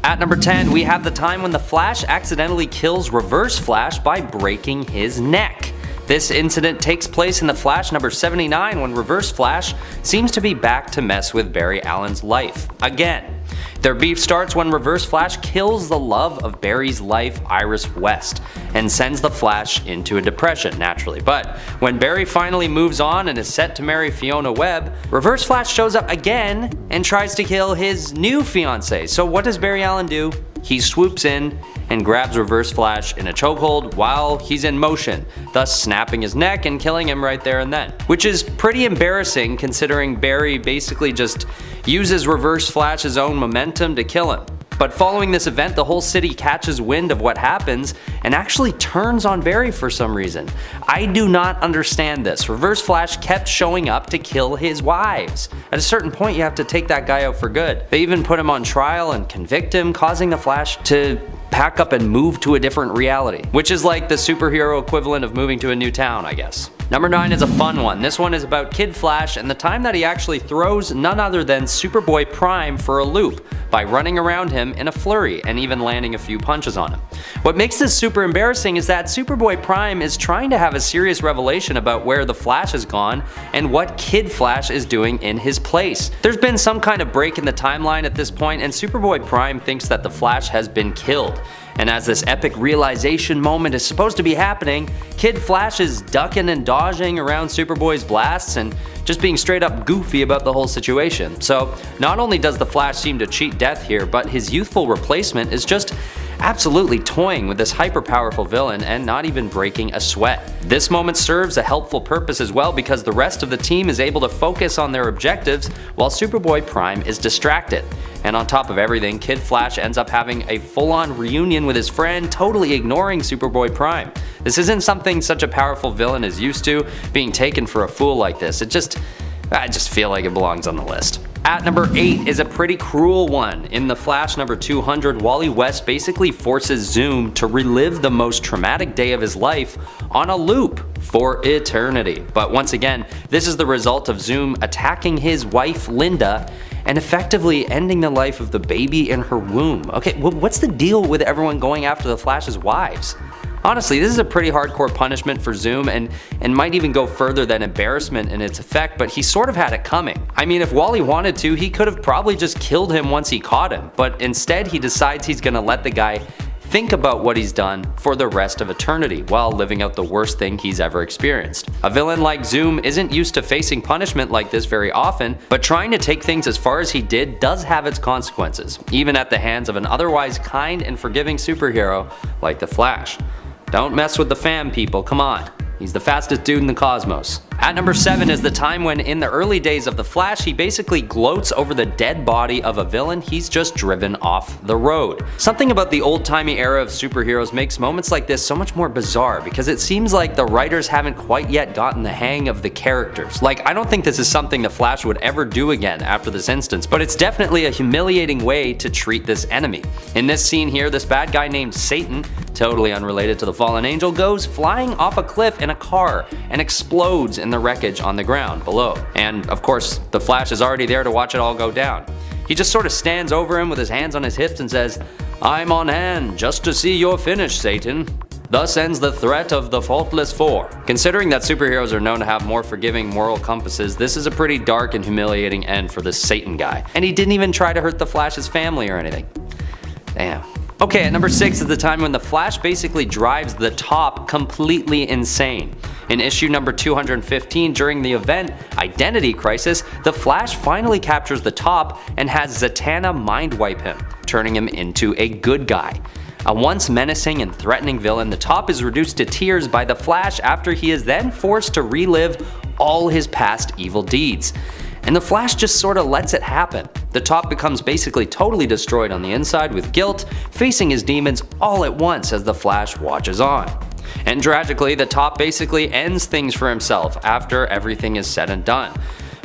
At number 10, we have the time when the Flash accidentally kills Reverse Flash by breaking his neck. This incident takes place in the Flash number 79 when Reverse Flash seems to be back to mess with Barry Allen's life again. Their beef starts when Reverse Flash kills the love of Barry's life, Iris West, and sends the Flash into a depression, naturally. But when Barry finally moves on and is set to marry Fiona Webb, Reverse Flash shows up again and tries to kill his new fiancée. So what does Barry Allen do? He swoops in and grabs Reverse Flash in a chokehold while he's in motion, thus snapping his neck and killing him right there and then. Which is pretty embarrassing considering Barry basically just uses Reverse Flash's own momentum to kill him. But following this event, the whole city catches wind of what happens and actually turns on Barry for some reason. I do not understand this. Reverse Flash kept showing up to kill his wives. At a certain point, you have to take that guy out for good. They even put him on trial and convict him, causing the Flash to pack up and move to a different reality, which is like the superhero equivalent of moving to a new town, I guess. Number 9 is a fun one. This one is about Kid Flash and the time that he actually throws none other than Superboy Prime for a loop by running around him in a flurry and even landing a few punches on him. What makes this super embarrassing is that Superboy Prime is trying to have a serious revelation about where the Flash has gone and what Kid Flash is doing in his place. There's been some kind of break in the timeline at this point, and Superboy Prime thinks that the Flash has been killed. And as this epic realization moment is supposed to be happening, Kid Flash is ducking and dodging around Superboy's blasts and just being straight up goofy about the whole situation. So not only does the Flash seem to cheat death here, but his youthful replacement is just absolutely toying with this hyper powerful villain and not even breaking a sweat. This moment serves a helpful purpose as well because the rest of the team is able to focus on their objectives while Superboy Prime is distracted. And on top of everything, Kid Flash ends up having a full-on reunion with his friend, totally ignoring Superboy Prime. This isn't something such a powerful villain is used to, being taken for a fool like this. I just feel like it belongs on the list. At number 8 is a pretty cruel one. In the Flash number 200, Wally West basically forces Zoom to relive the most traumatic day of his life on a loop for eternity. But once again, this is the result of Zoom attacking his wife Linda and effectively ending the life of the baby in her womb. Okay, what's the deal with everyone going after the Flash's wives? Honestly, this is a pretty hardcore punishment for Zoom and might even go further than embarrassment in its effect, but he sort of had it coming. I mean, if Wally wanted to, he could have probably just killed him once he caught him, but instead he decides he's gonna let the guy think about what he's done for the rest of eternity while living out the worst thing he's ever experienced. A villain like Zoom isn't used to facing punishment like this very often, but trying to take things as far as he did does have its consequences, even at the hands of an otherwise kind and forgiving superhero like the Flash. Don't mess with the fam, people, come on. He's the fastest dude in the cosmos. At number 7 is the time when, in the early days of the Flash, he basically gloats over the dead body of a villain he's just driven off the road. Something about the old-timey era of superheroes makes moments like this so much more bizarre because it seems like the writers haven't quite yet gotten the hang of the characters. Like, I don't think this is something the Flash would ever do again after this instance, but it's definitely a humiliating way to treat this enemy. In this scene here, this bad guy named Satan, totally unrelated to the fallen angel, goes flying off a cliff in a car and explodes in the wreckage on the ground below. And of course, the Flash is already there to watch it all go down. He just sort of stands over him with his hands on his hips and says, "I'm on hand just to see your finish, Satan. Thus ends the threat of the Faultless Four." Considering that superheroes are known to have more forgiving moral compasses, this is a pretty dark and humiliating end for this Satan guy. And he didn't even try to hurt the Flash's family or anything. Damn. Okay, at number 6 is the time when the Flash basically drives the Top completely insane. In issue number 215, during the event Identity Crisis, the Flash finally captures the Top and has Zatanna mind-wipe him, turning him into a good guy. A once menacing and threatening villain, the Top is reduced to tears by the Flash after he is then forced to relive all his past evil deeds. And the Flash just sort of lets it happen. The Top becomes basically totally destroyed on the inside with guilt, facing his demons all at once as the Flash watches on. And tragically, the Top basically ends things for himself after everything is said and done.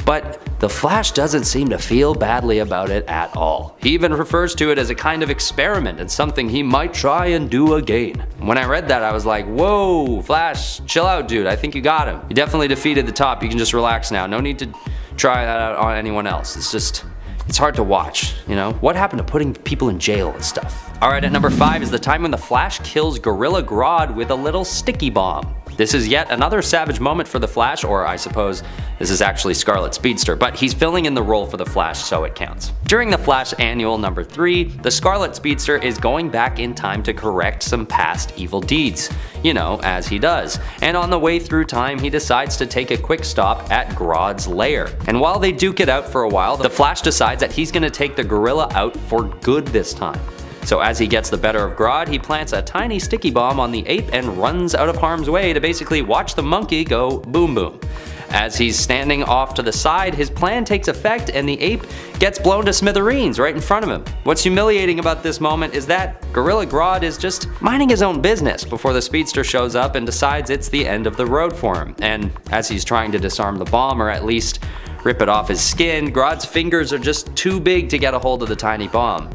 But the Flash doesn't seem to feel badly about it at all. He even refers to it as a kind of experiment and something he might try and do again. When I read that, I was like, whoa, Flash, chill out, dude. I think you got him. You definitely defeated the Top. You can just relax now. No need to try that out on anyone else. It's just, It's hard to watch, you know? What happened to putting people in jail and stuff? Alright, at number 5 is the time when the Flash kills Gorilla Grodd with a little sticky bomb. This is yet another savage moment for the Flash, or I suppose this is actually Scarlet Speedster, but he's filling in the role for the Flash, so it counts. During the Flash Annual number 3, the Scarlet Speedster is going back in time to correct some past evil deeds. You know, as he does. And on the way through time, he decides to take a quick stop at Grodd's lair. And while they duke it out for a while, the Flash decides that he's gonna take the gorilla out for good this time. So as he gets the better of Grodd, he plants a tiny sticky bomb on the ape and runs out of harm's way to basically watch the monkey go boom boom. As he's standing off to the side, his plan takes effect and the ape gets blown to smithereens right in front of him. What's humiliating about this moment is that Gorilla Grodd is just minding his own business before the speedster shows up and decides it's the end of the road for him. And as he's trying to disarm the bomb, or at least rip it off his skin, Grodd's fingers are just too big to get a hold of the tiny bomb.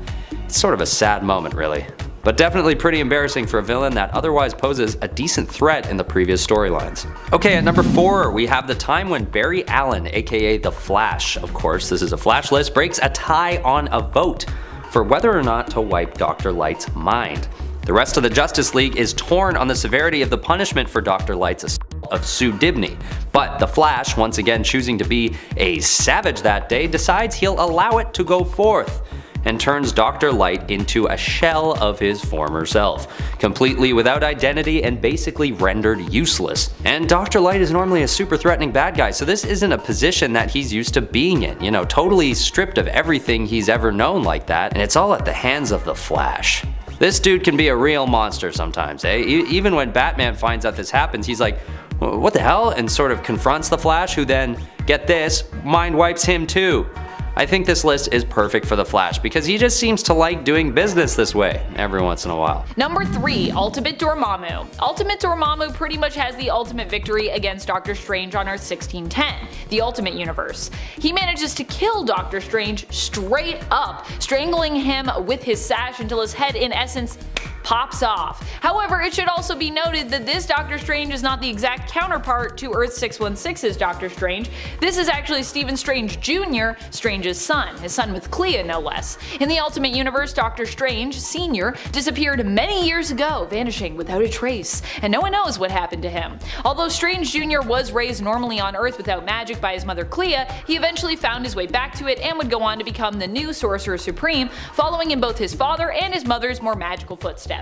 It's sort of a sad moment, really. But definitely pretty embarrassing for a villain that otherwise poses a decent threat in the previous storylines. Okay, at number 4, we have the time when Barry Allen, aka The Flash, of course this is a Flash list, breaks a tie on a vote for whether or not to wipe Dr. Light's mind. The rest of the Justice League is torn on the severity of the punishment for Dr. Light's assault of Sue Dibney, but The Flash, once again choosing to be a savage that day, decides he'll allow it to go forth, and turns Dr. Light into a shell of his former self, completely without identity and basically rendered useless. And Dr. Light is normally a super threatening bad guy, so this isn't a position that he's used to being in, you know, totally stripped of everything he's ever known like that, and it's all at the hands of the Flash. This dude can be a real monster sometimes, eh? Even when Batman finds out this happens, he's like, what the hell? And sort of confronts the Flash, who then, get this, mind wipes him too. I think this list is perfect for the Flash because he just seems to like doing business this way every once in a while. Number 3, Ultimate Dormammu. Ultimate Dormammu pretty much has the ultimate victory against Doctor Strange on Earth 1610, the Ultimate Universe. He manages to kill Doctor Strange straight up, strangling him with his sash until his head in essence pops off. However, it should also be noted that this Doctor Strange is not the exact counterpart to Earth 616's Doctor Strange. This is actually Stephen Strange Jr., Strange's son, his son with Clea no less. In the Ultimate Universe, Doctor Strange Sr. disappeared many years ago, vanishing without a trace, and no one knows what happened to him. Although Strange Jr. was raised normally on Earth without magic by his mother Clea, he eventually found his way back to it and would go on to become the new Sorcerer Supreme, following in both his father and his mother's more magical footsteps.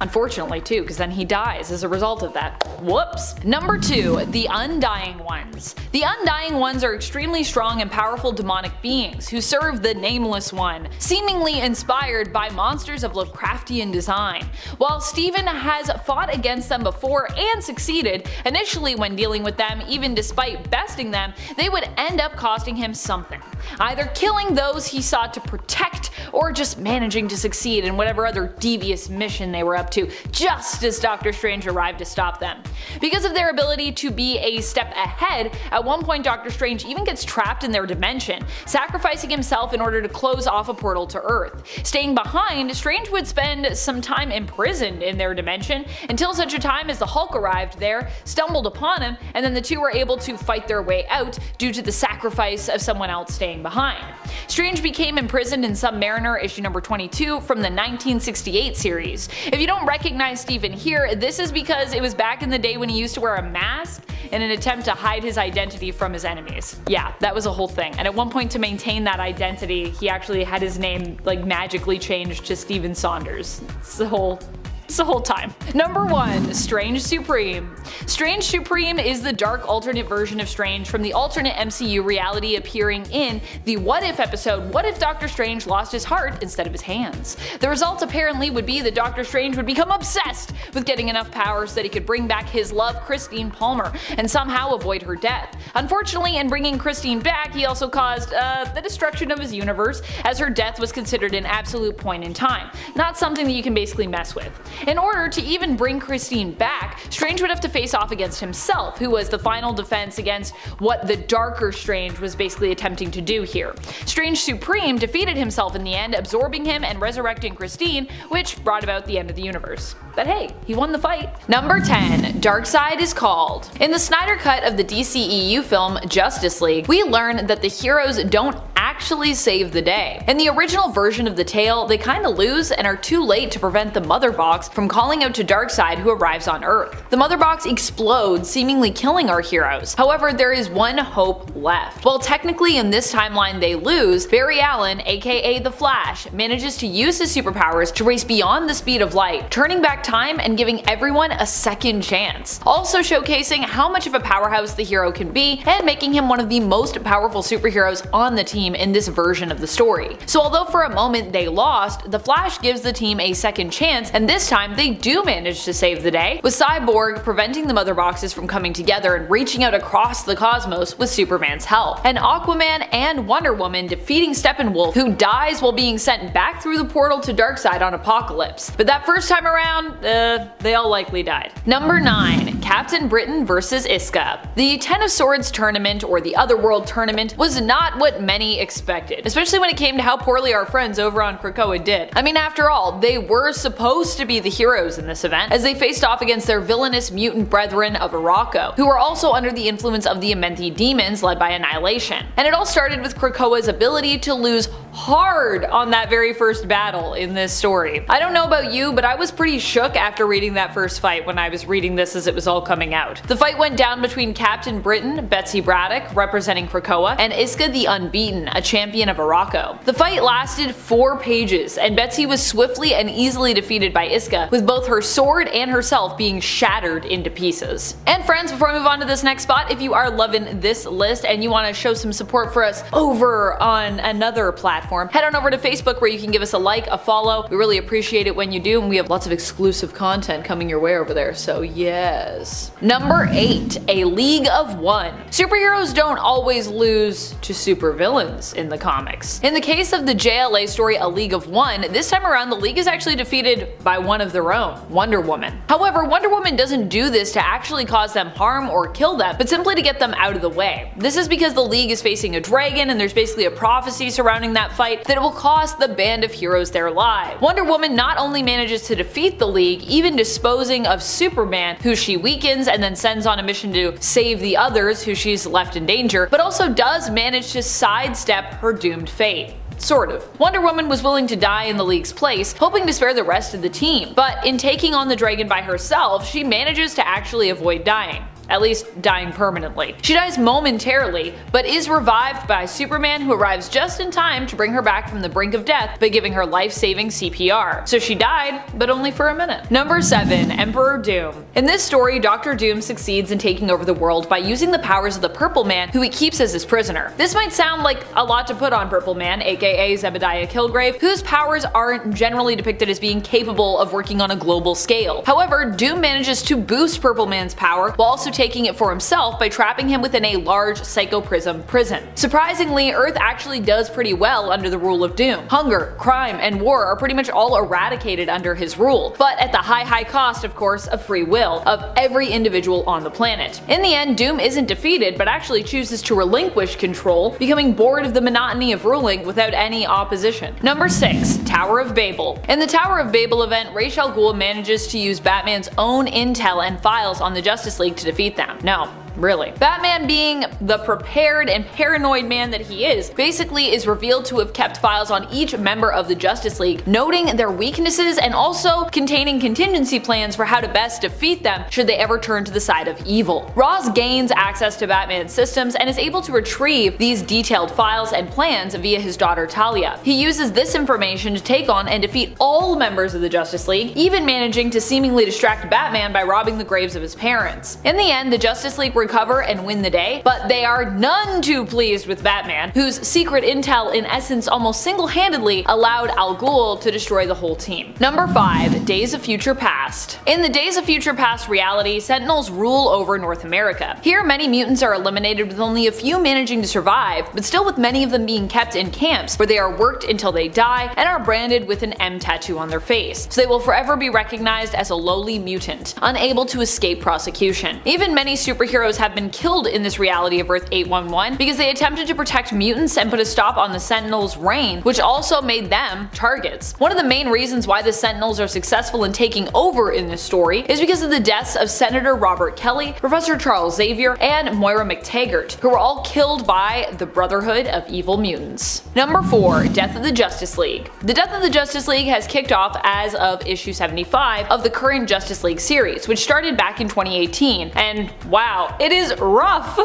Unfortunately too, because then he dies as a result of that. Whoops. Number 2, the Undying Ones. The Undying Ones are extremely strong and powerful demonic beings who serve the Nameless One, seemingly inspired by monsters of Lovecraftian design. While Stephen has fought against them before and succeeded, initially when dealing with them, even despite besting them, they would end up costing him something. Either killing those he sought to protect, or just managing to succeed in whatever other devious mission they were up to, just as Doctor Strange arrived to stop them. Because of their ability to be a step ahead, at one point Doctor Strange even gets trapped in their dimension, sacrificing himself in order to close off a portal to Earth. Staying behind, Strange would spend some time imprisoned in their dimension until such a time as the Hulk arrived there, stumbled upon him, and then the two were able to fight their way out due to the sacrifice of someone else staying behind. Strange became imprisoned in Submariner issue number 22 from the 1968 series. If you don't recognize Stephen here, this is because it was back in the day when he used to wear a mask in an attempt to hide his identity from his enemies. Yeah, that was a whole thing, and at one point to maintain that identity, he actually had his name like magically changed to Stephen Saunders. It's the whole time. Number 1, Strange Supreme. Strange Supreme is the dark alternate version of Strange from the alternate MCU reality, appearing in the What If episode What If Doctor Strange Lost His Heart Instead of His Hands. The result apparently would be that Doctor Strange would become obsessed with getting enough power so that he could bring back his love Christine Palmer and somehow avoid her death. Unfortunately, in bringing Christine back, he also caused the destruction of his universe, as her death was considered an absolute point in time, not something that you can basically mess with. In order to even bring Christine back, Strange would have to face off against himself, who was the final defense against what the darker Strange was basically attempting to do here. Strange Supreme defeated himself in the end, absorbing him and resurrecting Christine, which brought about the end of the universe. But hey, he won the fight. Number 10, Darkseid is Called. In the Snyder Cut of the DCEU film Justice League, we learn that the heroes don't actually save the day. In the original version of the tale, they kinda lose and are too late to prevent the Mother Box from calling out to Darkseid, who arrives on Earth. The Mother Box explodes, seemingly killing our heroes. However, there is one hope left. While technically in this timeline they lose, Barry Allen, aka the Flash, manages to use his superpowers to race beyond the speed of light, turning back time and giving everyone a second chance. Also showcasing how much of a powerhouse the hero can be and making him one of the most powerful superheroes on the team in this version of the story. So although for a moment they lost, the Flash gives the team a second chance, and this time they do manage to save the day, with Cyborg preventing the Mother Boxes from coming together and reaching out across the cosmos with Superman's help, and Aquaman and Wonder Woman defeating Steppenwolf, who dies while being sent back through the portal to Darkseid on Apocalypse. But that first time around, they all likely died. Number 9. Captain Britain vs. Iska. The Ten of Swords tournament, or the Otherworld tournament, was not what many expected, especially when it came to how poorly our friends over on Krakoa did. I mean, after all, they were supposed to be the heroes in this event, as they faced off against their villainous mutant brethren of Arakko, who were also under the influence of the Amenthi demons led by Annihilation. And it all started with Krakoa's ability to lose hard on that very first battle in this story. I don't know about you, but I was pretty shook after reading that first fight when I was reading this as it was all coming out. The fight went down between Captain Britain, Betsy Braddock, representing Krakoa, and Iska the Unbeaten, a champion of Arakko. The fight lasted 4 pages, and Betsy was swiftly and easily defeated by Iska, with both her sword and herself being shattered into pieces. And friends, before I move on to this next spot, if you are loving this list and you want to show some support for us over on another platform, head on over to Facebook where you can give us a like, a follow. We really appreciate it when you do, and we have lots of exclusive content coming your way over there, so yes. Number 8. A League of One. Superheroes don't always lose to supervillains in the comics. In the case of the JLA story A League of One, this time around the League is actually defeated by one of their own, Wonder Woman. However, Wonder Woman doesn't do this to actually cause them harm or kill them, but simply to get them out of the way. This is because the League is facing a dragon, and there's basically a prophecy surrounding that fight that it will cost the band of heroes their lives. Wonder Woman not only manages to defeat the League, even disposing of Superman, who she weakens and then sends on a mission to save the others who she's left in danger, but also does manage to sidestep her doomed fate. Sort of. Wonder Woman was willing to die in the League's place, hoping to spare the rest of the team, but in taking on the dragon by herself, she manages to actually avoid dying. At least dying permanently. She dies momentarily, but is revived by Superman, who arrives just in time to bring her back from the brink of death by giving her life-saving CPR. So she died, but only for a minute. Number 7. Emperor Doom. In this story, Dr. Doom succeeds in taking over the world by using the powers of the Purple Man, who he keeps as his prisoner. This might sound like a lot to put on Purple Man, aka Zebediah Killgrave, whose powers aren't generally depicted as being capable of working on a global scale. However, Doom manages to boost Purple Man's power while also taking it for himself by trapping him within a large Psychoprism prison. Surprisingly, Earth actually does pretty well under the rule of Doom. Hunger, crime, and war are pretty much all eradicated under his rule, but at the high cost, of course, of free will of every individual on the planet. In the end, Doom isn't defeated, but actually chooses to relinquish control, becoming bored of the monotony of ruling without any opposition. Number 6. Tower of Babel. In the Tower of Babel event, Ra's al Ghul manages to use Batman's own intel and files on the Justice League to defeat them. No, really. Batman, being the prepared and paranoid man that he is, basically is revealed to have kept files on each member of the Justice League, noting their weaknesses and also containing contingency plans for how to best defeat them should they ever turn to the side of evil. Ra's gains access to Batman's systems and is able to retrieve these detailed files and plans via his daughter Talia. He uses this information to take on and defeat all members of the Justice League, even managing to seemingly distract Batman by robbing the graves of his parents. In the end, the Justice League recover and win the day, but they are none too pleased with Batman, whose secret intel in essence almost single-handedly allowed Al Ghul to destroy the whole team. Number 5. Days of Future Past. In the Days of Future Past reality, Sentinels rule over North America. Here, many mutants are eliminated with only a few managing to survive, but still with many of them being kept in camps where they are worked until they die and are branded with an M tattoo on their face, so they will forever be recognized as a lowly mutant, unable to escape prosecution. Even many superheroes heroes have been killed in this reality of Earth 811 because they attempted to protect mutants and put a stop on the Sentinels' reign, which also made them targets. One of the main reasons why the Sentinels are successful in taking over in this story is because of the deaths of Senator Robert Kelly, Professor Charles Xavier, and Moira McTaggart, who were all killed by the Brotherhood of Evil Mutants. Number 4. Death of the Justice League. The Death of the Justice League has kicked off as of issue 75 of the current Justice League series, which started back in 2018, and wow, it is rough!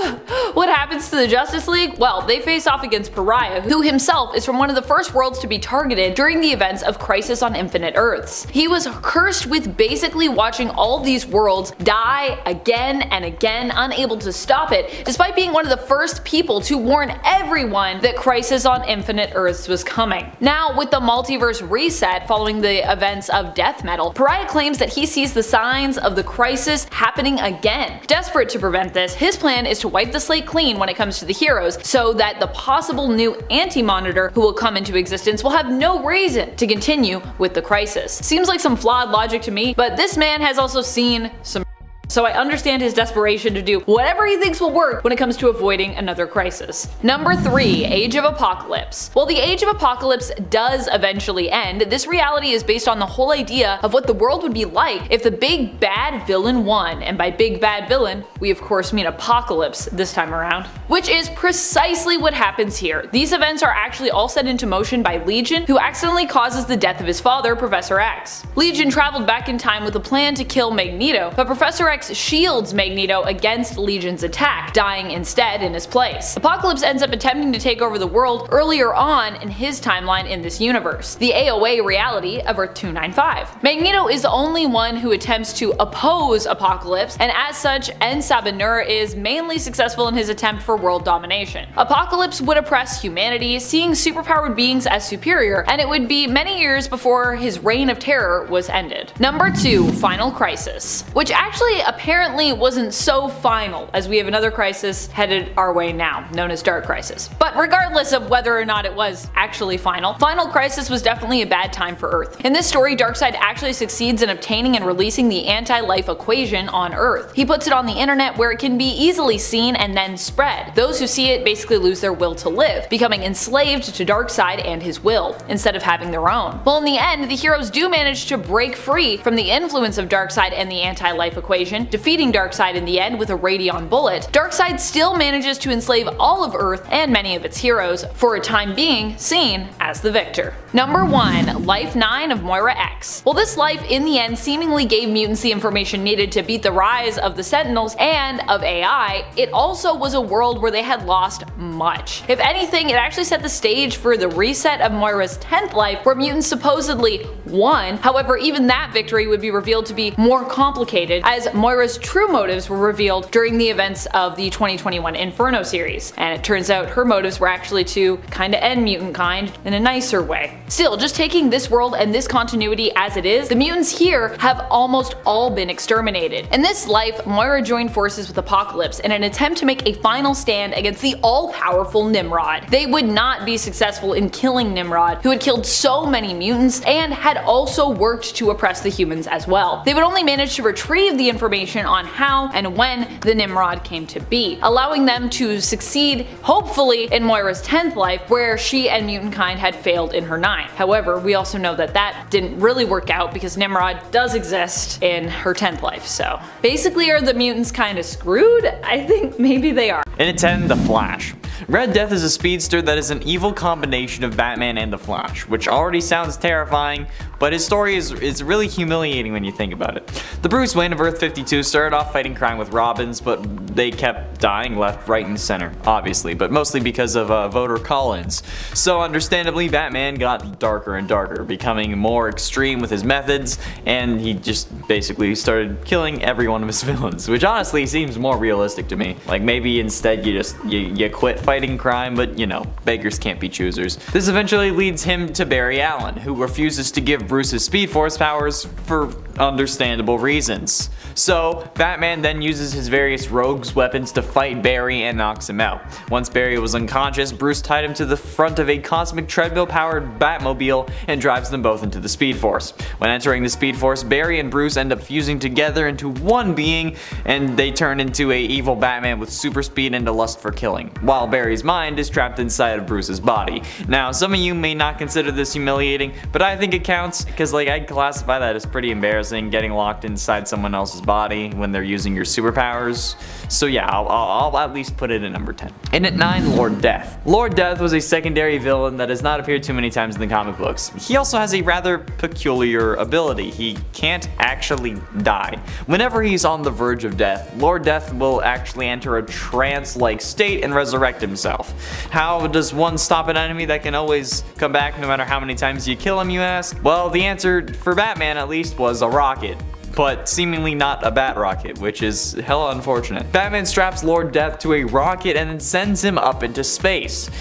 What happens to the Justice League? Well, they face off against Pariah, who himself is from one of the first worlds to be targeted during the events of Crisis on Infinite Earths. He was cursed with basically watching all these worlds die again and again, unable to stop it, despite being one of the first people to warn everyone that Crisis on Infinite Earths was coming. Now, with the multiverse reset following the events of Death Metal, Pariah claims that he sees the signs of the crisis happening again. Desperate to prevent this, his plan is to wipe the slate clean when it comes to the heroes, so that the possible new Anti-Monitor who will come into existence will have no reason to continue with the crisis. Seems like some flawed logic to me, but this man has also seen some, so I understand his desperation to do whatever he thinks will work when it comes to avoiding another crisis. Number 3. Age of Apocalypse. While the Age of Apocalypse does eventually end, this reality is based on the whole idea of what the world would be like if the big bad villain won, and by big bad villain, we of course mean Apocalypse this time around. Which is precisely what happens here. These events are actually all set into motion by Legion, who accidentally causes the death of his father, Professor X. Legion traveled back in time with a plan to kill Magneto, but Professor X shields Magneto against Legion's attack, dying instead in his place. Apocalypse ends up attempting to take over the world earlier on in his timeline in this universe, the AOA reality of Earth 295. Magneto is the only one who attempts to oppose Apocalypse, and as such, En-Sabah is mainly successful in his attempt for world domination. Apocalypse would oppress humanity, seeing superpowered beings as superior, and it would be many years before his reign of terror was ended. Number 2. Final Crisis. Which actually apparently wasn't so final, as we have another crisis headed our way now, known as Dark Crisis. But regardless of whether or not it was actually final, Final Crisis was definitely a bad time for Earth. In this story, Darkseid actually succeeds in obtaining and releasing the anti-life equation on Earth. He puts it on the internet where it can be easily seen and then spread. Those who see it basically lose their will to live, becoming enslaved to Darkseid and his will, instead of having their own. Well, in the end, the heroes do manage to break free from the influence of Darkseid and the anti-life equation, defeating Darkseid in the end with a Radion bullet. Darkseid still manages to enslave all of Earth and many of its heroes, for a time being seen as the victor. Number 1. Life 9 of Moira X. Well, this life in the end seemingly gave mutants the information needed to beat the rise of the Sentinels and of AI, it also was a world where they had lost much. If anything, it actually set the stage for the reset of Moira's 10th life, where mutants supposedly won. However, even that victory would be revealed to be more complicated, as Moira's true motives were revealed during the events of the 2021 Inferno series, and it turns out her motives were actually to kinda end mutant kind in a nicer way. Still, just taking this world and this continuity as it is, the mutants here have almost all been exterminated. In this life, Moira joined forces with Apocalypse in an attempt to make a final stand against the all-powerful Nimrod. They would not be successful in killing Nimrod, who had killed so many mutants and had also worked to oppress the humans as well. They would only manage to retrieve the information on how and when the Nimrod came to be, allowing them to succeed, hopefully, in Moira's 10th life, where she and mutant kind had failed in her 9th. However, we also know that that didn't really work out because Nimrod does exist in her 10th life, so basically are the mutants kinda screwed? I think maybe they are. And at 10, The Flash. Red Death is a speedster that is an evil combination of Batman and the Flash, which already sounds terrifying, but his story is really humiliating when you think about it. The Bruce Wayne of Earth 52 started off fighting crime with Robins, but they kept dying left, right, and center, obviously, but mostly because of voter call-ins. So understandably, Batman got darker and darker, becoming more extreme with his methods, and he just basically started killing every one of his villains, which honestly seems more realistic to me. Like maybe instead you quit fighting crime, but you know, beggars can't be choosers. This eventually leads him to Barry Allen, who refuses to give Bruce his Speed Force powers for understandable reasons. So Batman then uses his various rogues weapons to fight Barry and knocks him out. Once Barry was unconscious, Bruce tied him to the front of a cosmic treadmill powered Batmobile and drives them both into the Speed Force. When entering the Speed Force, Barry and Bruce end up fusing together into one being, and they turn into a evil Batman with super speed and a lust for killing, while Barry's mind is trapped inside of Bruce's body. Now, some of you may not consider this humiliating, but I think it counts, because like I'd classify that as pretty embarrassing, getting locked inside someone else's body when they're using your superpowers. So yeah, I'll at least put it at number 10. And at 9, Lord Death. Lord Death was a secondary villain that has not appeared too many times in the comic books. He also has a rather peculiar ability. He can't actually die. Whenever he's on the verge of death, Lord Death will actually enter a trance-like state and resurrect himself. How does one stop an enemy that can always come back no matter how many times you kill him, you ask? Well, the answer for Batman at least was a rocket. But seemingly not a bat rocket, which is hella unfortunate. Batman straps Lord Death to a rocket and then sends him up into space.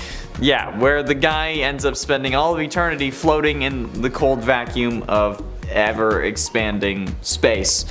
Yeah, where the guy ends up spending all of eternity floating in the cold vacuum of ever expanding space.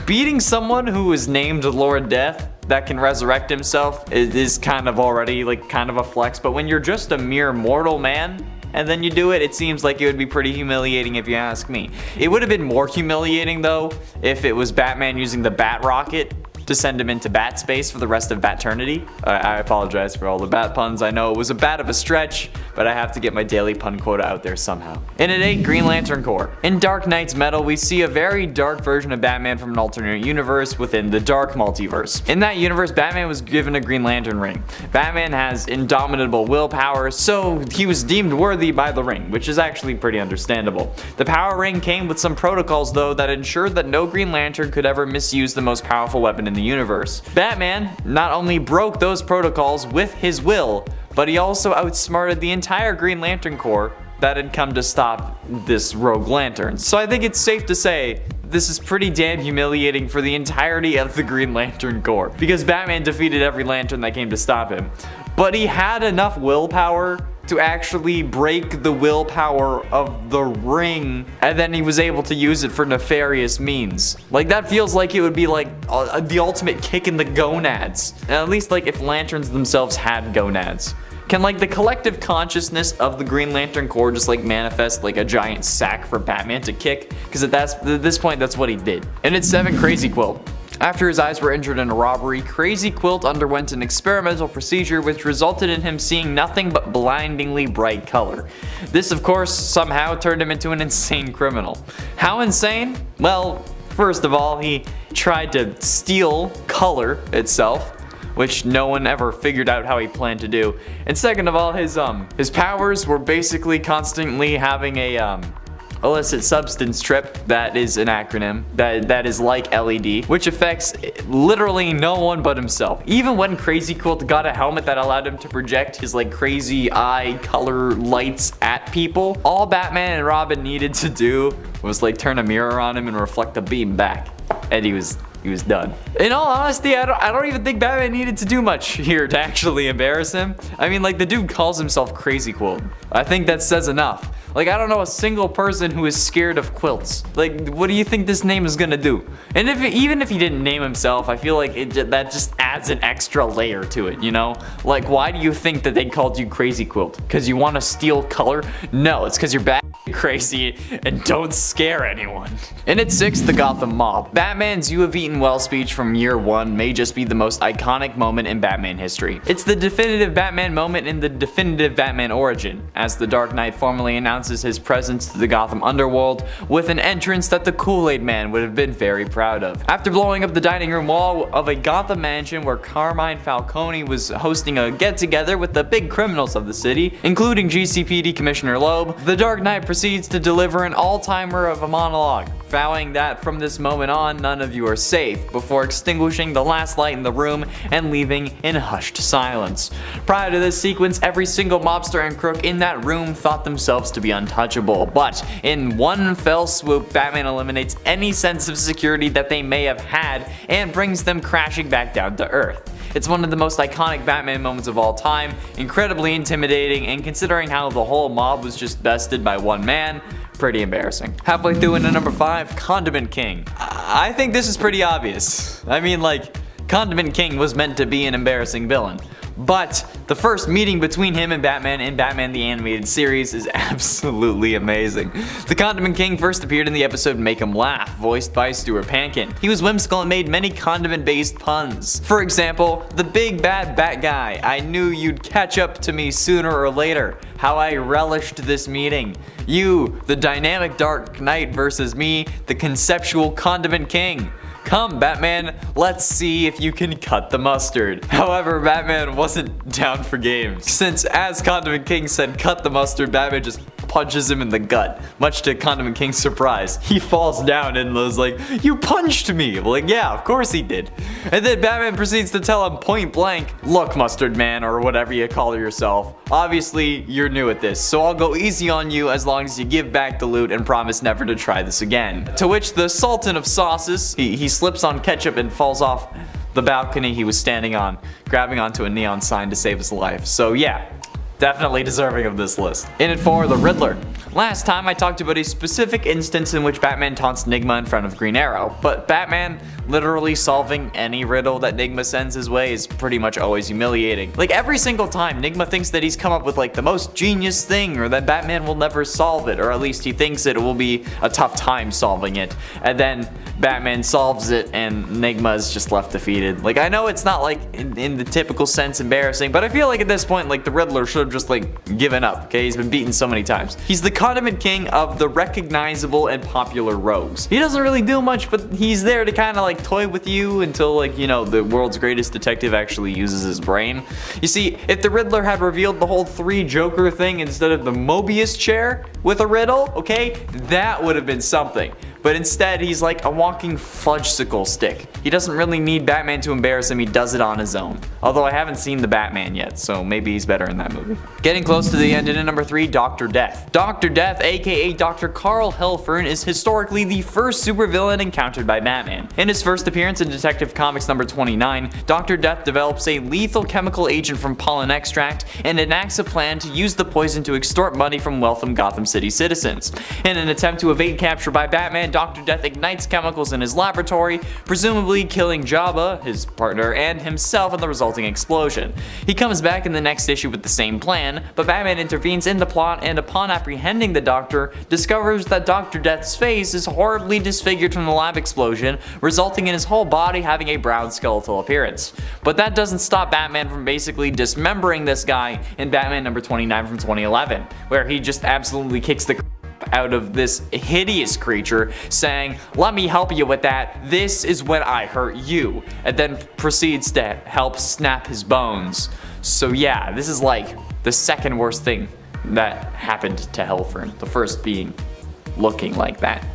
Beating someone who is named Lord Death that can resurrect himself is kind of already like kind of a flex, but when you're just a mere mortal man and then you do it, it seems like it would be pretty humiliating if you ask me. It would have been more humiliating though if it was Batman using the Bat Rocket to send him into bat space for the rest of Baternity. I apologize for all the bat puns. I know it was a bit of a stretch, but I have to get my daily pun quota out there somehow. And at 8, Green Lantern Corps. In Dark Knight's Metal, we see a very dark version of Batman from an alternate universe within the Dark Multiverse. In that universe, Batman was given a Green Lantern ring. Batman has indomitable willpower, so he was deemed worthy by the ring, which is actually pretty understandable. The power ring came with some protocols though that ensured that no Green Lantern could ever misuse the most powerful weapon in the universe. Batman not only broke those protocols with his will, but he also outsmarted the entire Green Lantern Corps that had come to stop this Rogue Lantern. So I think it's safe to say this is pretty damn humiliating for the entirety of the Green Lantern Corps, because Batman defeated every lantern that came to stop him. But he had enough willpower to actually break the willpower of the ring, and then he was able to use it for nefarious means. Like, that feels like it would be like the ultimate kick in the gonads. And at least like if lanterns themselves had gonads. Can like the collective consciousness of the Green Lantern Corps just like manifest like a giant sack for Batman to kick? Because at this point that's what he did. And it's 7, Crazy Quilt. After his eyes were injured in a robbery, Crazy Quilt underwent an experimental procedure which resulted in him seeing nothing but blindingly bright color. This of course somehow turned him into an insane criminal. How insane? Well, first of all, he tried to steal color itself, which no one ever figured out how he planned to do. And second of all, his powers were basically constantly having a illicit substance trip, that is an acronym, that is like LED, which affects literally no one but himself. Even when Crazy Quilt got a helmet that allowed him to project his like crazy eye color lights at people, all Batman and Robin needed to do was like turn a mirror on him and reflect the beam back, and he was done. In all honesty, I don't even think Batman needed to do much here to actually embarrass him. I mean, like, the dude calls himself Crazy Quilt. I think that says enough. Like, I don't know a single person who is scared of quilts. Like, what do you think this name is gonna do? And even if he didn't name himself, I feel like that just adds an extra layer to it, you know? Like, why do you think that they called you Crazy Quilt? Because you want to steal color? No, it's because you're crazy and don't scare anyone. And at 6, the Gotham Mob. Batman's "You have eaten well" speech from year 1 may just be the most iconic moment in Batman history. It's the definitive Batman moment in the definitive Batman origin, as the Dark Knight formally announces his presence to the Gotham underworld with an entrance that the Kool-Aid Man would have been very proud of. After blowing up the dining room wall of a Gotham mansion where Carmine Falcone was hosting a get-together with the big criminals of the city, including GCPD Commissioner Loeb, the Dark Knight proceeds to deliver an all-timer of a monologue, vowing that from this moment on, none of you are safe, before extinguishing the last light in the room and leaving in hushed silence. Prior to this sequence, every single mobster and crook in that room thought themselves to be untouchable, but in one fell swoop, Batman eliminates any sense of security that they may have had and brings them crashing back down to Earth. It's one of the most iconic Batman moments of all time, incredibly intimidating, and considering how the whole mob was just bested by one man, pretty embarrassing. Halfway through into number 5, Condiment King. I think this is pretty obvious. I mean, like, Condiment King was meant to be an embarrassing villain. But the first meeting between him and Batman in Batman the Animated Series is absolutely amazing. The Condiment King first appeared in the episode Make 'Em Laugh, voiced by Stuart Pankin. He was whimsical and made many condiment-based puns. For example, the big bad bat guy, I knew you'd catch up to me sooner or later. How I relished this meeting. You, the dynamic Dark Knight versus me, the conceptual Condiment King. Come, Batman, let's see if you can cut the mustard. However, Batman wasn't down for games, since as Condiment King said cut the mustard, Batman just punches him in the gut. Much to Condiment King's surprise, he falls down and was like, you punched me! Like, yeah, of course he did. And then Batman proceeds to tell him point blank, look, Mustard Man, or whatever you call yourself, obviously you're new at this, so I'll go easy on you as long as you give back the loot and promise never to try this again. To which the Sultan of Sauces, he slips on ketchup and falls off the balcony he was standing on, grabbing onto a neon sign to save his life. So yeah, definitely deserving of this list. In at 4, the Riddler. Last time I talked about a specific instance in which Batman taunts Nigma in front of Green Arrow, but Batman literally solving any riddle that Nigma sends his way is pretty much always humiliating. Like every single time, Nigma thinks that he's come up with like the most genius thing, or that Batman will never solve it, or at least he thinks it will be a tough time solving it, and then Batman solves it and Nigma is just left defeated. Like I know it's not like in the typical sense embarrassing, but I feel like at this point like the Riddler should have just like given up, okay? He's been beaten so many times. He's the Condiment King of the recognizable and popular rogues. He doesn't really do much, but he's there to kind of like toy with you until like, you know, the world's greatest detective actually uses his brain. You see, if the Riddler had revealed the whole 3 Joker thing instead of the Mobius chair with a riddle, okay, that would have been something. But instead, he's like a walking fudgesicle stick. He doesn't really need Batman to embarrass him, he does it on his own. Although I haven't seen the Batman yet, so maybe he's better in that movie. Getting close to the end, and in number 3, Dr. Death. Dr. Death, aka Dr. Carl Helfern, is historically the first supervillain encountered by Batman. In his first appearance in Detective Comics number 29, Dr. Death develops a lethal chemical agent from pollen extract and enacts a plan to use the poison to extort money from wealthy Gotham City citizens. In an attempt to evade capture by Batman, Dr. Death ignites chemicals in his laboratory, presumably killing Jabba, his partner, and himself in the resulting explosion. He comes back in the next issue with the same plan, but Batman intervenes in the plot and upon apprehending the Doctor, discovers that Dr. Death's face is horribly disfigured from the lab explosion, resulting in his whole body having a brown skeletal appearance. But that doesn't stop Batman from basically dismembering this guy in Batman number 29 from 2011, where he just absolutely kicks the out of this hideous creature, saying, let me help you with that, this is when I hurt you, and then proceeds to help snap his bones. So yeah, this is like the second worst thing that happened to Helfern, the first being looking like that.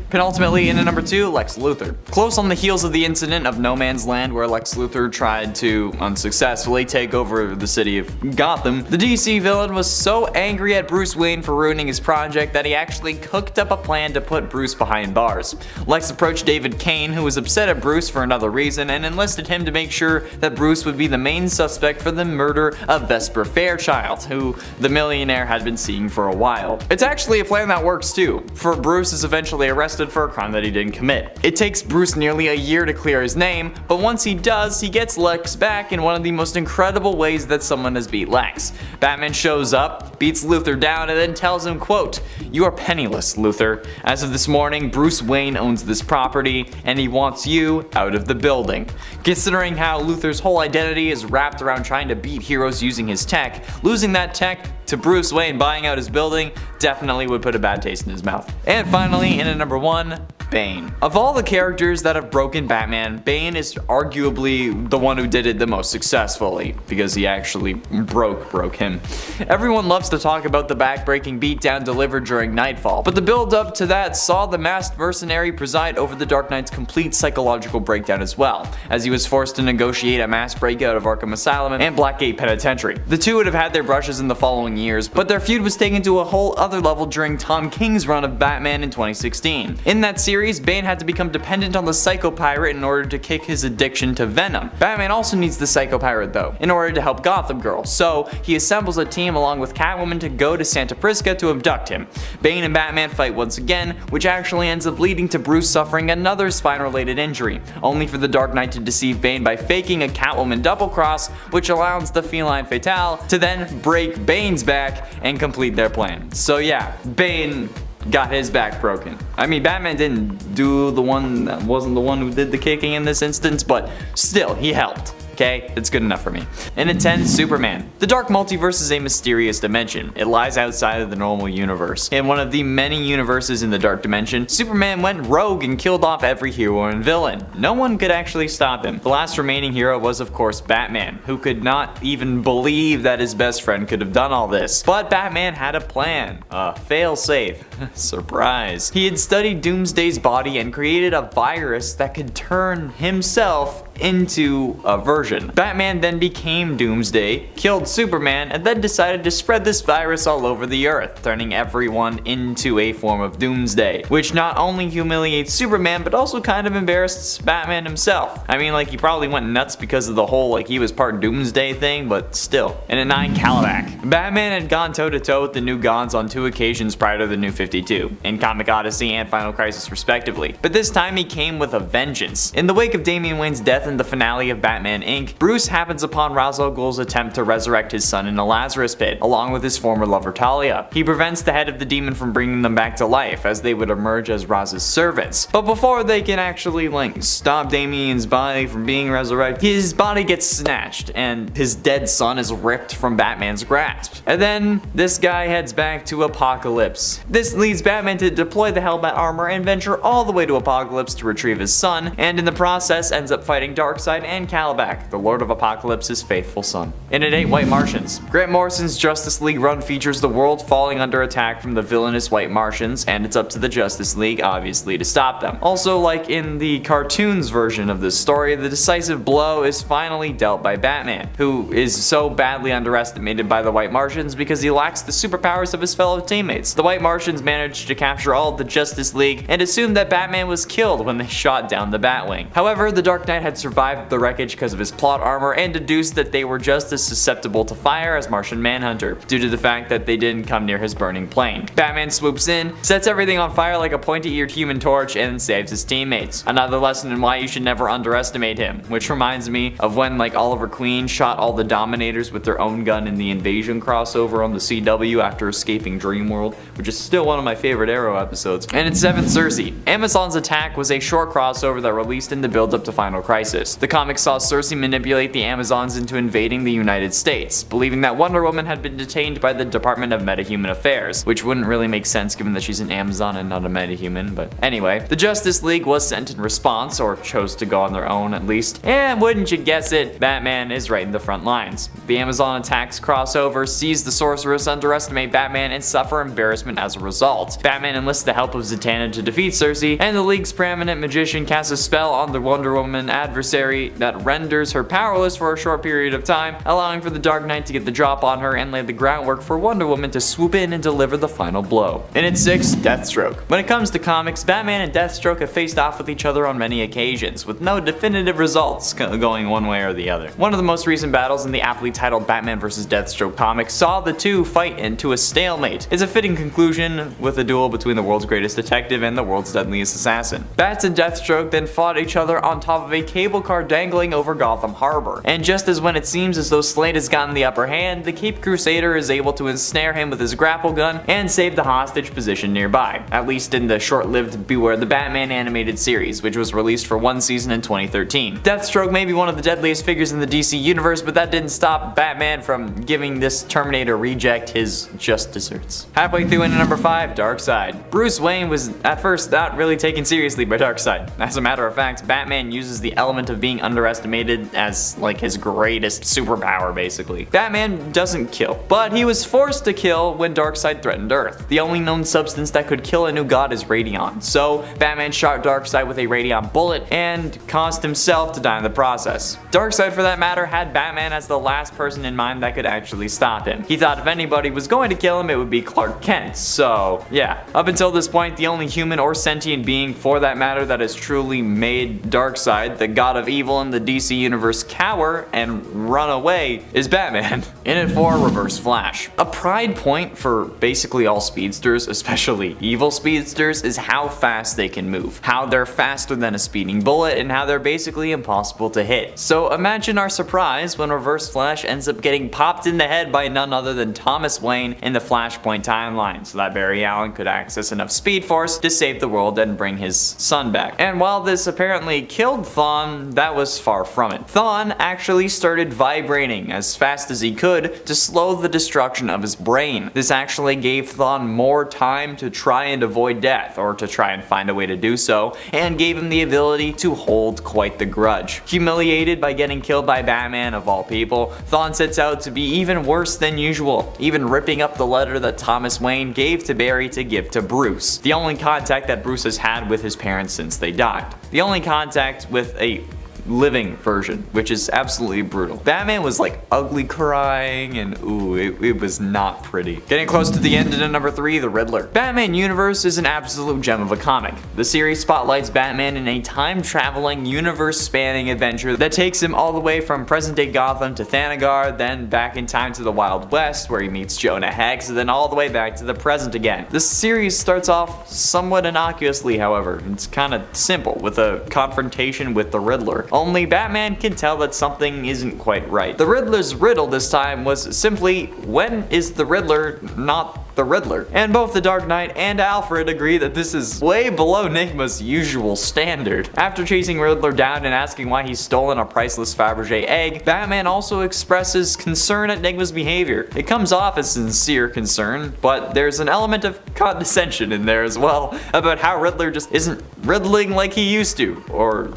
Penultimately, in at number 2, Lex Luthor. Close on the heels of the incident of No Man's Land where Lex Luthor tried to unsuccessfully take over the city of Gotham, the DC villain was so angry at Bruce Wayne for ruining his project that he actually cooked up a plan to put Bruce behind bars. Lex approached David Kane, who was upset at Bruce for another reason, and enlisted him to make sure that Bruce would be the main suspect for the murder of Vesper Fairchild, who the millionaire had been seeking for a while. It's actually a plan that works too, for Bruce is eventually arrested for a crime that he didn't commit. It takes Bruce nearly a year to clear his name, but once he does, he gets Lex back in one of the most incredible ways that someone has beat Lex. Batman shows up, beats Luthor down, and then tells him, quote, you are penniless, Luthor. As of this morning, Bruce Wayne owns this property, and he wants you out of the building. Considering how Luthor's whole identity is wrapped around trying to beat heroes using his tech, losing that tech to Bruce Wayne buying out his building definitely would put a bad taste in his mouth. And finally, in at number 1, Bane. Of all the characters that have broken Batman, Bane is arguably the one who did it the most successfully, because he actually broke him. Everyone loves to talk about the back-breaking beatdown delivered during Nightfall, but the build-up to that saw the masked mercenary preside over the Dark Knight's complete psychological breakdown as well, as he was forced to negotiate a mass breakout of Arkham Asylum and Blackgate Penitentiary. The two would have had their brushes in the following years, but their feud was taken to a whole other level during Tom King's run of Batman in 2016. In that series, series, Bane had to become dependent on the Psycho Pirate in order to kick his addiction to venom. Batman also needs the Psycho Pirate though, in order to help Gotham Girl, so he assembles a team along with Catwoman to go to Santa Prisca to abduct him. Bane and Batman fight once again, which actually ends up leading to Bruce suffering another spine-related injury, only for the Dark Knight to deceive Bane by faking a Catwoman double cross, which allows the Feline Fatale to then break Bane's back and complete their plan. So yeah, Bane got his back broken. I mean, Batman didn't do the one that wasn't the one who did the kicking in this instance, but still, he helped. Okay, it's good enough for me. And at 10, Superman. The Dark Multiverse is a mysterious dimension. It lies outside of the normal universe. In one of the many universes in the Dark Dimension, Superman went rogue and killed off every hero and villain. No one could actually stop him. The last remaining hero was of course Batman, who could not even believe that his best friend could have done all this. But Batman had a plan. Fail-safe. Surprise. He had studied Doomsday's body and created a virus that could turn himself into a version. Batman then became Doomsday, killed Superman, and then decided to spread this virus all over the earth, turning everyone into a form of Doomsday, which not only humiliates Superman, but also kind of embarrassed Batman himself. I mean, like, he probably went nuts because of the whole, like, he was part Doomsday thing, but still. And at 9, Kalibak. Batman had gone toe-to-toe with the New Gods on 2 occasions prior to the New 52, in Comic Odyssey and Final Crisis respectively, but this time he came with a vengeance. In the wake of Damian Wayne's death in the finale of Batman Inc., Bruce happens upon Ra's al Ghul's attempt to resurrect his son in a Lazarus pit, along with his former lover Talia. He prevents the head of the demon from bringing them back to life, as they would emerge as Raz's servants. But before they can actually, like, stop Damian's body from being resurrected, his body gets snatched, and his dead son is ripped from Batman's grasp. And then, this guy heads back to Apokolips. This leads Batman to deploy the Hellbat armor and venture all the way to Apokolips to retrieve his son, and in the process ends up fighting Darkseid and Kalibak, the Lord of Apocalypse's faithful son. And at 8, White Martians. Grant Morrison's Justice League run features the world falling under attack from the villainous White Martians, and it's up to the Justice League, obviously, to stop them. Also, like in the cartoons version of this story, the decisive blow is finally dealt by Batman, who is so badly underestimated by the White Martians because he lacks the superpowers of his fellow teammates. The White Martians managed to capture all of the Justice League and assumed that Batman was killed when they shot down the Batwing. However, the Dark Knight had survived the wreckage because of his plot armor and deduced that they were just as susceptible to fire as Martian Manhunter, due to the fact that they didn't come near his burning plane. Batman swoops in, sets everything on fire like a pointy-eared Human Torch, and saves his teammates. Another lesson in why you should never underestimate him, which reminds me of when, like, Oliver Queen shot all the Dominators with their own gun in the Invasion crossover on the CW after escaping Dreamworld, which is still one of my favorite Arrow episodes. And at 7, Cersei. Amazon's Attack was a short crossover that released in the build-up to Final Crisis. The comic saw Cersei manipulate the Amazons into invading the United States, believing that Wonder Woman had been detained by the Department of Metahuman Affairs, which wouldn't really make sense given that she's an Amazon and not a metahuman, but anyway. The Justice League was sent in response, or chose to go on their own at least, and wouldn't you guess it, Batman is right in the front lines. The Amazon Attacks crossover sees the Sorceress underestimate Batman and suffer embarrassment as a result. Batman enlists the help of Zatanna to defeat Cersei, and the League's preeminent magician casts a spell on the Wonder Woman adversary that renders her powerless for a short period of time, allowing for the Dark Knight to get the drop on her and lay the groundwork for Wonder Woman to swoop in and deliver the final blow. And at 6, Deathstroke. When it comes to comics, Batman and Deathstroke have faced off with each other on many occasions, with no definitive results going one way or the other. One of the most recent battles in the aptly titled Batman vs. Deathstroke comic saw the two fight into a stalemate. It's a fitting conclusion with a duel between the world's greatest detective and the world's deadliest assassin. Bats and Deathstroke then fought each other on top of a cable car dangling over Gotham Harbor. And just as when it seems as though Slade has gotten the upper hand, the Caped Crusader is able to ensnare him with his grapple gun and save the hostage position nearby, at least in the short-lived Beware the Batman animated series, which was released for 1 season in 2013. Deathstroke may be one of the deadliest figures in the DC universe, but that didn't stop Batman from giving this Terminator reject his just desserts. Halfway through into number 5, Darkseid. Bruce Wayne was at first not really taken seriously by Darkseid. As a matter of fact, Batman uses the element element of being underestimated as like his greatest superpower basically. Batman doesn't kill, but he was forced to kill when Darkseid threatened Earth. The only known substance that could kill a new god is Radion, so Batman shot Darkseid with a Radion bullet and caused himself to die in the process. Darkseid, for that matter, had Batman as the last person in mind that could actually stop him. He thought if anybody was going to kill him, it would be Clark Kent, so yeah. Up until this point, the only human or sentient being, for that matter, that has truly made Darkseid, the god of evil in the DC universe, cower and run away is Batman. In it for Reverse Flash. A pride point for basically all speedsters, especially evil speedsters, is how fast they can move, how they're faster than a speeding bullet, and how they're basically impossible to hit. So imagine our surprise when Reverse Flash ends up getting popped in the head by none other than Thomas Wayne in the Flashpoint timeline, so that Barry Allen could access enough Speed Force to save the world and bring his son back. And while this apparently killed Thawne, that was far from it. Thawne actually started vibrating as fast as he could to slow the destruction of his brain. This actually gave Thawne more time to try and avoid death, or to try and find a way to do so, and gave him the ability to hold quite the grudge. Humiliated by getting killed by Batman of all people, Thawne sets out to be even worse than usual, even ripping up the letter that Thomas Wayne gave to Barry to give to Bruce, the only contact that Bruce has had with his parents since they died. The only contact with a living version, which is absolutely brutal. Batman was like ugly crying, and ooh, it was not pretty. Getting close to the end into number 3, The Riddler. Batman Universe is an absolute gem of a comic. The series spotlights Batman in a time-traveling, universe-spanning adventure that takes him all the way from present-day Gotham to Thanagar, then back in time to the Wild West where he meets Jonah Hex, and then all the way back to the present again. This series starts off somewhat innocuously, however. It's kind of simple, with a confrontation with the Riddler. Only Batman can tell that something isn't quite right. The Riddler's riddle this time was simply, when is the Riddler not the Riddler? And both the Dark Knight and Alfred agree that this is way below Nigma's usual standard. After chasing Riddler down and asking why he's stolen a priceless Fabergé egg, Batman also expresses concern at Nigma's behavior. It comes off as sincere concern, but there's an element of condescension in there as well, about how Riddler just isn't riddling like he used to,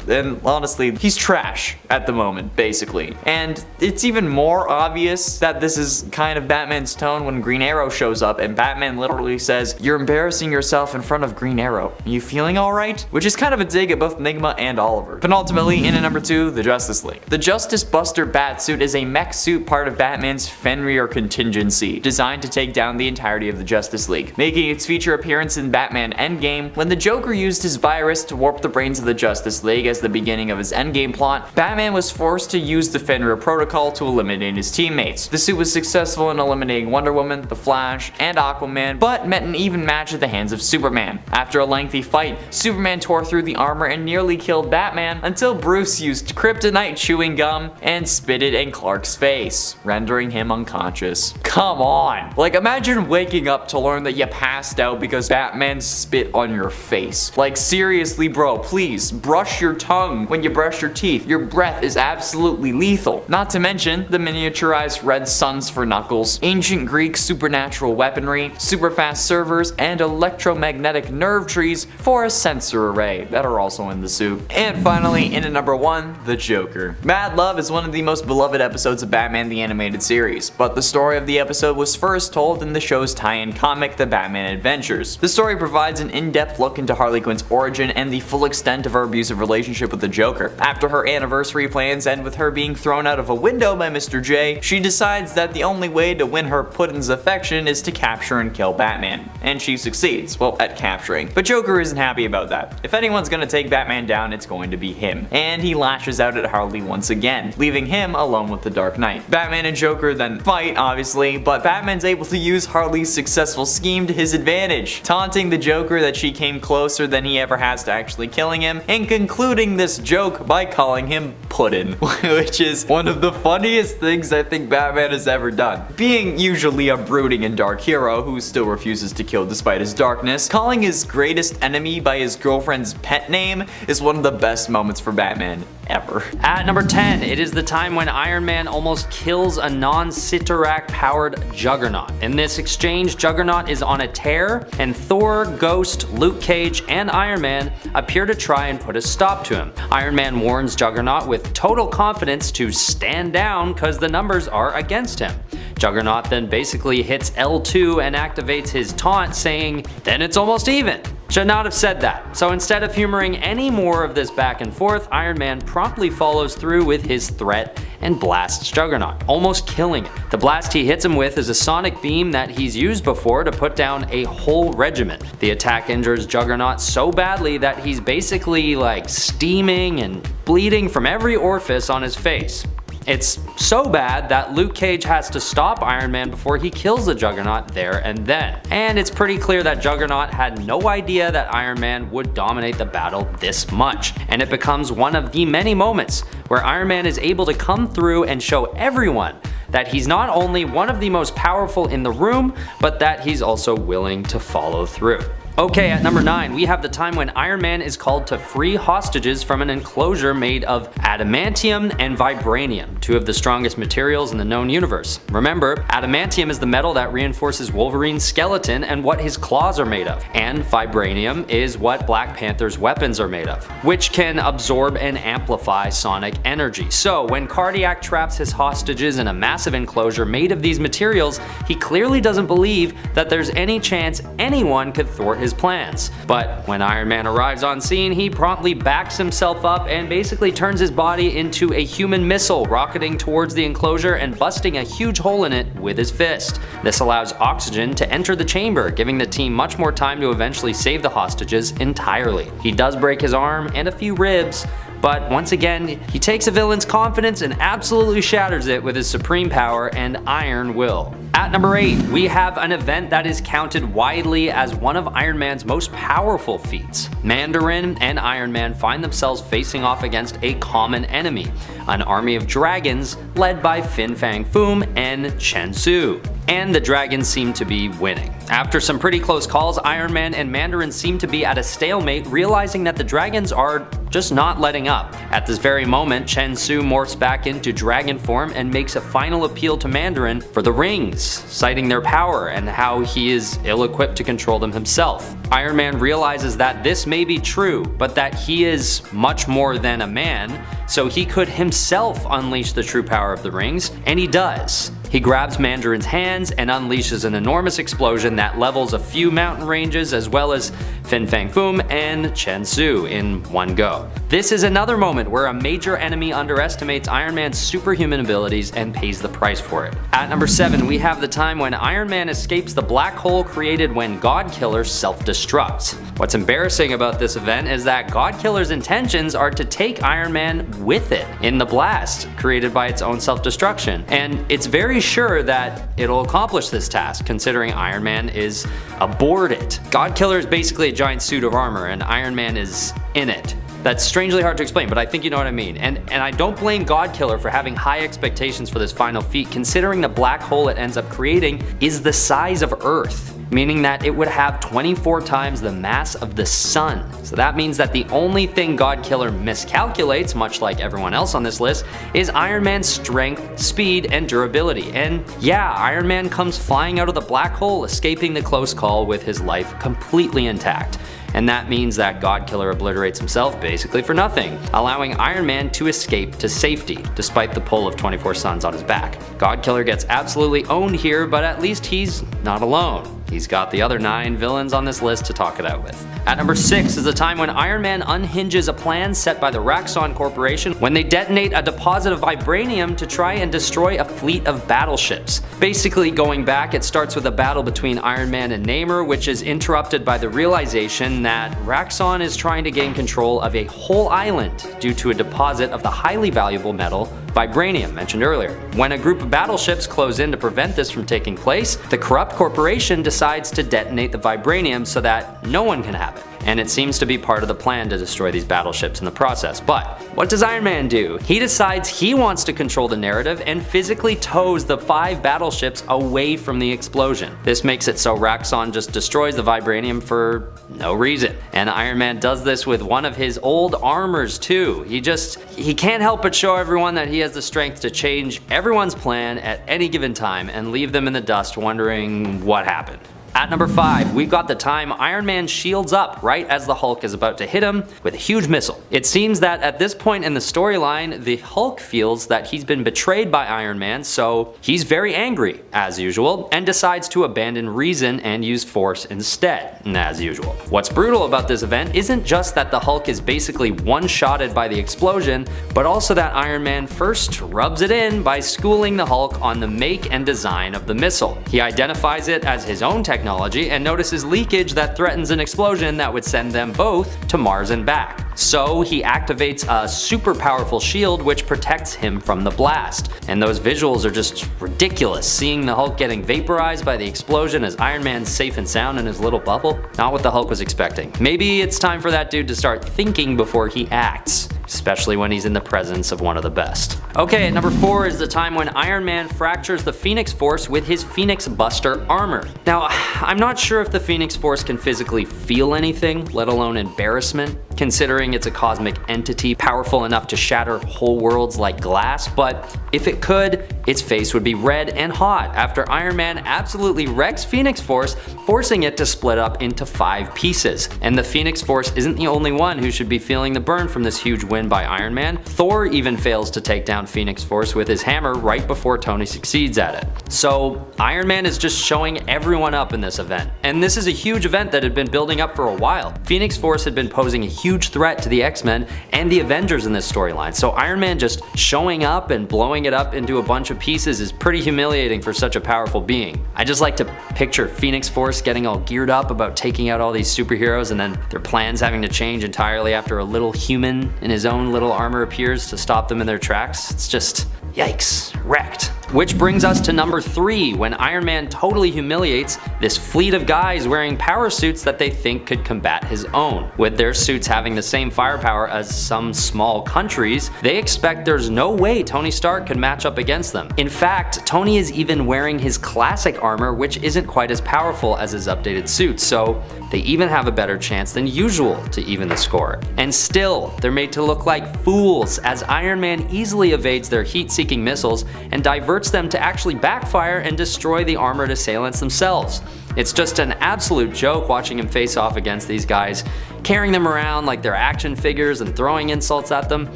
and honestly, he's trash at the moment, basically. And it's even more obvious that this is kind of Batman's tone when Green Arrow shows up and Batman literally says, "You're embarrassing yourself in front of Green Arrow. Are you feeling alright?" Which is kind of a dig at both Nigma and Oliver. Penultimately, in at number 2, The Justice League. The Justice Buster Batsuit is a mech suit part of Batman's Fenrir contingency, designed to take down the entirety of the Justice League, making its feature appearance in Batman Endgame when the Joker used his virus to warp the brains of the Justice League as the beginning of his Endgame plot. Batman was forced to use the Fenrir Protocol to eliminate his teammates. The suit was successful in eliminating Wonder Woman, The Flash, and Aquaman, but met an even match at the hands of Superman. After a lengthy fight, Superman tore through the armor and nearly killed Batman until Bruce used kryptonite chewing gum and spit it in Clark's face, rendering him unconscious. Come on! Like, imagine waking up to learn that you passed out because Batman spit on your face. Like, seriously, bro, please brush your tongue when you brush your teeth. Your breath is absolutely lethal. Not to mention the miniaturized red suns for Knuckles, ancient Greek supernatural weaponry, super fast servers, and electromagnetic nerve trees for a sensor array that are also in the suit. And finally, in at number 1, The Joker. Mad Love is one of the most beloved episodes of Batman the Animated Series, but the story of the episode was first told in the show's tie-in comic, The Batman Adventures. The story provides an in-depth look into Harley Quinn's origin and the full extent of her abusive relationship with the Joker. After her anniversary plans end with her being thrown out of a window by Mr. J, she decides that the only way to win her Puddin's affection is to capture and kill Batman. And she succeeds, well, at capturing. But Joker isn't happy about that. If anyone's gonna take Batman down, it's going to be him. And he lashes out at Harley once again, leaving him alone with the Dark Knight. Batman and Joker then fight, obviously, but Batman's able to use Harley's successful scheme to his advantage, taunting the Joker that she came closer than he ever has to actually killing him, and concluding this joke by calling him Puddin', which is one of the funniest things I think Batman has ever done. Being usually a brooding and dark hero, hero who still refuses to kill despite his darkness. Calling his greatest enemy by his girlfriend's pet name is one of the best moments for Batman ever. At number 10, it is the time when Iron Man almost kills a non-Cyttorak powered Juggernaut. In this exchange, Juggernaut is on a tear, and Thor, Ghost, Luke Cage, and Iron Man appear to try and put a stop to him. Iron Man warns Juggernaut with total confidence to stand down because the numbers are against him. Juggernaut then basically hits L2 and activates his taunt saying, "Then it's almost even." Should not have said that. So instead of humoring any more of this back and forth, Iron Man promptly follows through with his threat and blasts Juggernaut, almost killing it. The blast he hits him with is a sonic beam that he's used before to put down a whole regiment. The attack injures Juggernaut so badly that he's basically like steaming and bleeding from every orifice on his face. It's so bad that Luke Cage has to stop Iron Man before he kills the Juggernaut there and then. And it's pretty clear that Juggernaut had no idea that Iron Man would dominate the battle this much. And it becomes one of the many moments where Iron Man is able to come through and show everyone that he's not only one of the most powerful in the room, but that he's also willing to follow through. Okay, at number 9, we have the time when Iron Man is called to free hostages from an enclosure made of adamantium and vibranium, two of the strongest materials in the known universe. Remember, adamantium is the metal that reinforces Wolverine's skeleton and what his claws are made of, and vibranium is what Black Panther's weapons are made of, which can absorb and amplify sonic energy. So when Cardiac traps his hostages in a massive enclosure made of these materials, he clearly doesn't believe that there's any chance anyone could thwart his plans. But when Iron Man arrives on scene, he promptly backs himself up and basically turns his body into a human missile, rocketing towards the enclosure and busting a huge hole in it with his fist. This allows oxygen to enter the chamber, giving the team much more time to eventually save the hostages entirely. He does break his arm and a few ribs, but once again, he takes a villain's confidence and absolutely shatters it with his supreme power and iron will. At number 8, we have an event that is counted widely as one of Iron Man's most powerful feats. Mandarin and Iron Man find themselves facing off against a common enemy, an army of dragons led by Fin Fang Foom and Chen Su. And the dragons seem to be winning. After some pretty close calls, Iron Man and Mandarin seem to be at a stalemate, realizing that the dragons are just not letting up. At this very moment, Chen Su morphs back into dragon form and makes a final appeal to Mandarin for the rings, citing their power and how he is ill-equipped to control them himself. Iron Man realizes that this may be true, but that he is much more than a man, so he could himself unleash the true power of the rings, and he does. He grabs Mandarin's hands and unleashes an enormous explosion that levels a few mountain ranges as well as Fin Fang Foom and Chen Su in one go. This is another moment where a major enemy underestimates Iron Man's superhuman abilities and pays the price for it. At number 7, we have the time when Iron Man escapes the black hole created when Godkiller self-destructs. What's embarrassing about this event is that Godkiller's intentions are to take Iron Man with it in the blast created by its own self-destruction, and it's very sure that it'll accomplish this task considering Iron Man is aboard it. Godkiller is basically a giant suit of armor and Iron Man is in it. That's strangely hard to explain, but I think you know what I mean. And I don't blame Godkiller for having high expectations for this final feat, considering the black hole it ends up creating is the size of Earth, meaning that it would have 24 times the mass of the sun. So that means that the only thing Godkiller miscalculates, much like everyone else on this list, is Iron Man's strength, speed, and durability. And yeah, Iron Man comes flying out of the black hole, escaping the close call with his life completely intact. And that means that Godkiller obliterates himself basically for nothing, allowing Iron Man to escape to safety, despite the pull of 24 suns on his back. Godkiller gets absolutely owned here, but at least he's not alone. He's got the other 9 villains on this list to talk it out with. At number 6 is the time when Iron Man unhinges a plan set by the Raxon Corporation when they detonate a deposit of vibranium to try and destroy a fleet of battleships. Basically going back, it starts with a battle between Iron Man and Namor, which is interrupted by the realization that Raxon is trying to gain control of a whole island due to a deposit of the highly valuable metal vibranium mentioned earlier. When a group of battleships close in to prevent this from taking place, the corrupt corporation decides to detonate the vibranium so that no one can have it. and it seems to be part of the plan to destroy these battleships in the process. But what does Iron Man do? He decides he wants to control the narrative and physically tows the 5 battleships away from the explosion. This makes it so Raxxon just destroys the vibranium for no reason. And Iron Man does this with one of his old armors too. He can't help but show everyone that he has the strength to change everyone's plan at any given time and leave them in the dust wondering what happened. At number 5, we've got the time Iron Man shields up right as the Hulk is about to hit him with a huge missile. It seems that at this point in the storyline, the Hulk feels that he's been betrayed by Iron Man, so he's very angry, as usual, and decides to abandon reason and use force instead, as usual. What's brutal about this event isn't just that the Hulk is basically one-shotted by the explosion, but also that Iron Man first rubs it in by schooling the Hulk on the make and design of the missile. He identifies it as his own technology and notices leakage that threatens an explosion that would send them both to Mars and back. So he activates a super powerful shield which protects him from the blast. And those visuals are just ridiculous, seeing the Hulk getting vaporized by the explosion as Iron Man's safe and sound in his little bubble. Not what the Hulk was expecting. Maybe it's time for that dude to start thinking before he acts, especially when he's in the presence of one of the best. Okay, at number 4 is the time when Iron Man fractures the Phoenix Force with his Phoenix Buster armor. Now, I'm not sure if the Phoenix Force can physically feel anything, let alone embarrassment, considering it's a cosmic entity powerful enough to shatter whole worlds like glass, but if it could, its face would be red and hot after Iron Man absolutely wrecks Phoenix Force, forcing it to split up into 5 pieces. And the Phoenix Force isn't the only one who should be feeling the burn from this huge win by Iron Man. Thor even fails to take down Phoenix Force with his hammer right before Tony succeeds at it. So Iron Man is just showing everyone up in this event. And this is a huge event that had been building up for a while. Phoenix Force had been posing a huge threat to the X-Men and the Avengers in this storyline. So Iron Man just showing up and blowing it up into a bunch of pieces is pretty humiliating for such a powerful being. I just like to picture Phoenix Force getting all geared up about taking out all these superheroes and then their plans having to change entirely after a little human in his own little armor appears to stop them in their tracks. It's just, yikes, wrecked. Which brings us to number 3, when Iron Man totally humiliates this fleet of guys wearing power suits that they think could combat his own. With their suits having the same firepower as some small countries, they expect there's no way Tony Stark could match up against them. In fact, Tony is even wearing his classic armor, which isn't quite as powerful as his updated suit, so they even have a better chance than usual to even the score. And still, they're made to look like fools as Iron Man easily evades their heat-seeking missiles and diverts them to actually backfire and destroy the armored assailants themselves. It's just an absolute joke watching him face off against these guys, carrying them around like they're action figures and throwing insults at them,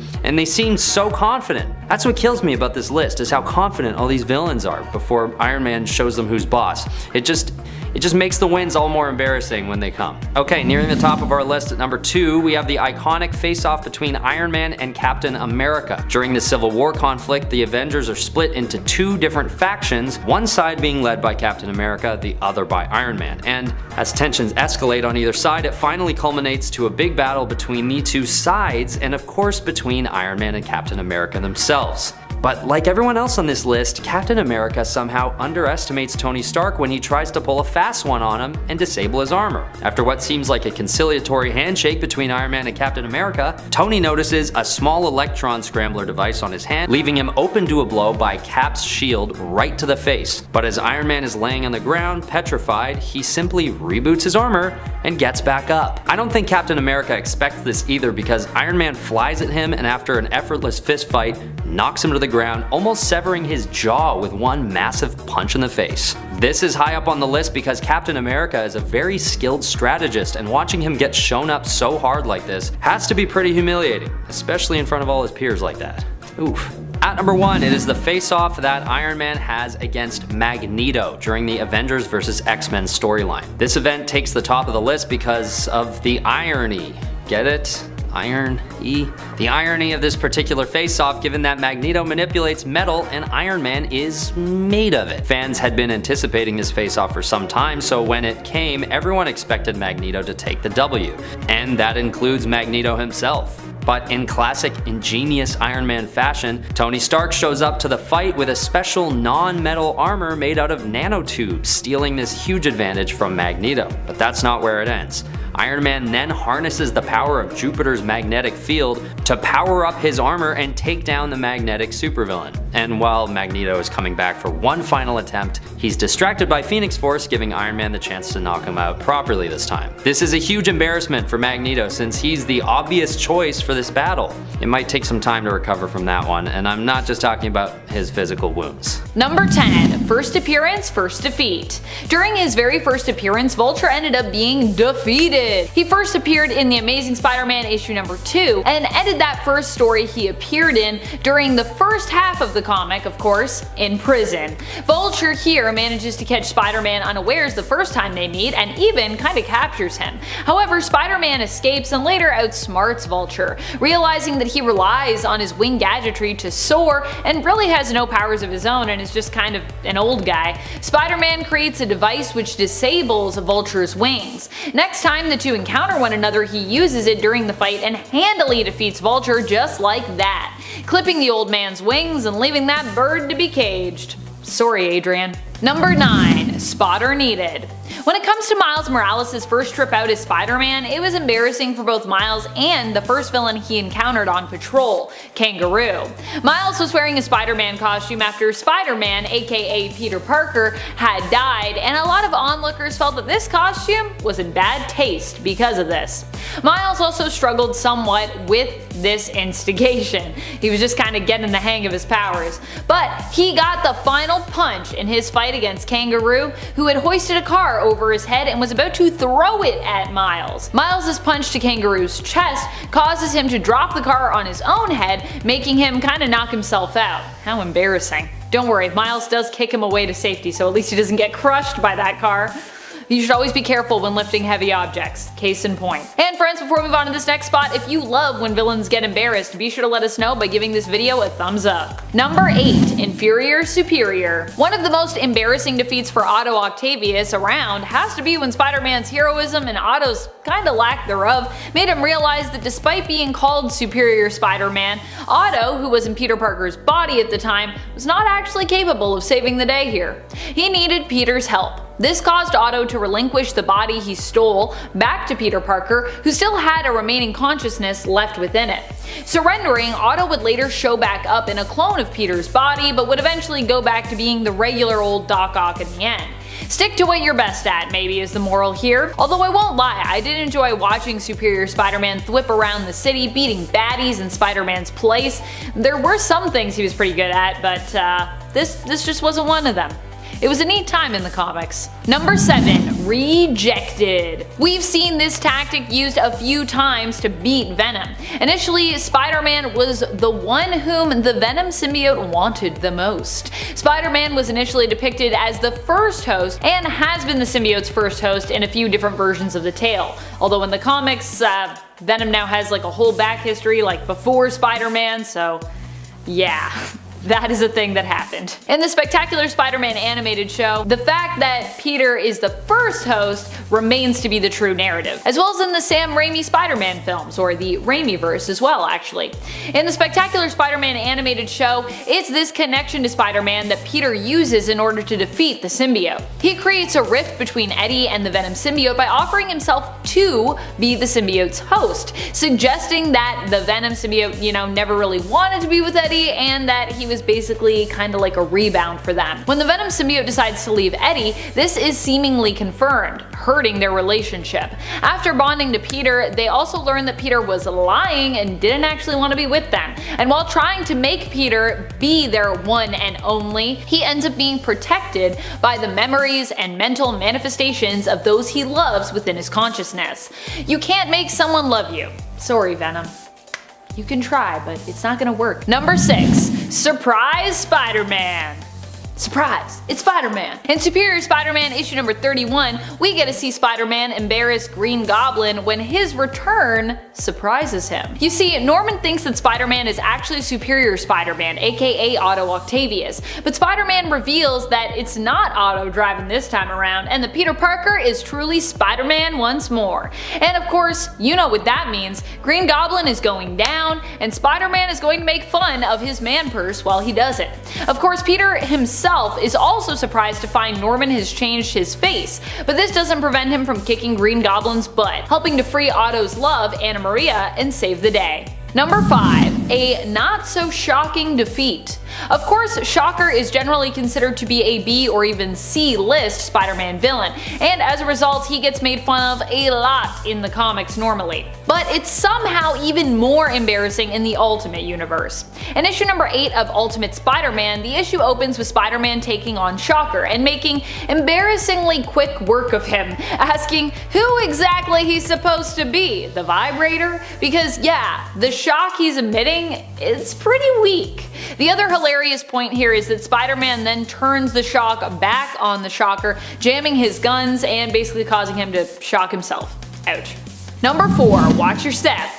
and they seem so confident. That's what kills me about this list, is how confident all these villains are before Iron Man shows them who's boss. It just makes the wins all more embarrassing when they come. Okay, nearing the top of our list at number 2, we have the iconic face-off between Iron Man and Captain America. During the Civil War conflict, the Avengers are split into 2 different factions, one side being led by Captain America, the other by Iron Man. And as tensions escalate on either side, it finally culminates to a big battle between the 2 sides, and of course between Iron Man and Captain America themselves. But like everyone else on this list, Captain America somehow underestimates Tony Stark when he tries to pull a fast one on him and disable his armor. After what seems like a conciliatory handshake between Iron Man and Captain America, Tony notices a small electron scrambler device on his hand, leaving him open to a blow by Cap's shield right to the face. But as Iron Man is laying on the ground, petrified, he simply reboots his armor and gets back up. I don't think Captain America expects this either, because Iron Man flies at him and after an effortless fist fight, knocks him to the ground, almost severing his jaw with one massive punch in the face. This is high up on the list because Captain America is a very skilled strategist, and watching him get shown up so hard like this has to be pretty humiliating, especially in front of all his peers like that. Oof. At number 1, it is the face-off that Iron Man has against Magneto during the Avengers vs. X-Men storyline. This event takes the top of the list because of the irony. Get it? Iron-y? The irony of this particular face-off, given that Magneto manipulates metal and Iron Man is made of it. Fans had been anticipating this face-off for some time, so when it came, everyone expected Magneto to take the W. And that includes Magneto himself. But in classic ingenious Iron Man fashion, Tony Stark shows up to the fight with a special non-metal armor made out of nanotubes, stealing this huge advantage from Magneto. But that's not where it ends. Iron Man then harnesses the power of Jupiter's magnetic field to power up his armor and take down the magnetic supervillain. And while Magneto is coming back for one final attempt, he's distracted by Phoenix Force, giving Iron Man the chance to knock him out properly this time. This is a huge embarrassment for Magneto since he's the obvious choice for this battle. It might take some time to recover from that one, and I'm not just talking about his physical wounds. Number 10. First appearance, first defeat. During his very first appearance, Vulture ended up being defeated. He first appeared in The Amazing Spider-Man issue number 2, and ended that first story he appeared in during the first half of the comic, of course, in prison. Vulture here manages to catch Spider-Man unawares the first time they meet, and even kinda captures him. However, Spider-Man escapes and later outsmarts Vulture, realizing that he relies on his wing gadgetry to soar and really has no powers of his own and is just kind of an old guy. Spider-Man creates a device which disables Vulture's wings. Next time the two encounter one another, he uses it during the fight and handily defeats Vulture just like that, clipping the old man's wings and leaving that bird to be caged. Sorry, Adrian. Number 9. Spotter needed. When it comes to Miles Morales' first trip out as Spider-Man, it was embarrassing for both Miles and the first villain he encountered on patrol, Kangaroo. Miles was wearing a Spider-Man costume after Spider-Man, aka Peter Parker, had died, and a lot of onlookers felt that this costume was in bad taste because of this. Miles also struggled somewhat with this instigation. He was just kind of getting the hang of his powers. But he got the final punch in his fight against Kangaroo, who had hoisted a car over his head and was about to throw it at Miles. Miles' punch to Kangaroo's chest causes him to drop the car on his own head, making him kinda knock himself out. How embarrassing. Don't worry, Miles does kick him away to safety, so at least he doesn't get crushed by that car. You should always be careful when lifting heavy objects. Case in point. And friends, before we move on to this next spot, if you love when villains get embarrassed, be sure to let us know by giving this video a thumbs up. Number 8. Inferior Superior. One of the most embarrassing defeats for Otto Octavius around has to be when Spider-Man's heroism and Otto's kinda lack thereof made him realize that despite being called Superior Spider-Man, Otto, who was in Peter Parker's body at the time, was not actually capable of saving the day here. He needed Peter's help. This caused Otto to relinquish the body he stole back to Peter Parker, who still had a remaining consciousness left within it. Surrendering, Otto would later show back up in a clone of Peter's body, but would eventually go back to being the regular old Doc Ock in the end. Stick to what you're best at, maybe, is the moral here. Although I won't lie, I did enjoy watching Superior Spider-Man thwip around the city, beating baddies in Spider-Man's place. There were some things he was pretty good at, but this just wasn't one of them. It was a neat time in the comics. Number 7. Rejected. We've seen this tactic used a few times to beat Venom. Initially, Spider-Man was the one whom the Venom symbiote wanted the most. Spider-Man was initially depicted as the first host and has been the symbiote's first host in a few different versions of the tale. Although in the comics, Venom now has like a whole back history like before Spider-Man, so yeah. That is a thing that happened. In the Spectacular Spider-Man animated show, the fact that Peter is the first host remains to be the true narrative, as well as in the Sam Raimi Spider-Man films, or the Raimiverse as well actually. In the Spectacular Spider-Man animated show, it's this connection to Spider-Man that Peter uses in order to defeat the symbiote. He creates a rift between Eddie and the Venom symbiote by offering himself to be the symbiote's host, suggesting that the Venom symbiote, never really wanted to be with Eddie and that he was basically kinda like a rebound for them. When the Venom symbiote decides to leave Eddie, this is seemingly confirmed, hurting their relationship. After bonding to Peter, they also learn that Peter was lying and didn't actually want to be with them. And while trying to make Peter be their one and only, he ends up being protected by the memories and mental manifestations of those he loves within his consciousness. You can't make someone love you. Sorry, Venom. You can try, but it's not gonna work. Number 6. Surprise Spider-Man. Surprise! It's Spider-Man! In Superior Spider-Man issue number 31, we get to see Spider-Man embarrass Green Goblin when his return surprises him. You see, Norman thinks that Spider-Man is actually Superior Spider-Man, aka Otto Octavius, but Spider-Man reveals that it's not Otto driving this time around, and that Peter Parker is truly Spider-Man once more. And of course, you know what that means. Green Goblin is going down, and Spider-Man is going to make fun of his man purse while he does it. Of course, Peter himself himself is also surprised to find Norman has changed his face, but this doesn't prevent him from kicking Green Goblin's butt, helping to free Otto's love, Anna Maria, and save the day. Number 5. A not-so-shocking defeat. Of course, Shocker is generally considered to be a B or even C-list Spider-Man villain, and as a result he gets made fun of a lot in the comics normally. But it's somehow even more embarrassing in the Ultimate Universe. In issue number 8 of Ultimate Spider-Man, the issue opens with Spider-Man taking on Shocker and making embarrassingly quick work of him, asking who exactly he's supposed to be, the Vibrator? Because yeah, the shock he's emitting is pretty weak. The other hilarious point here is that Spider-Man then turns the shock back on the Shocker, jamming his guns and basically causing him to shock himself. Ouch. Number 4. Watch your step.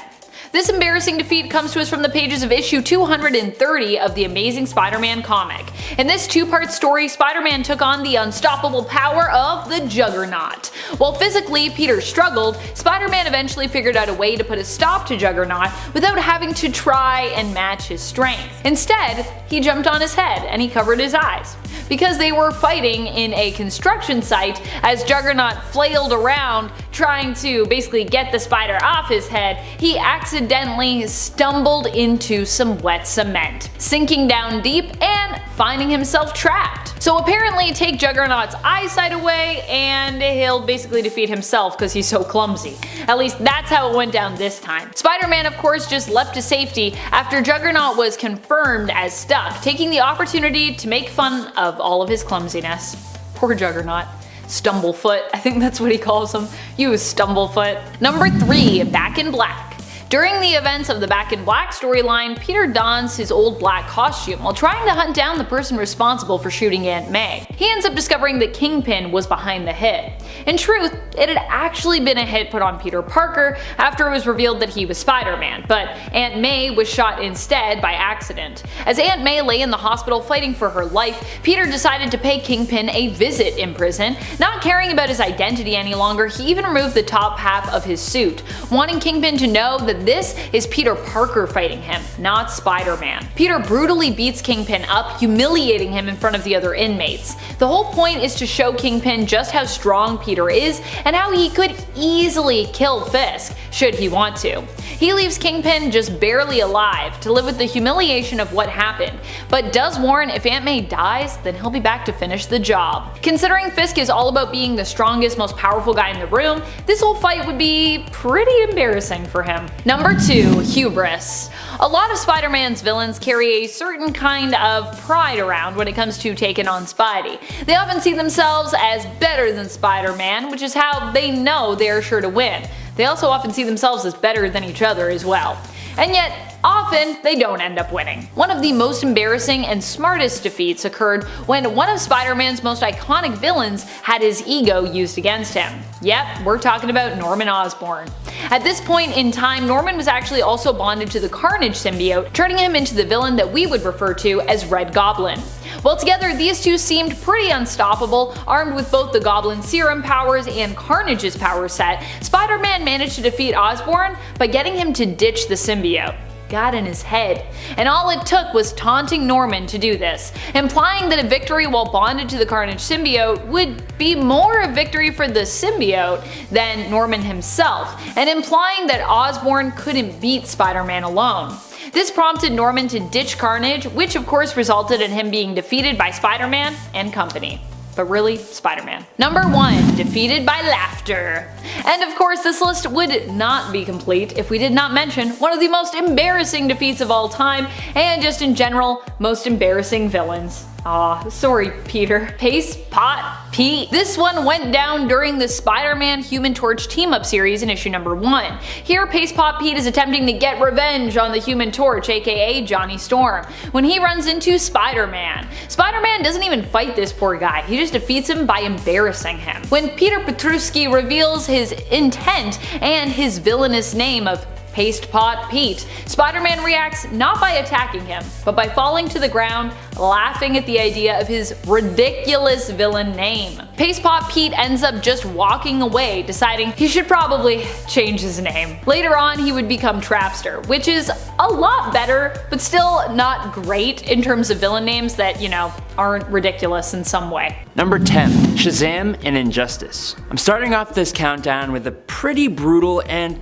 This embarrassing defeat comes to us from the pages of issue 230 of the Amazing Spider-Man comic. In this two-part story, Spider-Man took on the unstoppable power of the Juggernaut. While physically Peter struggled, Spider-Man eventually figured out a way to put a stop to Juggernaut without having to try and match his strength. Instead, he jumped on his head and he covered his eyes. Because they were fighting in a construction site, as Juggernaut flailed around trying to basically get the spider off his head, he accidentally stumbled into some wet cement, sinking down deep and finding himself trapped. So apparently take Juggernaut's eyesight away and he'll basically defeat himself because he's so clumsy. At least that's how it went down this time. Spider-Man of course just leapt to safety after Juggernaut was confirmed as stuck, taking the opportunity to make fun of all of his clumsiness. Poor Juggernaut. Stumblefoot, I think that's what he calls him. You Stumblefoot. Number 3. Back in Black. During the events of the Back in Black storyline, Peter dons his old black costume while trying to hunt down the person responsible for shooting Aunt May. He ends up discovering that Kingpin was behind the hit. In truth, it had actually been a hit put on Peter Parker after it was revealed that he was Spider-Man, but Aunt May was shot instead by accident. As Aunt May lay in the hospital fighting for her life, Peter decided to pay Kingpin a visit in prison. Not caring about his identity any longer, he even removed the top half of his suit, wanting Kingpin to know that this is Peter Parker fighting him, not Spider-Man. Peter brutally beats Kingpin up, humiliating him in front of the other inmates. The whole point is to show Kingpin just how strong Peter is and how he could easily kill Fisk, should he want to. He leaves Kingpin just barely alive to live with the humiliation of what happened, but does warn if Aunt May dies, then he'll be back to finish the job. Considering Fisk is all about being the strongest, most powerful guy in the room, this whole fight would be pretty embarrassing for him. Number 2. Hubris. A lot of Spider-Man's villains carry a certain kind of pride around when it comes to taking on Spidey. They often see themselves as better than Spider-Man, which is how they know they are sure to win. They also often see themselves as better than each other as well. And yet, often they don't end up winning. One of the most embarrassing and smartest defeats occurred when one of Spider-Man's most iconic villains had his ego used against him. Yep, we're talking about Norman Osborn. At this point in time, Norman was actually also bonded to the Carnage symbiote, turning him into the villain that we would refer to as Red Goblin. While together, these two seemed pretty unstoppable, armed with both the Goblin serum powers and Carnage's power set. Spider-Man managed to defeat Osborn by getting him to ditch the symbiote. Got in his head. And all it took was taunting Norman to do this, implying that a victory while bonded to the Carnage symbiote would be more a victory for the symbiote than Norman himself, and implying that Osborn couldn't beat Spider-Man alone. This prompted Norman to ditch Carnage, which of course resulted in him being defeated by Spider-Man and company. But really, Spider-Man. Number 1. Defeated by laughter. And of course this list would not be complete if we did not mention one of the most embarrassing defeats of all time, and just in general, most embarrassing villains. Aw, sorry Peter. Paste Pot Pete. This one went down during the Spider-Man Human Torch team-up series in issue number 1. Here Paste Pot Pete is attempting to get revenge on the Human Torch, aka Johnny Storm, when he runs into Spider-Man. Spider-Man doesn't even fight this poor guy, he just defeats him by embarrassing him. When Peter Petruski reveals his intent and his villainous name of Paste Pot Pete. Spider-Man reacts not by attacking him, but by falling to the ground, laughing at the idea of his ridiculous villain name. Paste Pot Pete ends up just walking away, deciding he should probably change his name. Later on, he would become Trapster, which is a lot better, but still not great in terms of villain names that, you know, aren't ridiculous in some way. Number 10. Shazam and Injustice. I'm starting off this countdown with a pretty brutal and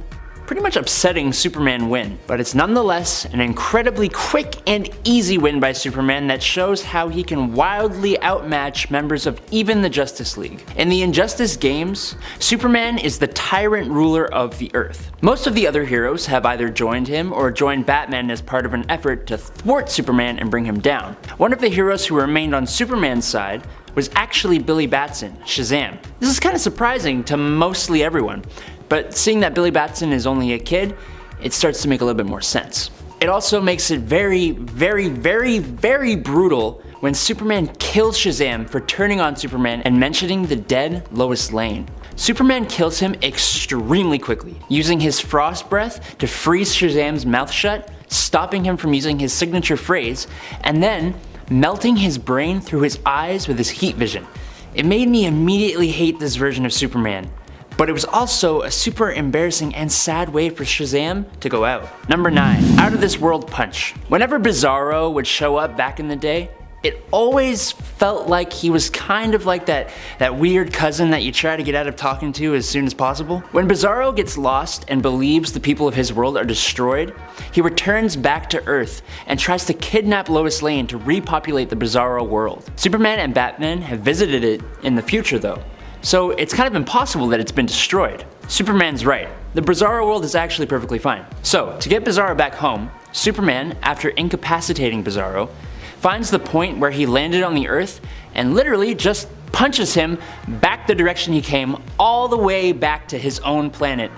pretty much upsetting Superman win, but it's nonetheless an incredibly quick and easy win by Superman that shows how he can wildly outmatch members of even the Justice League. In the Injustice games, Superman is the tyrant ruler of the Earth. Most of the other heroes have either joined him or joined Batman as part of an effort to thwart Superman and bring him down. One of the heroes who remained on Superman's side was actually Billy Batson, Shazam. This is kind of surprising to mostly everyone, but seeing that Billy Batson is only a kid, it starts to make a little bit more sense. It also makes it very, very, very, very brutal when Superman kills Shazam for turning on Superman and mentioning the dead Lois Lane. Superman kills him extremely quickly, using his frost breath to freeze Shazam's mouth shut, stopping him from using his signature phrase, and then melting his brain through his eyes with his heat vision. It made me immediately hate this version of Superman, but it was also a super embarrassing and sad way for Shazam to go out. Number 9. Out of This World Punch. Whenever Bizarro would show up back in the day, it always felt like he was kind of like that weird cousin that you try to get out of talking to as soon as possible. When Bizarro gets lost and believes the people of his world are destroyed, he returns back to Earth and tries to kidnap Lois Lane to repopulate the Bizarro world. Superman and Batman have visited it in the future though, so it's kind of impossible that it's been destroyed. Superman's right. The Bizarro world is actually perfectly fine. So, to get Bizarro back home, Superman, after incapacitating Bizarro, finds the point where he landed on the Earth and literally just punches him back the direction he came, all the way back to his own planet,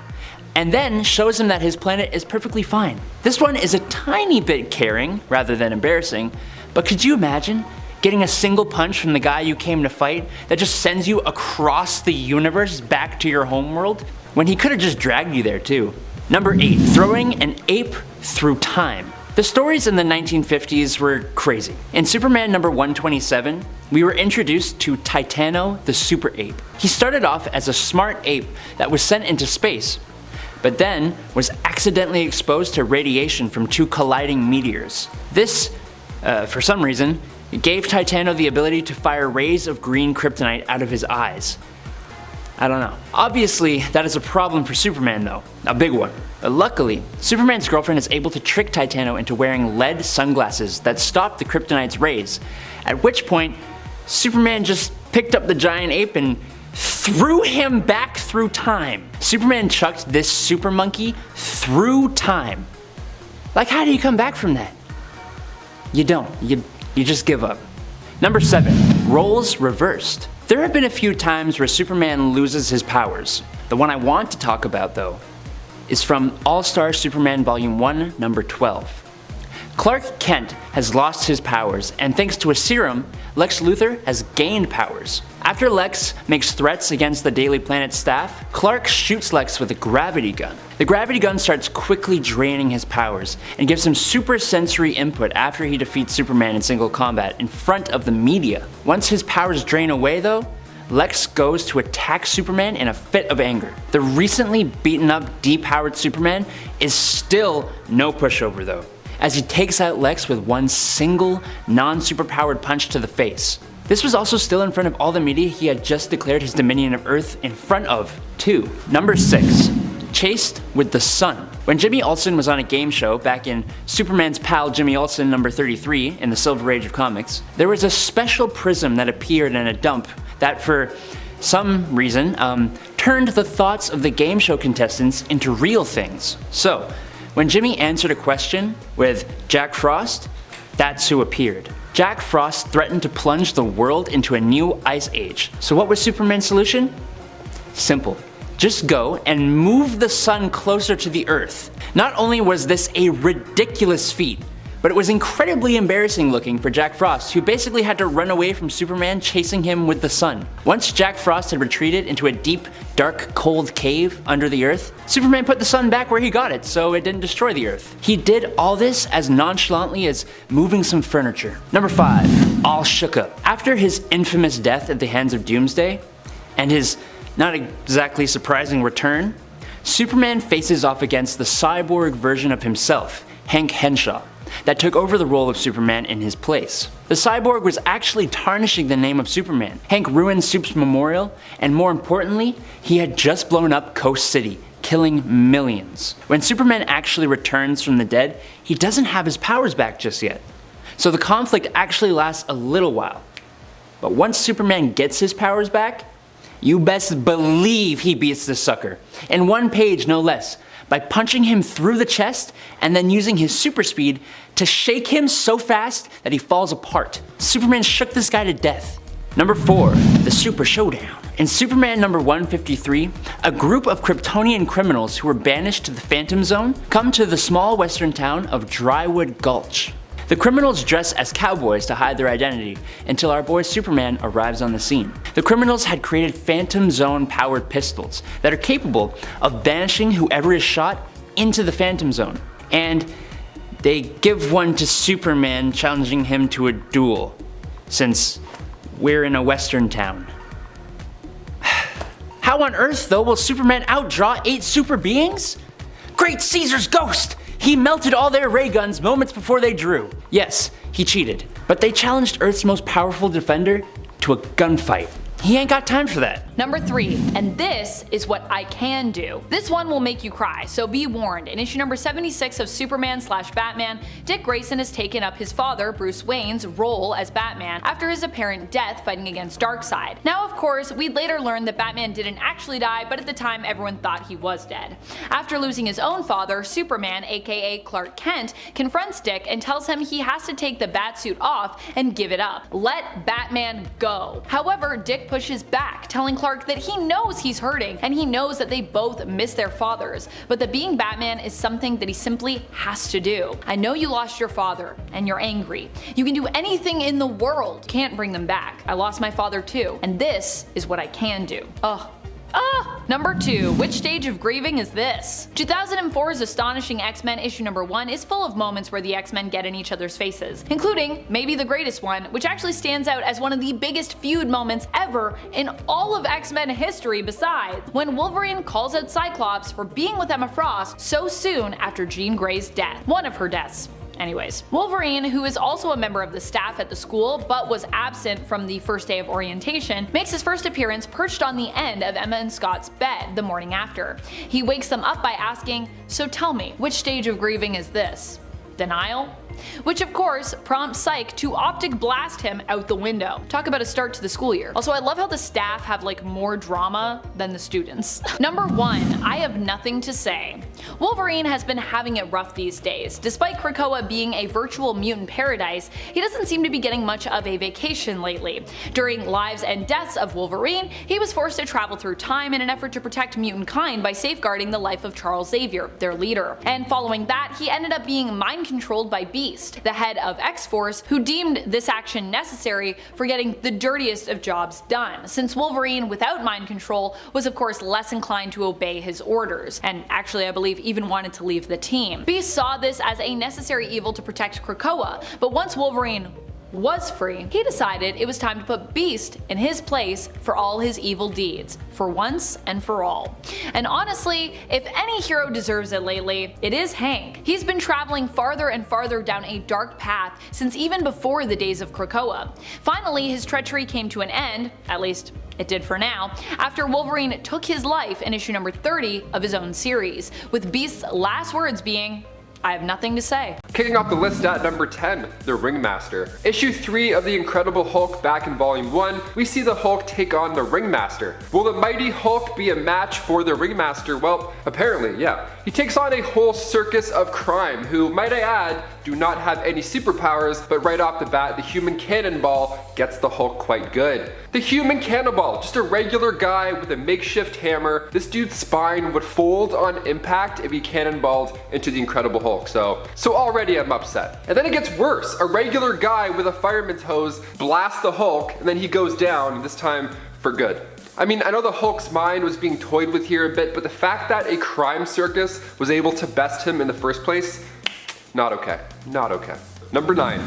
and then shows him that his planet is perfectly fine. This one is a tiny bit caring rather than embarrassing, but could you imagine getting a single punch from the guy you came to fight that just sends you across the universe back to your homeworld, when he could have just dragged you there too? Number 8. Throwing an ape through time. The stories in the 1950s were crazy. In Superman number 127, we were introduced to Titano the Super Ape. He started off as a smart ape that was sent into space, but then was accidentally exposed to radiation from 2 colliding meteors. This, for some reason, gave Titano the ability to fire rays of green kryptonite out of his eyes. I don't know. Obviously, that is a problem for Superman though, a big one. Luckily, Superman's girlfriend is able to trick Titano into wearing lead sunglasses that stop the kryptonite's rays, at which point, Superman just picked up the giant ape and threw him back through time. Superman chucked this super monkey through time. Like, how do you come back from that? You don't. You just give up. Number 7. Roles reversed. There have been a few times where Superman loses his powers. The one I want to talk about though is from All-Star Superman Volume 1, number 12. Clark Kent has lost his powers, and thanks to a serum, Lex Luthor has gained powers. After Lex makes threats against the Daily Planet staff, Clark shoots Lex with a gravity gun. The gravity gun starts quickly draining his powers, and gives him super sensory input after he defeats Superman in single combat in front of the media. Once his powers drain away though, Lex goes to attack Superman in a fit of anger. The recently beaten up, depowered Superman is still no pushover though, as he takes out Lex with one single, non-superpowered punch to the face. This was also still in front of all the media he had just declared his dominion of Earth in front of, too. Number 6. Chased with the Sun. When Jimmy Olsen was on a game show back in Superman's pal Jimmy Olsen number 33 in the Silver Age of comics, there was a special prism that appeared in a dump that for some reason turned the thoughts of the game show contestants into real things. So, when Jimmy answered a question with Jack Frost, that's who appeared. Jack Frost threatened to plunge the world into a new ice age. So what was Superman's solution? Simple. Just go and move the sun closer to the Earth. Not only was this a ridiculous feat, But it was incredibly embarrassing looking for Jack Frost, who basically had to run away from Superman chasing him with the sun. Once Jack Frost had retreated into a deep, dark, cold cave under the Earth, Superman put the sun back where he got it so it didn't destroy the Earth. He did all this as nonchalantly as moving some furniture. Number 5. All shook up. After his infamous death at the hands of Doomsday, and his not exactly surprising return, Superman faces off against the cyborg version of himself, Hank Henshaw, that took over the role of Superman in his place. The cyborg was actually tarnishing the name of Superman. Hank ruined Supes' memorial, and more importantly, he had just blown up Coast City, killing millions. When Superman actually returns from the dead, he doesn't have his powers back just yet. So the conflict actually lasts a little while. But once Superman gets his powers back, you best believe he beats the sucker. In one page, no less, by punching him through the chest and then using his super speed to shake him so fast that he falls apart. Superman shook this guy to death. Number 4. The Super Showdown. In Superman number 153, a group of Kryptonian criminals who were banished to the Phantom Zone come to the small western town of Drywood Gulch. The criminals dress as cowboys to hide their identity until our boy Superman arrives on the scene. The criminals had created Phantom Zone powered pistols that are capable of banishing whoever is shot into the Phantom Zone. And they give one to Superman, challenging him to a duel, since we're in a western town. How on earth though will Superman outdraw 8 super beings? Great Caesar's ghost! He melted all their ray guns moments before they drew. Yes, he cheated, but they challenged Earth's most powerful defender to a gunfight. He ain't got time for that. Number 3, and this is what I can do. This one will make you cry, so be warned. In issue number 76 of Superman/Batman, Dick Grayson has taken up his father, Bruce Wayne's, role as Batman after his apparent death fighting against Darkseid. Now of course, we'd later learn that Batman didn't actually die, but at the time everyone thought he was dead. After losing his own father, Superman, aka Clark Kent, confronts Dick and tells him he has to take the Batsuit off and give it up. Let Batman go. However, Dick pushes back, telling Clark that he knows he's hurting and he knows that they both miss their fathers, but that being Batman is something that he simply has to do. I know you lost your father and you're angry. You can do anything in the world. Can't bring them back. I lost my father too, and this is what I can do. Ugh. Number 2. Which stage of grieving is this? 2004's Astonishing X-Men issue number 1 is full of moments where the X-Men get in each other's faces, including maybe the greatest one, which actually stands out as one of the biggest feud moments ever in all of X-Men history besides, when Wolverine calls out Cyclops for being with Emma Frost so soon after Jean Grey's death. One of her deaths. Anyways, Wolverine, who is also a member of the staff at the school but was absent from the first day of orientation, makes his first appearance perched on the end of Emma and Scott's bed the morning after. He wakes them up by asking, "So tell me, which stage of grieving is this? Denial?" Which of course prompts Psyche to optic blast him out the window. Talk about a start to the school year. Also, I love how the staff have like more drama than the students. Number 1. I have nothing to say. Wolverine has been having it rough these days. Despite Krakoa being a virtual mutant paradise, he doesn't seem to be getting much of a vacation lately. During Lives and Deaths of Wolverine, he was forced to travel through time in an effort to protect mutant kind by safeguarding the life of Charles Xavier, their leader. And following that, he ended up being mind controlled by Beast, the head of X-Force, who deemed this action necessary for getting the dirtiest of jobs done, since Wolverine without mind control was of course less inclined to obey his orders, and actually I believe even wanted to leave the team. Beast saw this as a necessary evil to protect Krakoa, but once Wolverine was free, he decided it was time to put Beast in his place for all his evil deeds, for once and for all. And honestly, if any hero deserves it lately, it is Hank. He's been traveling farther and farther down a dark path since even before the days of Krakoa. Finally, his treachery came to an end, at least it did for now, after Wolverine took his life in issue number 30 of his own series, with Beast's last words being, "I have nothing to say." Kicking off the list at number 10, the Ringmaster. Issue 3 of the Incredible Hulk back in Volume 1, we see the Hulk take on the Ringmaster. Will the mighty Hulk be a match for the Ringmaster? Well, apparently, yeah. He takes on a whole circus of crime who, might I add, do not have any superpowers, but right off the bat, the Human Cannonball gets the Hulk quite good. The Human Cannonball, just a regular guy with a makeshift hammer. This dude's spine would fold on impact if he cannonballed into the Incredible Hulk. So already Already I'm upset. And then it gets worse. A regular guy with a fireman's hose blasts the Hulk, and then he goes down, this time for good. I mean, I know the Hulk's mind was being toyed with here a bit, but the fact that a crime circus was able to best him in the first place, not okay. Not okay. Number 9,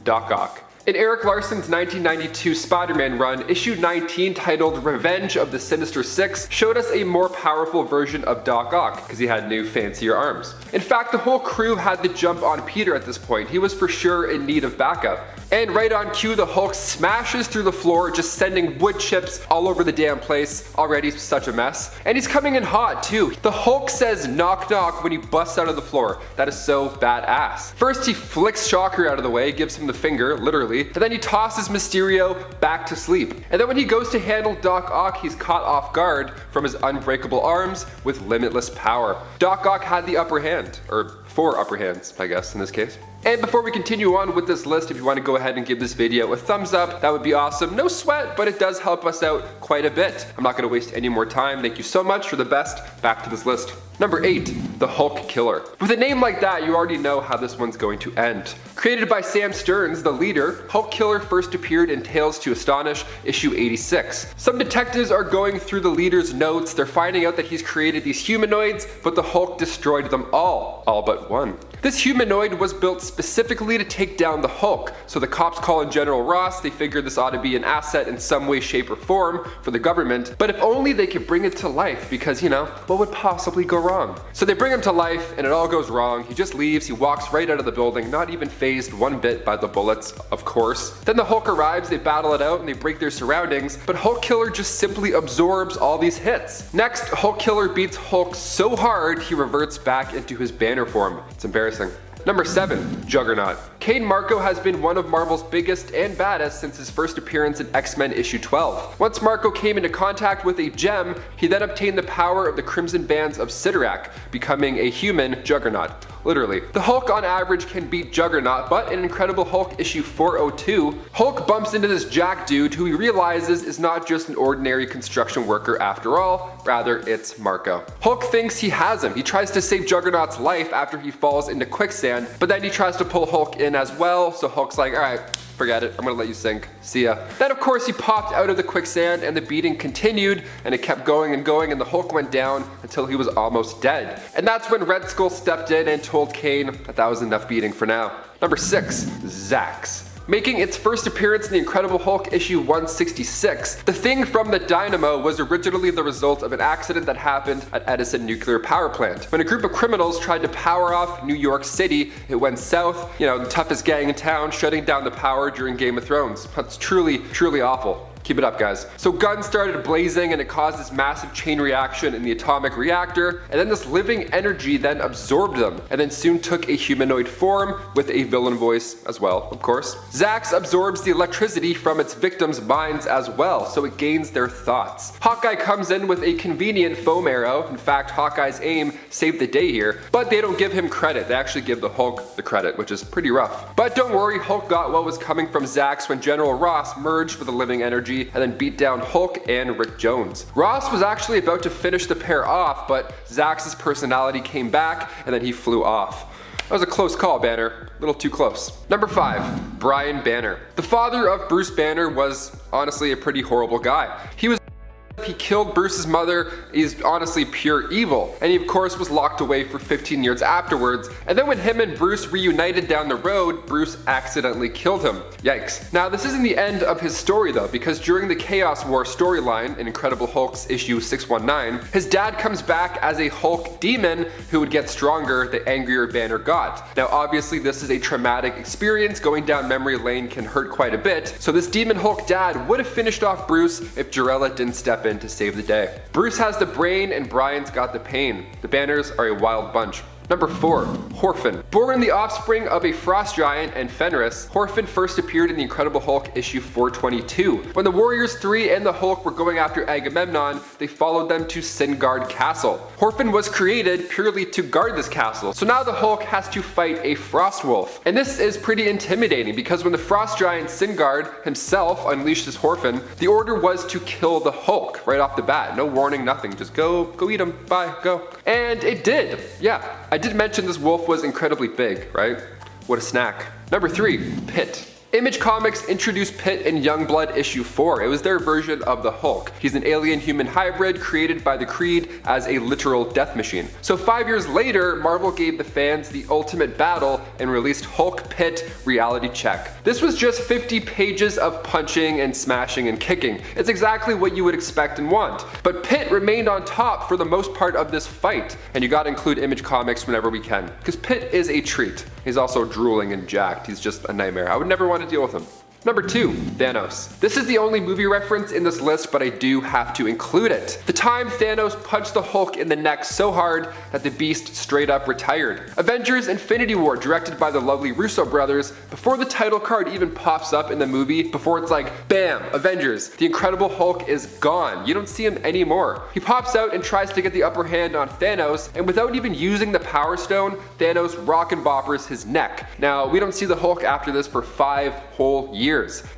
Doc Ock. In Eric Larson's 1992 Spider-Man run, issue 19 titled Revenge of the Sinister Six showed us a more powerful version of Doc Ock because he had new fancier arms. In fact, the whole crew had the jump on Peter at this point. He was for sure in need of backup. And right on cue, the Hulk smashes through the floor, just sending wood chips all over the damn place. Already such a mess. And he's coming in hot too. The Hulk says knock knock when he busts out of the floor. That is so badass. First he flicks Shocker out of the way, gives him the finger, literally, and then he tosses Mysterio back to sleep. And then when he goes to handle Doc Ock, he's caught off guard from his unbreakable arms with limitless power. Doc Ock had the upper hand, or 4 upper hands, I guess, in this case. And before we continue on with this list, if you want to go ahead and give this video a thumbs up, that would be awesome. No sweat, but it does help us out quite a bit. I'm not going to waste any more time. Thank you so much. For the best. Back to this list. Number 8, the Hulk Killer. With a name like that, you already know how this one's going to end. Created by Sam Stearns, the leader, Hulk Killer first appeared in Tales to Astonish, issue 86. Some detectives are going through the leader's notes. They're finding out that he's created these humanoids, but the Hulk destroyed them all but one. This humanoid was built specifically to take down the Hulk, so the cops call in General Ross. They figure this ought to be an asset in some way, shape, or form for the government, but if only they could bring it to life, because, you know, what would possibly go wrong? So they bring him to life, and it all goes wrong. He just leaves, he walks right out of the building, not even fazed one bit by the bullets, of course. Then the Hulk arrives, they battle it out, and they break their surroundings, but Hulk Killer just simply absorbs all these hits. Next, Hulk Killer beats Hulk so hard, he reverts back into his banner form. It's embarrassing. Number 7, Juggernaut. Kane Marco has been one of Marvel's biggest and baddest since his first appearance in X-Men issue 12. Once Marco came into contact with a gem, he then obtained the power of the Crimson Bands of Cyttorak, becoming a human Juggernaut. Literally. The Hulk on average can beat Juggernaut, but in Incredible Hulk issue 402, Hulk bumps into this Jack dude who he realizes is not just an ordinary construction worker after all, rather it's Marco. Hulk thinks he has him. He tries to save Juggernaut's life after he falls into quicksand, but then he tries to pull Hulk in as well, so Hulk's like, alright, forget it, I'm gonna let you sink. See ya. Then of course he popped out of the quicksand and the beating continued, and it kept going and going, and the Hulk went down until he was almost dead. And that's when Red Skull stepped in and told Kane that that was enough beating for now. Number 6, Zax. Making its first appearance in the Incredible Hulk issue 166, the Thing from the Dynamo was originally the result of an accident that happened at Edison Nuclear Power Plant. When a group of criminals tried to power off New York City, it went south, you know, the toughest gang in town, shutting down the power during Game of Thrones. That's truly, truly awful. Keep it up, guys. So guns started blazing and it caused this massive chain reaction in the atomic reactor, and then this living energy then absorbed them, and then soon took a humanoid form with a villain voice as well, of course. Zax absorbs the electricity from its victims' minds as well, so it gains their thoughts. Hawkeye comes in with a convenient foam arrow. In fact, Hawkeye's aim saved the day here, but they don't give him credit. They actually give the Hulk the credit, which is pretty rough. But don't worry, Hulk got what was coming from Zax when General Ross merged with the living energy and then beat down Hulk and Rick Jones. Ross was actually about to finish the pair off, but Zax's personality came back and then he flew off. That was a close call, Banner. A little too close. Number 5, Brian Banner. The father of Bruce Banner was honestly a pretty horrible guy. He killed Bruce's mother is honestly pure evil, and he of course was locked away for 15 years afterwards, and then when him and Bruce reunited down the road, Bruce accidentally killed him. Yikes. Now this isn't the end of his story though, because during the Chaos War storyline in Incredible Hulk's issue 619, his dad comes back as a Hulk demon who would get stronger the angrier Banner got. Now obviously this is a traumatic experience, going down memory lane can hurt quite a bit, so this demon Hulk dad would have finished off Bruce if Jarella didn't step in to save the day. Bruce has the brain and Brian's got the pain. The Banners are a wild bunch. Number 4, Horfin. Born the offspring of a frost giant and Fenris, Horfin first appeared in the Incredible Hulk issue 422. When the Warriors 3 and the Hulk were going after Agamemnon, they followed them to Singard Castle. Horfin was created purely to guard this castle, so now the Hulk has to fight a frost wolf. And this is pretty intimidating because when the frost giant Singard himself unleashed his Horfin, the order was to kill the Hulk right off the bat. No warning, nothing. Just go eat him. Bye, go. And it did. Yeah. I did mention this wolf was incredibly big, right? What a snack. Number 3, Pit. Image Comics introduced Pit in Youngblood issue 4. It was their version of the Hulk. He's an alien-human hybrid created by the Creed as a literal death machine. So 5 years later, Marvel gave the fans the ultimate battle and released Hulk Pit Reality Check. This was just 50 pages of punching and smashing and kicking. It's exactly what you would expect and want. But Pit remained on top for the most part of this fight, and you gotta include Image Comics whenever we can, because Pit is a treat. He's also drooling and jacked. He's just a nightmare. I would never want to deal with him. Number 2, Thanos. This is the only movie reference in this list, but I do have to include it. The time Thanos punched the Hulk in the neck so hard that the beast straight up retired. Avengers Infinity War, directed by the lovely Russo brothers, before the title card even pops up in the movie, before it's like, bam, Avengers, the Incredible Hulk is gone. You don't see him anymore. He pops out and tries to get the upper hand on Thanos, and without even using the Power Stone, Thanos rock and boppers his neck. Now, we don't see the Hulk after this for 5 whole years.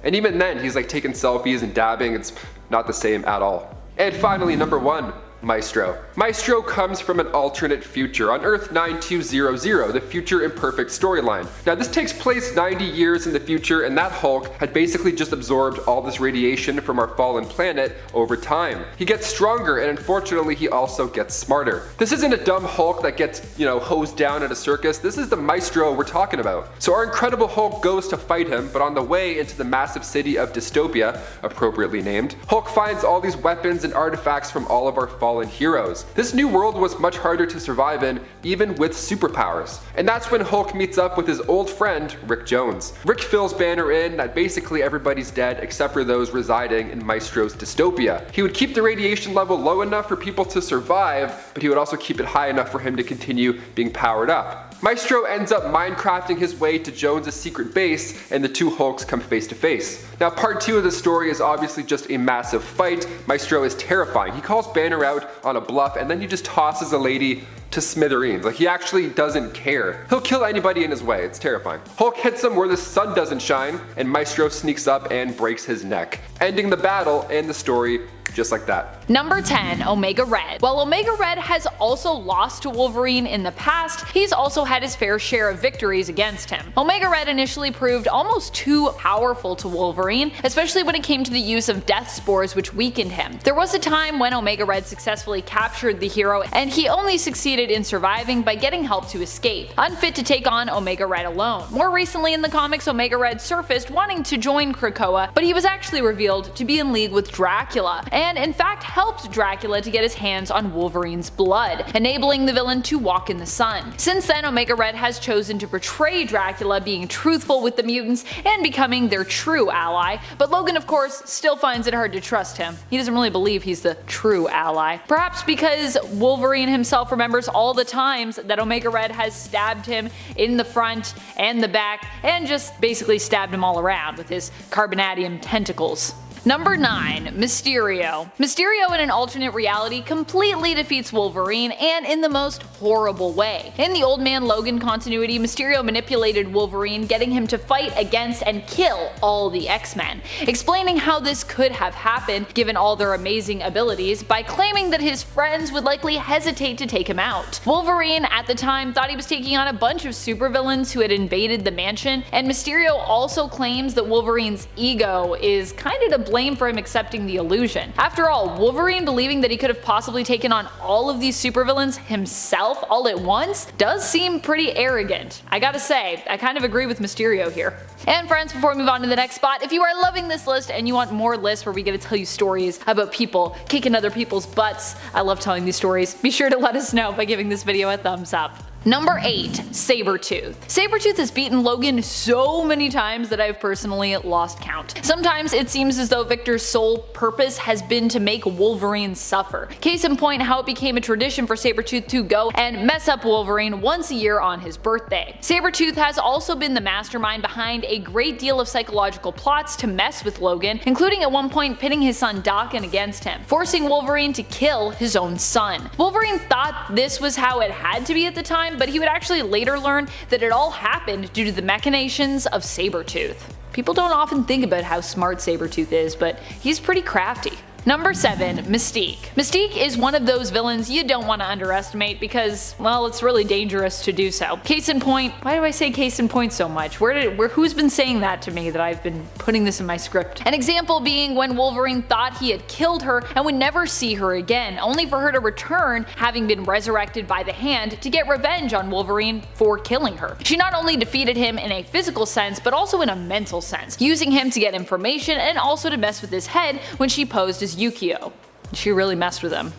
And even then, he's like taking selfies and dabbing. It's not the same at all. And finally, number 1, Maestro. Maestro comes from an alternate future on Earth 9200, the Future Imperfect storyline. Now this takes place 90 years in the future, and that Hulk had basically just absorbed all this radiation from our fallen planet over time. He gets stronger, and unfortunately he also gets smarter. This isn't a dumb Hulk that gets, hosed down at a circus. This is the Maestro we're talking about. So our Incredible Hulk goes to fight him, but on the way into the massive city of Dystopia, appropriately named, Hulk finds all these weapons and artifacts from all of our fallen heroes. This new world was much harder to survive in, even with superpowers. And that's when Hulk meets up with his old friend, Rick Jones. Rick fills Banner in that basically everybody's dead except for those residing in Maestro's dystopia. He would keep the radiation level low enough for people to survive, but he would also keep it high enough for him to continue being powered up. Maestro ends up Minecrafting his way to Jones' secret base, and the two Hulks come face to face. Now part 2 of the story is obviously just a massive fight. Maestro is terrifying. He calls Banner out on a bluff, and then he just tosses a lady to smithereens. Like, he actually doesn't care. He'll kill anybody in his way. It's terrifying. Hulk hits him where the sun doesn't shine, and Maestro sneaks up and breaks his neck, ending the battle and the story just like that. Number 10, Omega Red. While Omega Red has also lost to Wolverine in the past, he's also had his fair share of victories against him. Omega Red initially proved almost too powerful to Wolverine, especially when it came to the use of death spores, which weakened him. There was a time when Omega Red successfully captured the hero, and he only succeeded in surviving by getting help to escape, unfit to take on Omega Red alone. More recently in the comics, Omega Red surfaced wanting to join Krakoa, but he was actually revealed to be in league with Dracula, and in fact helped Dracula to get his hands on Wolverine's blood, enabling the villain to walk in the sun. Since then, Omega Red has chosen to portray Dracula being truthful with the mutants and becoming their true ally, but Logan of course still finds it hard to trust him. He doesn't really believe he's the true ally. Perhaps because Wolverine himself remembers all the times that Omega Red has stabbed him in the front and the back, and just basically stabbed him all around with his carbonadium tentacles. Number 9, Mysterio. Mysterio in an alternate reality completely defeats Wolverine, and in the most horrible way. In the Old Man Logan continuity, Mysterio manipulated Wolverine, getting him to fight against and kill all the X-Men, explaining how this could have happened given all their amazing abilities by claiming that his friends would likely hesitate to take him out. Wolverine at the time thought he was taking on a bunch of supervillains who had invaded the mansion, and Mysterio also claims that Wolverine's ego is kinda to blame for him accepting the illusion. After all, Wolverine believing that he could have possibly taken on all of these supervillains himself all at once does seem pretty arrogant. I gotta say, I kind of agree with Mysterio here. And friends, before we move on to the next spot, if you are loving this list and you want more lists where we get to tell you stories about people kicking other people's butts, I love telling these stories, be sure to let us know by giving this video a thumbs up. Number 8, Sabretooth. Sabretooth has beaten Logan so many times that I've personally lost count. Sometimes it seems as though Victor's sole purpose has been to make Wolverine suffer. Case in point, how it became a tradition for Sabretooth to go and mess up Wolverine once a year on his birthday. Sabretooth has also been the mastermind behind a great deal of psychological plots to mess with Logan, including at one point pitting his son Daken against him, forcing Wolverine to kill his own son. Wolverine thought this was how it had to be at the time, but he would actually later learn that it all happened due to the machinations of Sabretooth. People don't often think about how smart Sabretooth is, but he's pretty crafty. Number 7. Mystique. Mystique is one of those villains you don't want to underestimate because, well, it's really dangerous to do so. Case in point, why do I say case in point so much? Who's been saying that to me that I've been putting this in my script? An example being when Wolverine thought he had killed her and would never see her again, only for her to return having been resurrected by the Hand to get revenge on Wolverine for killing her. She not only defeated him in a physical sense, but also in a mental sense, using him to get information and also to mess with his head when she posed as Yukio. She really messed with him.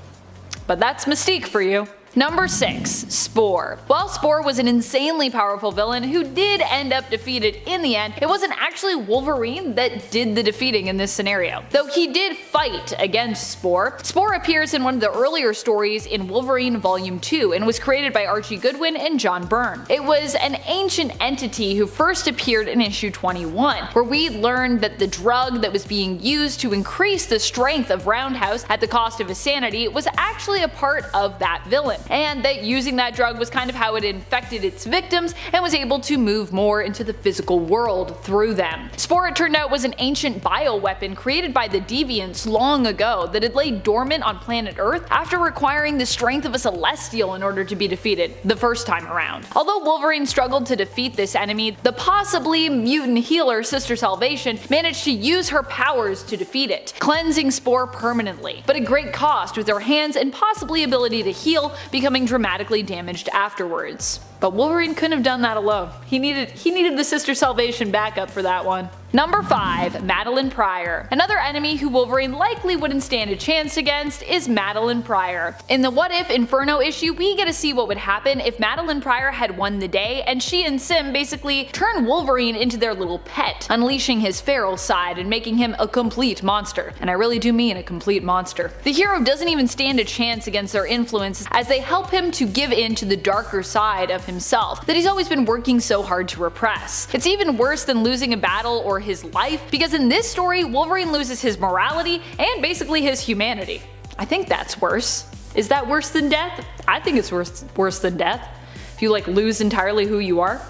But that's Mystique for you. Number 6. Spore. While Spore was an insanely powerful villain who did end up defeated in the end, it wasn't actually Wolverine that did the defeating in this scenario. Though he did fight against Spore. Spore appears in one of the earlier stories in Wolverine Volume 2 and was created by Archie Goodwin and John Byrne. It was an ancient entity who first appeared in issue 21, where we learned that the drug that was being used to increase the strength of Roundhouse at the cost of his sanity was actually a part of that villain, and that using that drug was kind of how it infected its victims and was able to move more into the physical world through them. Spore, it turned out, was an ancient bioweapon created by the Deviants long ago that had laid dormant on planet Earth after requiring the strength of a Celestial in order to be defeated the first time around. Although Wolverine struggled to defeat this enemy, the possibly mutant healer Sister Salvation managed to use her powers to defeat it, cleansing Spore permanently, but at great cost, with her hands and possibly ability to heal becoming dramatically damaged afterwards. But Wolverine couldn't have done that alone. He needed the Sister Salvation backup for that one. Number 5. Madeline Pryor. Another enemy who Wolverine likely wouldn't stand a chance against is Madeline Pryor. In the What If Inferno issue, we get to see what would happen if Madeline Pryor had won the day and she and Sim basically turned Wolverine into their little pet, unleashing his feral side and making him a complete monster. And I really do mean a complete monster. The hero doesn't even stand a chance against their influence as they help him to give in to the darker side of himself that he's always been working so hard to repress. It's even worse than losing a battle or his life, because in this story, Wolverine loses his morality and basically his humanity. I think that's worse. Is that worse than death? I think it's worse than death. If you lose entirely who you are.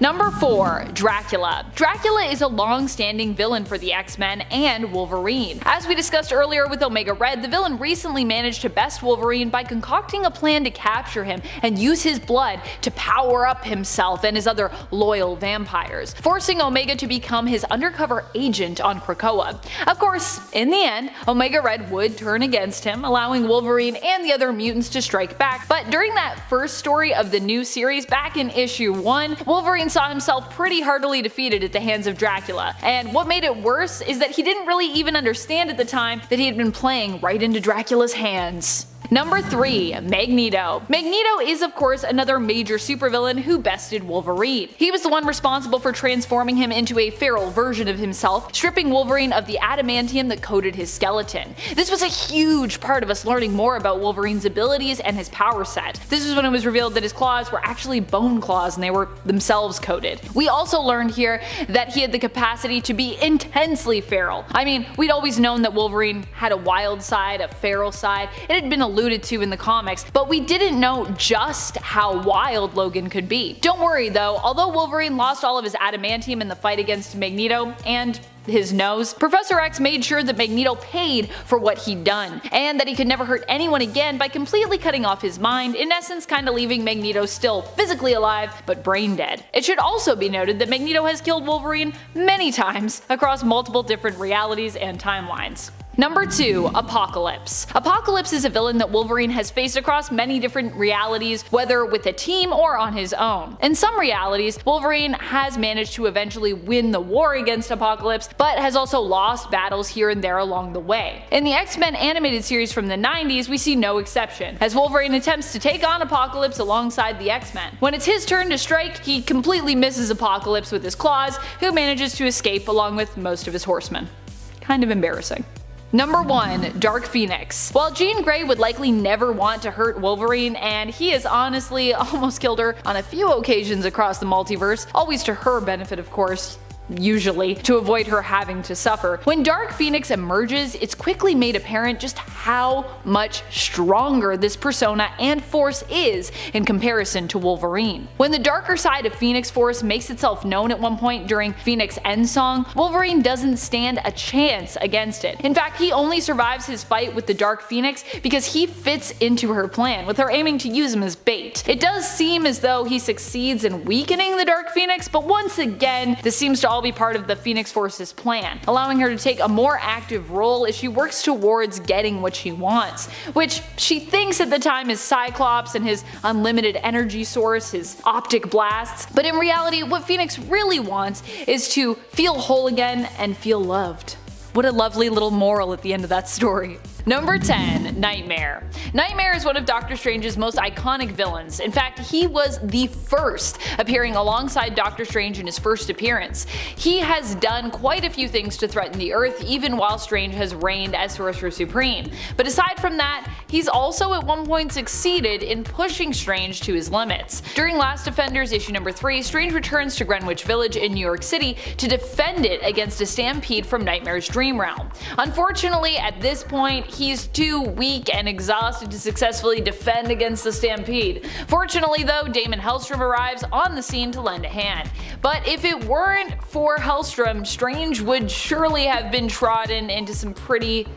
Number 4. Dracula. Dracula is a long-standing villain for the X-Men and Wolverine. As we discussed earlier with Omega Red, the villain recently managed to best Wolverine by concocting a plan to capture him and use his blood to power up himself and his other loyal vampires, forcing Omega to become his undercover agent on Krakoa. Of course, in the end, Omega Red would turn against him, allowing Wolverine and the other mutants to strike back, but during that first story of the new series back in issue 1, Wolverine saw himself pretty heartily defeated at the hands of Dracula, and what made it worse is that he didn't really even understand at the time that he had been playing right into Dracula's hands. Number 3. Magneto. Magneto is of course another major supervillain who bested Wolverine. He was the one responsible for transforming him into a feral version of himself, stripping Wolverine of the adamantium that coated his skeleton. This was a huge part of us learning more about Wolverine's abilities and his power set. This is when it was revealed that his claws were actually bone claws and they were themselves coated. We also learned here that he had the capacity to be intensely feral. I mean, we'd always known that Wolverine had a wild side, a feral side. It had been alluded to in the comics, but we didn't know just how wild Logan could be. Don't worry though, although Wolverine lost all of his adamantium in the fight against Magneto and his nose, Professor X made sure that Magneto paid for what he'd done, and that he could never hurt anyone again by completely cutting off his mind, in essence kinda leaving Magneto still physically alive but brain dead. It should also be noted that Magneto has killed Wolverine many times across multiple different realities and timelines. Number 2. Apocalypse. Apocalypse is a villain that Wolverine has faced across many different realities, whether with a team or on his own. In some realities, Wolverine has managed to eventually win the war against Apocalypse, but has also lost battles here and there along the way. In the X-Men animated series from the 90s, we see no exception, as Wolverine attempts to take on Apocalypse alongside the X-Men. When it's his turn to strike, he completely misses Apocalypse with his claws, who manages to escape along with most of his horsemen. Kind of embarrassing. Number 1. Dark Phoenix. While Jean Grey would likely never want to hurt Wolverine, and he has honestly almost killed her on a few occasions across the multiverse, always to her benefit of course, usually, to avoid her having to suffer. When Dark Phoenix emerges, it's quickly made apparent just how much stronger this persona and force is in comparison to Wolverine. When the darker side of Phoenix Force makes itself known at one point during Phoenix Endsong, Wolverine doesn't stand a chance against it. In fact, he only survives his fight with the Dark Phoenix because he fits into her plan, with her aiming to use him as bait. It does seem as though he succeeds in weakening the Dark Phoenix, but once again, this seems to all be part of the Phoenix Force's plan, allowing her to take a more active role as she works towards getting what she wants, which she thinks at the time is Cyclops and his unlimited energy source, his optic blasts, but in reality what Phoenix really wants is to feel whole again and feel loved. What a lovely little moral at the end of that story. Number 10. Nightmare. Nightmare is one of Doctor Strange's most iconic villains. In fact, he was the first appearing alongside Doctor Strange in his first appearance. He has done quite a few things to threaten the Earth even while Strange has reigned as Sorcerer Supreme. But aside from that, he's also at one point succeeded in pushing Strange to his limits. During Last Defenders issue number 3, Strange returns to Greenwich Village in New York City to defend it against a stampede from Nightmare's dream realm. Unfortunately, at this point, he's too weak and exhausted to successfully defend against the stampede. Fortunately though, Damon Hellstrom arrives on the scene to lend a hand. But if it weren't for Hellstrom, Strange would surely have been trodden into some pretty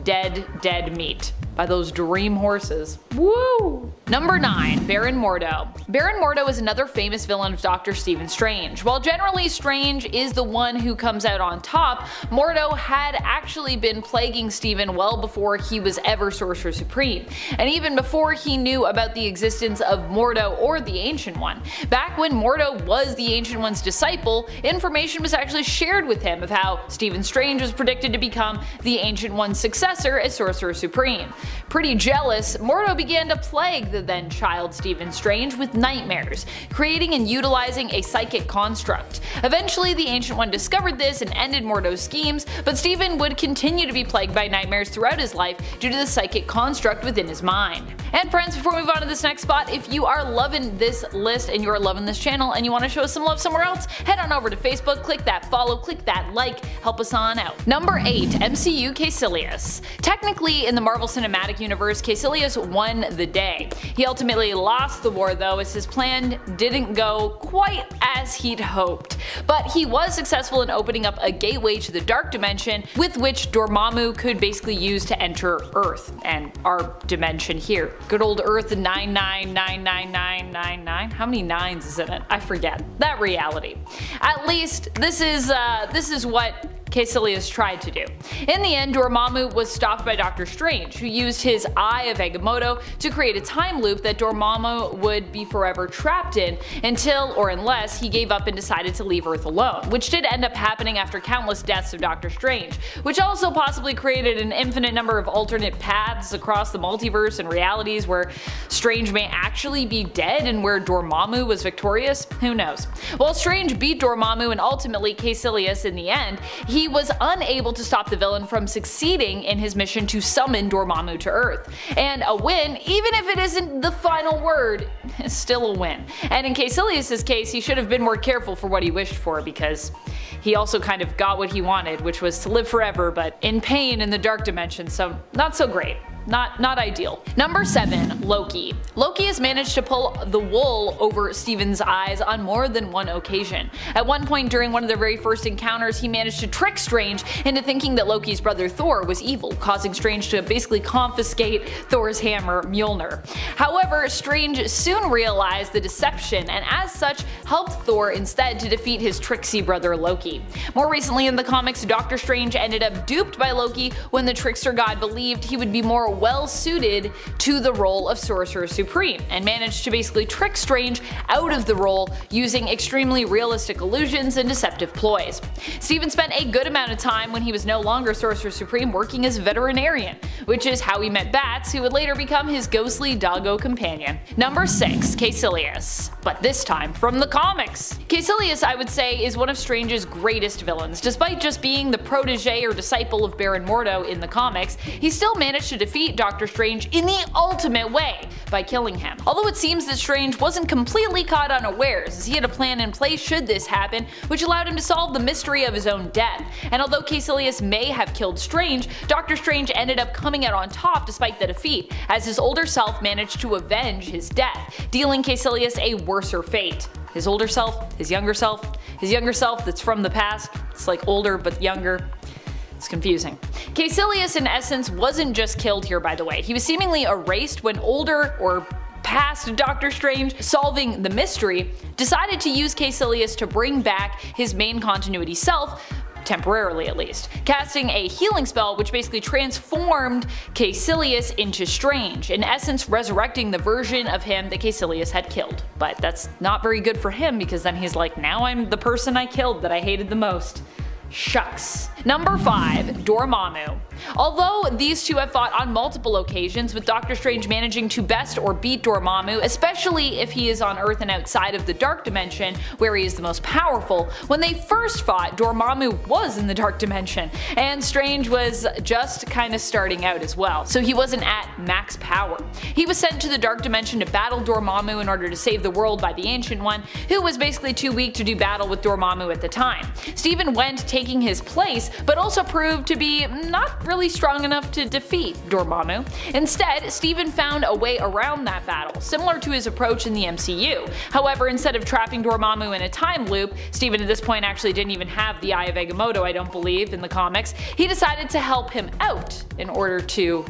dead meat by those dream horses. Woo! Number 9. Baron Mordo. Baron Mordo is another famous villain of Dr. Stephen Strange. While generally Strange is the one who comes out on top, Mordo had actually been plaguing Stephen well before he was ever Sorcerer Supreme, and even before he knew about the existence of Mordo or the Ancient One. Back when Mordo was the Ancient One's disciple, information was actually shared with him of how Stephen Strange was predicted to become the Ancient One's successor as Sorcerer Supreme. Pretty jealous, Mordo began to plague the then child Stephen Strange with nightmares, creating and utilizing a psychic construct. Eventually the Ancient One discovered this and ended Mordo's schemes, but Stephen would continue to be plagued by nightmares throughout his life due to the psychic construct within his mind. And friends, before we move on to this next spot, if you are loving this list and you are loving this channel and you want to show us some love somewhere else, head on over to Facebook, click that follow, click that like, help us on out. Number 8. MCU Caecilius. Technically, in the Marvel Cinematic Universe, Caecilius won the day. He ultimately lost the war though, as his plan didn't go quite as he'd hoped. But he was successful in opening up a gateway to the Dark Dimension, with which Dormammu could basically use to enter Earth, and our dimension here. Good old Earth 9999999. How many nines is in it? I forget. That reality. At least this is what Caecilius tried to do. In the end, Dormammu was stopped by Doctor Strange, who used his Eye of Agamotto to create a time loop that Dormammu would be forever trapped in until or unless he gave up and decided to leave Earth alone, which did end up happening after countless deaths of Doctor Strange, which also possibly created an infinite number of alternate paths across the multiverse and realities where Strange may actually be dead and where Dormammu was victorious. Who knows? While Strange beat Dormammu and ultimately Caecilius in the end, he was unable to stop the villain from succeeding in his mission to summon Dormammu to Earth. And a win, even if it isn't the final word, is still a win. And in Caecilius' case, he should have been more careful for what he wished for, because he also kind of got what he wanted, which was to live forever, but in pain in the Dark Dimension, so not so great. Not ideal. Number 7. Loki. Loki has managed to pull the wool over Stephen's eyes on more than one occasion. At one point during one of their very first encounters, he managed to trick Strange into thinking that Loki's brother Thor was evil, causing Strange to basically confiscate Thor's hammer, Mjolnir. However, Strange soon realized the deception and as such helped Thor instead to defeat his tricksy brother Loki. More recently in the comics, Doctor Strange ended up duped by Loki when the trickster god believed he would be more well suited to the role of Sorcerer Supreme, and managed to basically trick Strange out of the role using extremely realistic illusions and deceptive ploys. Stephen spent a good amount of time when he was no longer Sorcerer Supreme working as a veterinarian, which is how he met Bats, who would later become his ghostly doggo companion. Number 6. Caecilius. But this time from the comics. Caecilius, I would say, is one of Strange's greatest villains. Despite just being the protege or disciple of Baron Mordo in the comics, he still managed to defeat defeat Doctor Strange in the ultimate way, by killing him. Although it seems that Strange wasn't completely caught unawares, as he had a plan in place should this happen, which allowed him to solve the mystery of his own death. And although Caecilius may have killed Strange, Doctor Strange ended up coming out on top despite the defeat, as his older self managed to avenge his death, dealing Caecilius a worser fate. His older self, his younger self that's from the past, it's like older but younger. It's confusing. Caecilius in essence wasn't just killed here, by the way. He was seemingly erased when older or past Doctor Strange, solving the mystery, decided to use Caecilius to bring back his main continuity self, temporarily at least, casting a healing spell which basically transformed Caecilius into Strange, in essence resurrecting the version of him that Caecilius had killed. But that's not very good for him, because then he's like, now I'm the person I killed that I hated the most. Shucks. Number 5. Dormammu. Although these two have fought on multiple occasions, with Doctor Strange managing to best or beat Dormammu, especially if he is on Earth and outside of the Dark Dimension, where he is the most powerful, when they first fought, Dormammu was in the Dark Dimension, and Strange was just kinda starting out as well, so he wasn't at max power. He was sent to the Dark Dimension to battle Dormammu in order to save the world by the Ancient One, who was basically too weak to do battle with Dormammu at the time. Stephen went taking his place, but also proved to be not really strong enough to defeat Dormammu. Instead, Stephen found a way around that battle, similar to his approach in the MCU. However, instead of trapping Dormammu in a time loop, Stephen at this point actually didn't even have the Eye of Agamotto, I don't believe, in the comics. He decided to help him out in order to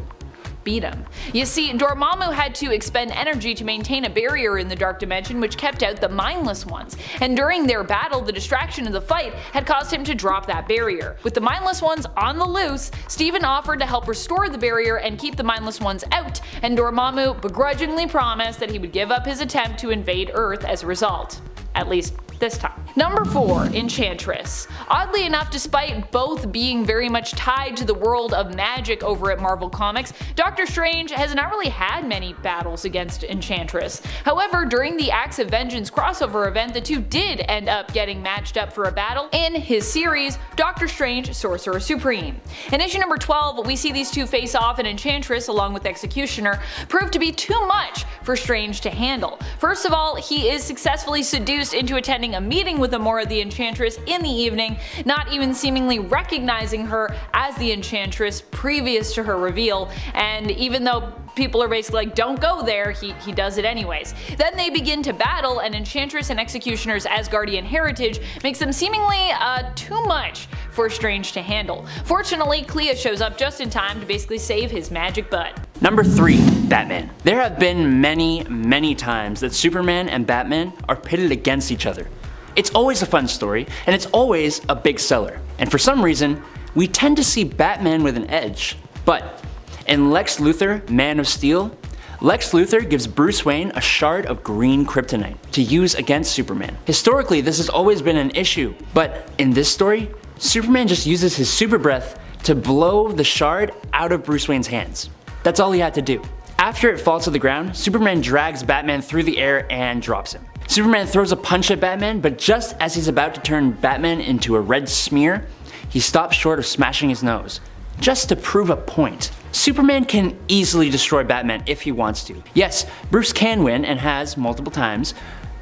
beat him. You see, Dormammu had to expend energy to maintain a barrier in the Dark Dimension which kept out the Mindless Ones, and during their battle the distraction of the fight had caused him to drop that barrier. With the Mindless Ones on the loose, Stephen offered to help restore the barrier and keep the Mindless Ones out, and Dormammu begrudgingly promised that he would give up his attempt to invade Earth as a result. At least this time. Number 4. Enchantress. Oddly enough, despite both being very much tied to the world of magic over at Marvel Comics, Doctor Strange has not really had many battles against Enchantress. However, during the Acts of Vengeance crossover event, the two did end up getting matched up for a battle in his series, Doctor Strange Sorcerer Supreme. In issue number 12, we see these two face off, and Enchantress, along with Executioner, proved to be too much for Strange to handle. First of all, he is successfully seduced into attending a meeting with Amora the Enchantress in the evening, not even seemingly recognizing her as the Enchantress previous to her reveal, and even though people are basically like, don't go there, he does it anyways. Then they begin to battle, and Enchantress and Executioner's Asgardian heritage makes them seemingly too much for Strange to handle. Fortunately, Clea shows up just in time to basically save his magic butt. Number 3. Batman. There have been many times that Superman and Batman are pitted against each other. It's always a fun story, and it's always a big seller. And for some reason, we tend to see Batman with an edge. But in Lex Luthor, Man of Steel, Lex Luthor gives Bruce Wayne a shard of green kryptonite to use against Superman. Historically, this has always been an issue, but in this story, Superman just uses his super breath to blow the shard out of Bruce Wayne's hands. That's all he had to do. After it falls to the ground, Superman drags Batman through the air and drops him. Superman throws a punch at Batman, but just as he's about to turn Batman into a red smear, he stops short of smashing his nose, just to prove a point. Superman can easily destroy Batman if he wants to. Yes, Bruce can win and has multiple times,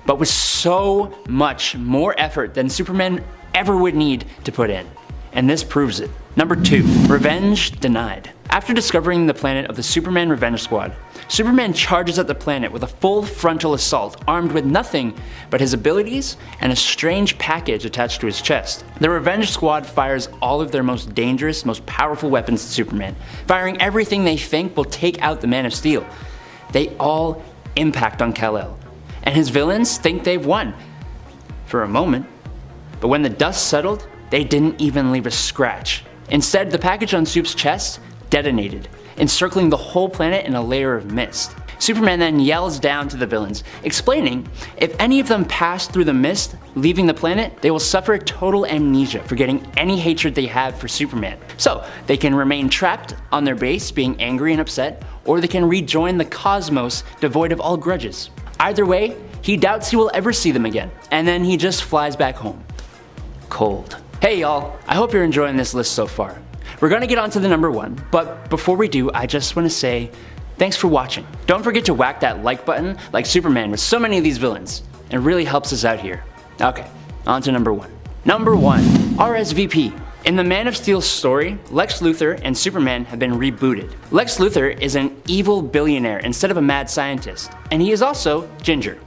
but with so much more effort than Superman ever would need to put in. And this proves it. Number 2. Revenge denied. After discovering the planet of the Superman Revenge Squad, Superman charges at the planet with a full frontal assault, armed with nothing but his abilities and a strange package attached to his chest. The Revenge Squad fires all of their most dangerous, most powerful weapons at Superman, firing everything they think will take out the Man of Steel. They all impact on Kal-El, and his villains think they've won. For a moment. But when the dust settled, they didn't even leave a scratch. Instead, the package on Soup's chest detonated, encircling the whole planet in a layer of mist. Superman then yells down to the villains, explaining if any of them pass through the mist, leaving the planet, they will suffer total amnesia, forgetting any hatred they have for Superman. So, they can remain trapped on their base, being angry and upset, or they can rejoin the cosmos devoid of all grudges. Either way, he doubts he will ever see them again, and then he just flies back home. Cold. Hey y'all, I hope you're enjoying this list so far. We're gonna get on to the number 1, but before we do, I just wanna say thanks for watching. Don't forget to whack that like button like Superman with so many of these villains. It really helps us out here. Okay, on to number 1. Number 1, RSVP. In the Man of Steel story, Lex Luthor and Superman have been rebooted. Lex Luthor is an evil billionaire instead of a mad scientist, and he is also ginger.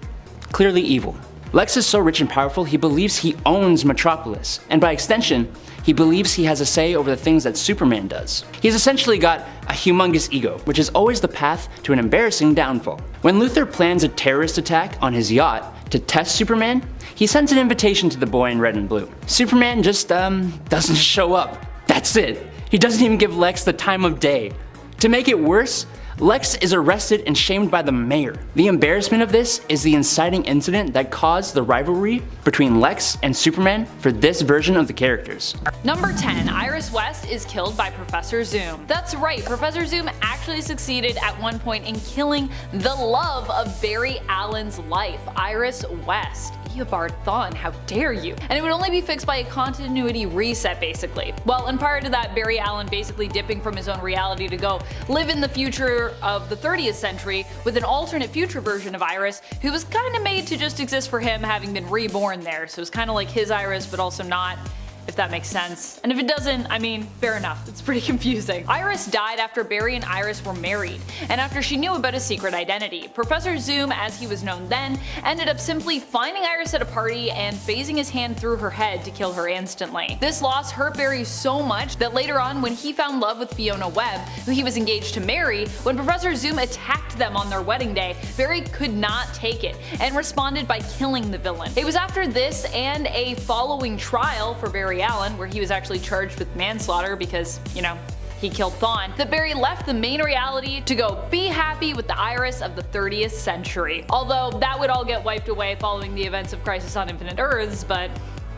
Clearly evil. Lex is so rich and powerful he believes he owns Metropolis, and by extension, he believes he has a say over the things that Superman does. He's essentially got a humongous ego, which is always the path to an embarrassing downfall. When Luthor plans a terrorist attack on his yacht to test Superman, he sends an invitation to the boy in red and blue. Superman just, doesn't show up. That's it. He doesn't even give Lex the time of day. To make it worse, Lex is arrested and shamed by the mayor. The embarrassment of this is the inciting incident that caused the rivalry between Lex and Superman for this version of the characters. Number 10, Iris West is killed by Professor Zoom. That's right, Professor Zoom actually succeeded at one point in killing the love of Barry Allen's life, Iris West. Eobard Thawne, how dare you? And it would only be fixed by a continuity reset, basically. Well, and prior to that, Barry Allen basically dipping from his own reality to go live in the future of the 30th century with an alternate future version of Iris who was kind of made to just exist for him, having been reborn there. So it's kind of like his Iris, but also not, if that makes sense. And if it doesn't, I mean, fair enough, it's pretty confusing. Iris died after Barry and Iris were married, and after she knew about his secret identity. Professor Zoom, as he was known then, ended up simply finding Iris at a party and phasing his hand through her head to kill her instantly. This loss hurt Barry so much that later on, when he found love with Fiona Webb, who he was engaged to marry, when Professor Zoom attacked them on their wedding day, Barry could not take it and responded by killing the villain. It was after this and a following trial for Barry Allen, where he was actually charged with manslaughter because, you know, he killed Thawne, that Barry left the main reality to go be happy with the Iris of the 30th century. Although that would all get wiped away following the events of Crisis on Infinite Earths, but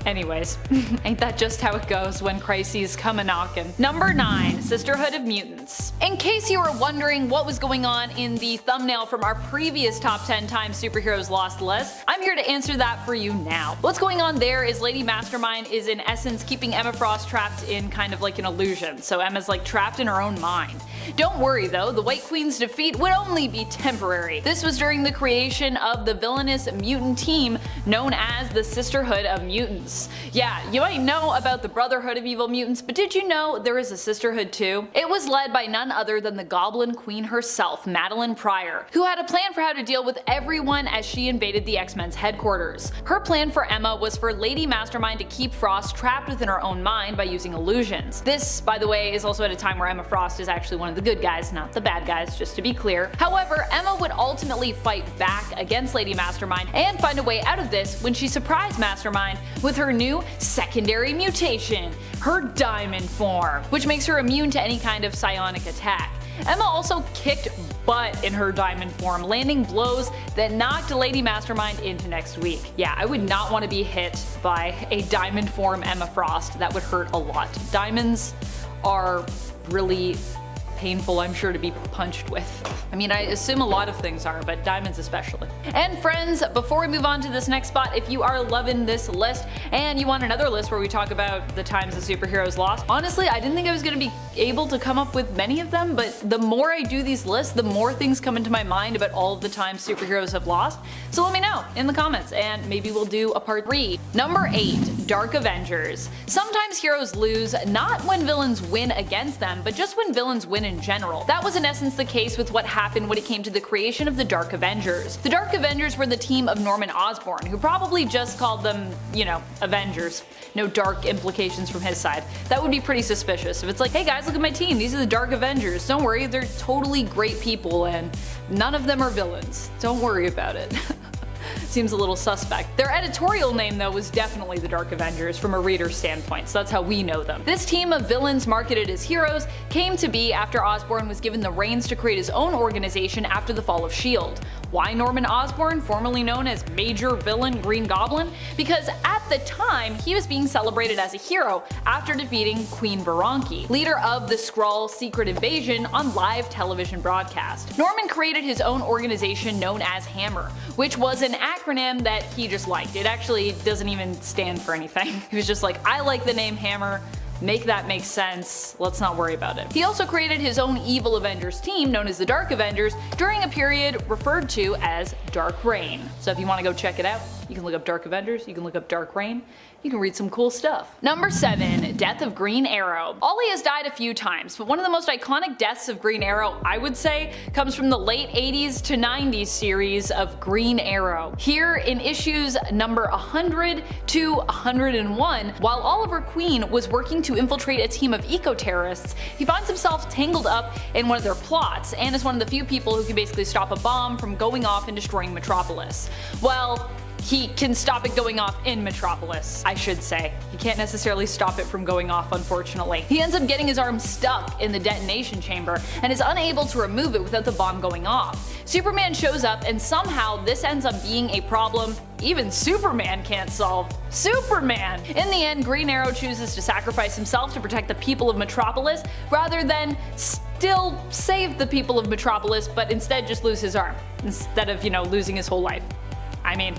anyways, ain't that just how it goes when crises come a-knockin'. Number 9, Sisterhood of Mutants. In case you were wondering what was going on in the thumbnail from our previous top 10 times superheroes lost list, I'm here to answer that for you now. What's going on there is Lady Mastermind is in essence keeping Emma Frost trapped in kind of like an illusion, so Emma's like trapped in her own mind. Don't worry though, the White Queen's defeat would only be temporary. This was during the creation of the villainous mutant team known as the Sisterhood of Mutants. Yeah, you might know about the Brotherhood of Evil Mutants, but did you know there is a Sisterhood too? It was led by none other than the Goblin Queen herself, Madeline Pryor, who had a plan for how to deal with everyone as she invaded the X-Men's headquarters. Her plan for Emma was for Lady Mastermind to keep Frost trapped within her own mind by using illusions. This, by the way, is also at a time where Emma Frost is actually one of the good guys, not the bad guys, just to be clear. However, Emma would ultimately fight back against Lady Mastermind and find a way out of this when she surprised Mastermind with her new secondary mutation, her diamond form, which makes her immune to any kind of psionic attack. Emma also kicked butt in her diamond form, landing blows that knocked Lady Mastermind into next week. Yeah, I would not want to be hit by a diamond form Emma Frost. That would hurt a lot. Diamonds are really painful, I'm sure, to be punched with. I mean, I assume a lot of things are, but diamonds especially. And friends, before we move on to this next spot, if you are loving this list and you want another list where we talk about the times the superheroes lost, honestly, I didn't think I was going to be able to come up with many of them, but the more I do these lists, the more things come into my mind about all of the times superheroes have lost. So let me know in the comments, and maybe we'll do a part 3. Number 8, Dark Avengers. Sometimes heroes lose, not when villains win against them, but just when villains win in general. That was in essence the case with what happened when it came to the creation of the Dark Avengers. The Dark Avengers were the team of Norman Osborn, who probably just called them, you know, Avengers. No dark implications from his side. That would be pretty suspicious if it's like, hey guys, look at my team, these are the Dark Avengers. Don't worry, they're totally great people and none of them are villains. Don't worry about it. Seems a little suspect. Their editorial name though was definitely the Dark Avengers from a reader's standpoint, so that's how we know them. This team of villains marketed as heroes came to be after Osborn was given the reins to create his own organization after the fall of S.H.I.E.L.D. Why Norman Osborn, formerly known as Major Villain Green Goblin? Because at the time, he was being celebrated as a hero after defeating Queen Veranke, leader of the Skrull Secret Invasion on live television broadcast. Norman created his own organization known as Hammer, which was an acronym that he just liked. It actually doesn't even stand for anything. He was just like, I like the name Hammer, make that make sense. Let's not worry about it. He also created his own evil Avengers team known as the Dark Avengers during a period referred to as Dark Reign. So if you want to go check it out, you can look up Dark Avengers, you can look up Dark Reign, you can read some cool stuff. Number 7. Death of Green Arrow. Ollie has died a few times, but one of the most iconic deaths of Green Arrow, I would say, comes from the late 80s to 90s series of Green Arrow. Here in issues number 100 to 101, while Oliver Queen was working to infiltrate a team of eco-terrorists, he finds himself tangled up in one of their plots and is one of the few people who can basically stop a bomb from going off and destroying Metropolis. Well, he can stop it going off in Metropolis, I should say. He can't necessarily stop it from going off, unfortunately. He ends up getting his arm stuck in the detonation chamber and is unable to remove it without the bomb going off. Superman shows up and somehow this ends up being a problem even Superman can't solve. Superman! In the end, Green Arrow chooses to sacrifice himself to protect the people of Metropolis rather than still save the people of Metropolis, but instead just lose his arm instead of, losing his whole life. I mean,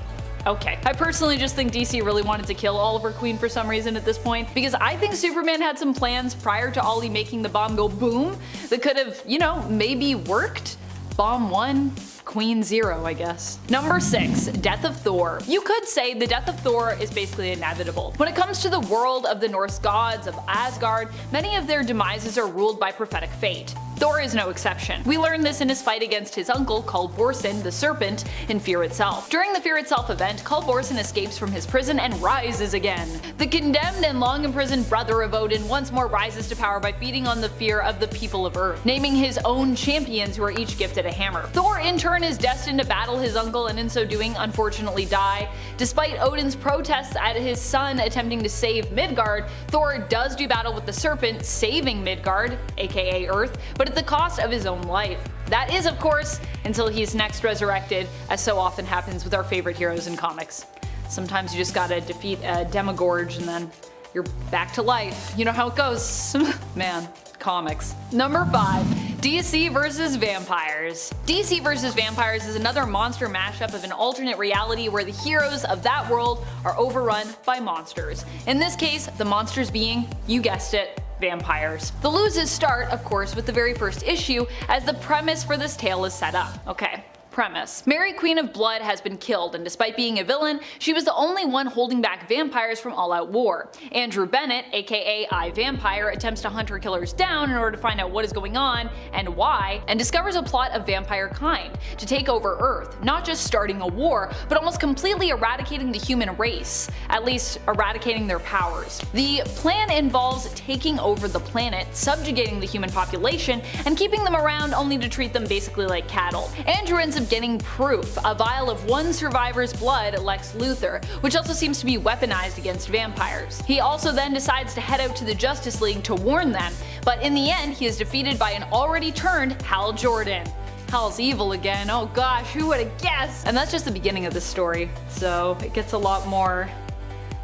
okay. I personally just think DC really wanted to kill Oliver Queen for some reason at this point, because I think Superman had some plans prior to Ollie making the bomb go boom that could have, maybe worked. Bomb 1, Queen 0, I guess. Number 6. Death of Thor. You could say the death of Thor is basically inevitable. When it comes to the world of the Norse gods of Asgard, many of their demises are ruled by prophetic fate. Thor is no exception. We learn this in his fight against his uncle, Kull Borson, the Serpent, in Fear Itself. During the Fear Itself event, Kull Borson escapes from his prison and rises again. The condemned and long imprisoned brother of Odin once more rises to power by feeding on the fear of the people of Earth, naming his own champions who are each gifted a hammer. Thor in turn is destined to battle his uncle and in so doing unfortunately die. Despite Odin's protests at his son attempting to save Midgard, Thor does do battle with the Serpent, saving Midgard, aka Earth, but at the cost of his own life. That is, of course, until he's next resurrected, as so often happens with our favorite heroes in comics. Sometimes you just gotta defeat a Demogorgon and then you're back to life. You know how it goes. Man, comics. Number 5. DC vs. Vampires. DC vs. Vampires is another monster mashup of an alternate reality where the heroes of that world are overrun by monsters. In this case, the monsters being, you guessed it, vampires. The loses start, of course, with the very first issue, as the premise for this tale is set up. Okay. Premise. Mary Queen of Blood has been killed, and despite being a villain, she was the only one holding back vampires from all-out war. Andrew Bennett, aka I-Vampire, attempts to hunt her killers down in order to find out what is going on and why, and discovers a plot of vampire kind to take over Earth, not just starting a war, but almost completely eradicating the human race, at least eradicating their powers. The plan involves taking over the planet, subjugating the human population, and keeping them around only to treat them basically like cattle. Andrew ends up getting proof, a vial of one survivor's blood, Lex Luthor, which also seems to be weaponized against vampires. He also then decides to head out to the Justice League to warn them, but in the end he is defeated by an already turned Hal Jordan. Hal's evil again, oh gosh, who would have guessed? And that's just the beginning of the story, so it gets a lot more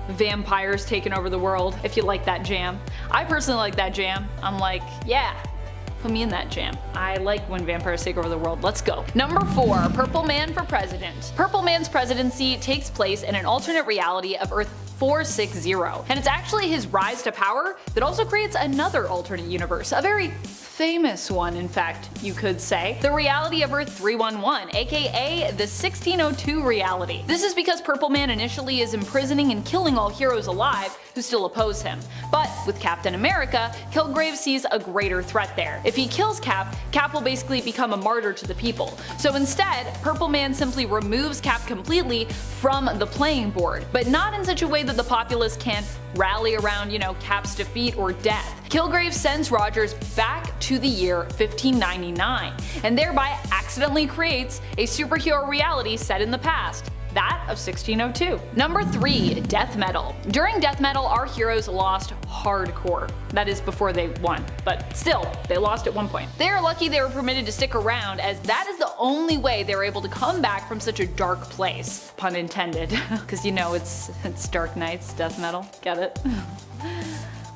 vampires taking over the world, if you like that jam. I personally like that jam. I'm like, yeah. Put me in that jam. I like when vampires take over the world. Let's go. Number 4. Purple Man for President. Purple Man's presidency takes place in an alternate reality of Earth 460, and it's actually his rise to power that also creates another alternate universe, a very famous one, in fact, you could say. The reality of Earth 311, aka the 1602 reality. This is because Purple Man initially is imprisoning and killing all heroes alive who still oppose him. But with Captain America, Kilgrave sees a greater threat there. If he kills Cap, Cap will basically become a martyr to the people. So instead, Purple Man simply removes Cap completely from the playing board, but not in such a way that the populace can't rally around, Cap's defeat or death. Kilgrave sends Rogers back to the year 1599, and thereby accidentally creates a superhero reality set in the past. That of 1602. Number 3. Death Metal. During Death Metal, our heroes lost hardcore. That is before they won, but still, they lost at one point. They are lucky they were permitted to stick around, as that is the only way they were able to come back from such a dark place. Pun intended. Because it's Dark Knights, Death Metal. Get it?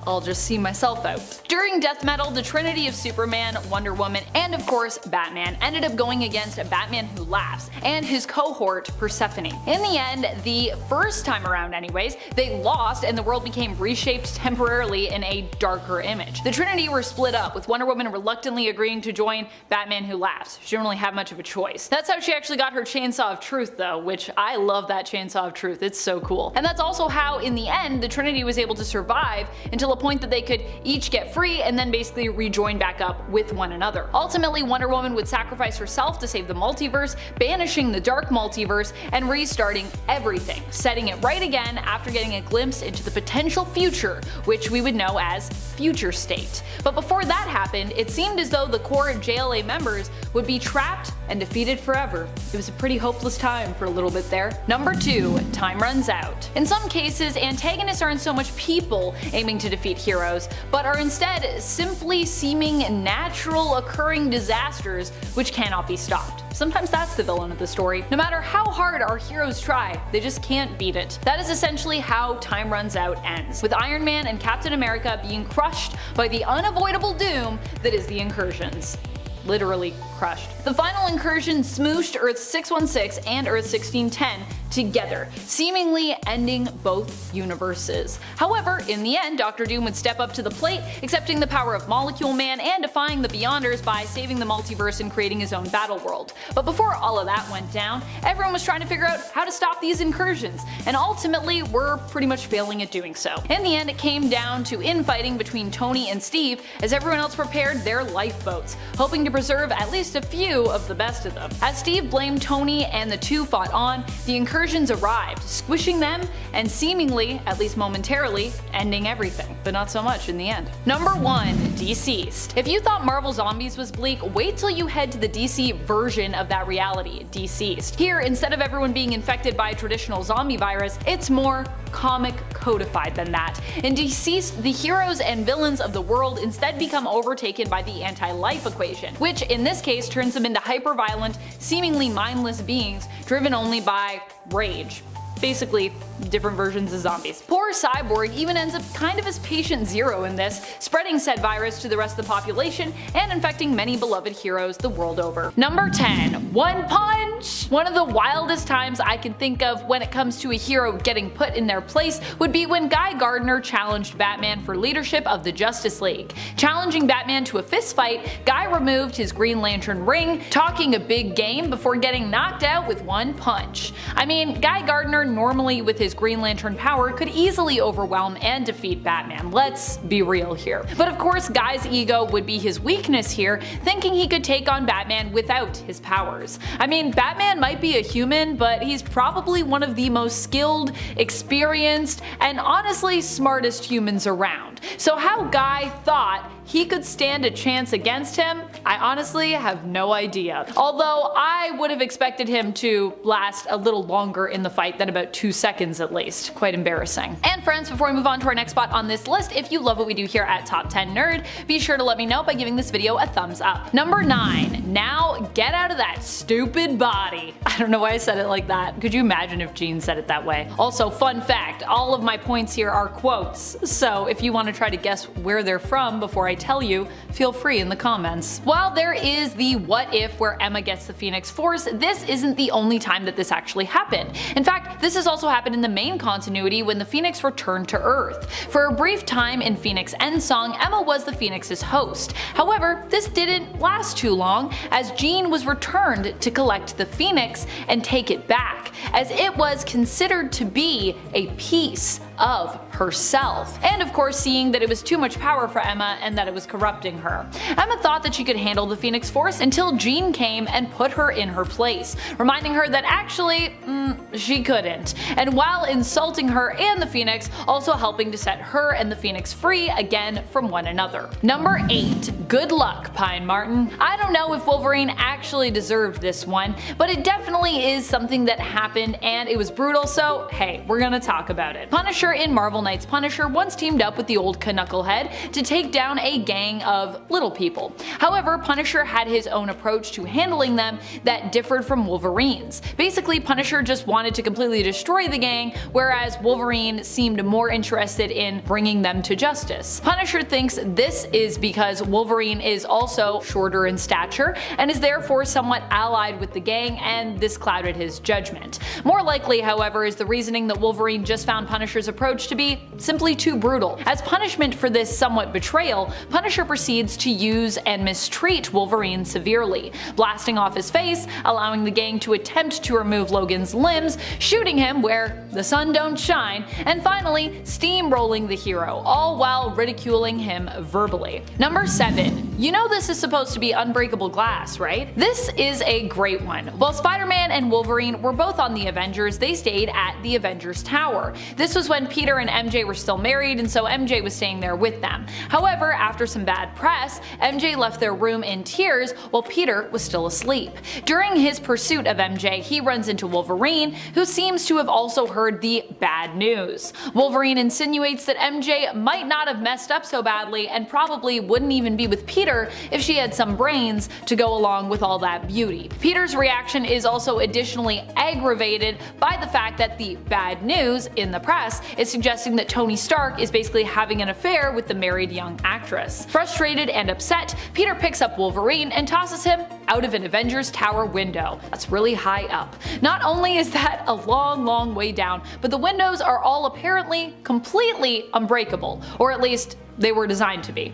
I'll just see myself out. During death metal, the trinity of Superman, Wonder Woman, and of course Batman ended up going against a Batman Who Laughs and his cohort Persephone. In the end, the first time around anyways, they lost and the world became reshaped temporarily in a darker image. The trinity were split up, with Wonder Woman reluctantly agreeing to join Batman Who Laughs. She didn't really have much of a choice. That's how she actually got her Chainsaw of Truth though, which I love that Chainsaw of Truth, it's so cool. And that's also how in the end the trinity was able to survive until a point that they could each get free and then basically rejoin back up with one another. Ultimately, Wonder Woman would sacrifice herself to save the multiverse, banishing the dark multiverse and restarting everything, setting it right again after getting a glimpse into the potential future, which we would know as Future State. But before that happened, it seemed as though the core JLA members would be trapped and defeated forever. It was a pretty hopeless time for a little bit there. Number 2, time runs out. In some cases, antagonists aren't so much people aiming to defeat heroes, but are instead simply seeming natural occurring disasters which cannot be stopped. Sometimes that's the villain of the story. No matter how hard our heroes try, they just can't beat it. That is essentially how Time Runs Out ends, with Iron Man and Captain America being crushed by the unavoidable doom that is the Incursions. Literally crushed. The final incursion smooshed Earth 616 and Earth 1610 together, seemingly ending both universes. However, in the end, Doctor Doom would step up to the plate, accepting the power of Molecule Man and defying the Beyonders by saving the multiverse and creating his own battle world. But before all of that went down, everyone was trying to figure out how to stop these incursions, and ultimately were pretty much failing at doing so. In the end, it came down to infighting between Tony and Steve as everyone else prepared their lifeboats, hoping to preserve at least a few of the best of them. As Steve blamed Tony and the two fought on, the incursions arrived, squishing them and seemingly, at least momentarily, ending everything, but not so much in the end. Number 1, DCeased. If you thought Marvel Zombies was bleak, wait till you head to the DC version of that reality, DCeased. Here, instead of everyone being infected by a traditional zombie virus, it's more comic codified than that. In DCeased, the heroes and villains of the world instead become overtaken by the anti-life equation, which in this case turns them into hyper-violent, seemingly mindless beings driven only by rage. Basically, different versions of zombies. Poor Cyborg even ends up kind of as patient zero in this, spreading said virus to the rest of the population and infecting many beloved heroes the world over. Number 10, One Punch! One of the wildest times I can think of when it comes to a hero getting put in their place would be when Guy Gardner challenged Batman for leadership of the Justice League. Challenging Batman to a fistfight, Guy removed his Green Lantern ring, talking a big game before getting knocked out with one punch. I mean, Guy Gardner normally with his Green Lantern power could easily overwhelm and defeat Batman, let's be real here. But of course Guy's ego would be his weakness here, thinking he could take on Batman without his powers. I mean, Batman might be a human, but he's probably one of the most skilled, experienced, and honestly smartest humans around. So how Guy thought he could stand a chance against him, I honestly have no idea. Although I would have expected him to last a little longer in the fight than about 2 seconds at least. Quite embarrassing. And friends, before we move on to our next spot on this list, if you love what we do here at Top 10 Nerd, be sure to let me know by giving this video a thumbs up. Number 9, now get out of that stupid body. I don't know why I said it like that. Could you imagine if Gene said it that way? Also, fun fact, all of my points here are quotes, so if you want to try to guess where they're from before I tell you, feel free in the comments. While there is the what if where Emma gets the Phoenix Force, this isn't the only time that this actually happened. In fact, this has also happened in the main continuity when the Phoenix returned to Earth. For a brief time in Phoenix Endsong, Emma was the Phoenix's host. However, this didn't last too long, as Jean was returned to collect the Phoenix and take it back, as it was considered to be a piece of herself. And of course, seeing that it was too much power for Emma and that it was corrupting her. Emma thought that she could handle the Phoenix Force until Jean came and put her in her place, reminding her that actually, she couldn't. And while insulting her and the Phoenix, also helping to set her and the Phoenix free again from one another. Number 8, good luck, Pine Martin. I don't know if Wolverine actually deserved this one, but it definitely is something that happened and it was brutal, so hey, we're gonna talk about it. Punisher Punisher in Marvel Knights Punisher once teamed up with the old Knucklehead to take down a gang of little people. However, Punisher had his own approach to handling them that differed from Wolverine's. Basically, Punisher just wanted to completely destroy the gang, whereas Wolverine seemed more interested in bringing them to justice. Punisher thinks this is because Wolverine is also shorter in stature and is therefore somewhat allied with the gang, and this clouded his judgment. More likely, however, is the reasoning that Wolverine just found Punisher's approach to be simply too brutal. As punishment for this somewhat betrayal, Punisher proceeds to use and mistreat Wolverine severely, blasting off his face, allowing the gang to attempt to remove Logan's limbs, shooting him where the sun don't shine, and finally steamrolling the hero, all while ridiculing him verbally. Number 7. You know this is supposed to be unbreakable glass, right? This is a great one. While Spider-Man and Wolverine were both on the Avengers, they stayed at the Avengers Tower. This was when Peter and MJ were still married, and so MJ was staying there with them. However, after some bad press, MJ left their room in tears while Peter was still asleep. During his pursuit of MJ, he runs into Wolverine, who seems to have also heard the bad news. Wolverine insinuates that MJ might not have messed up so badly and probably wouldn't even be with Peter if she had some brains to go along with all that beauty. Peter's reaction is also additionally aggravated by the fact that the bad news in the press is suggesting that Tony Stark is basically having an affair with the married young actress. Frustrated and upset, Peter picks up Wolverine and tosses him out of an Avengers Tower window. That's really high up. Not only is that a long way down, but the windows are all apparently completely unbreakable, or at least they were designed to be.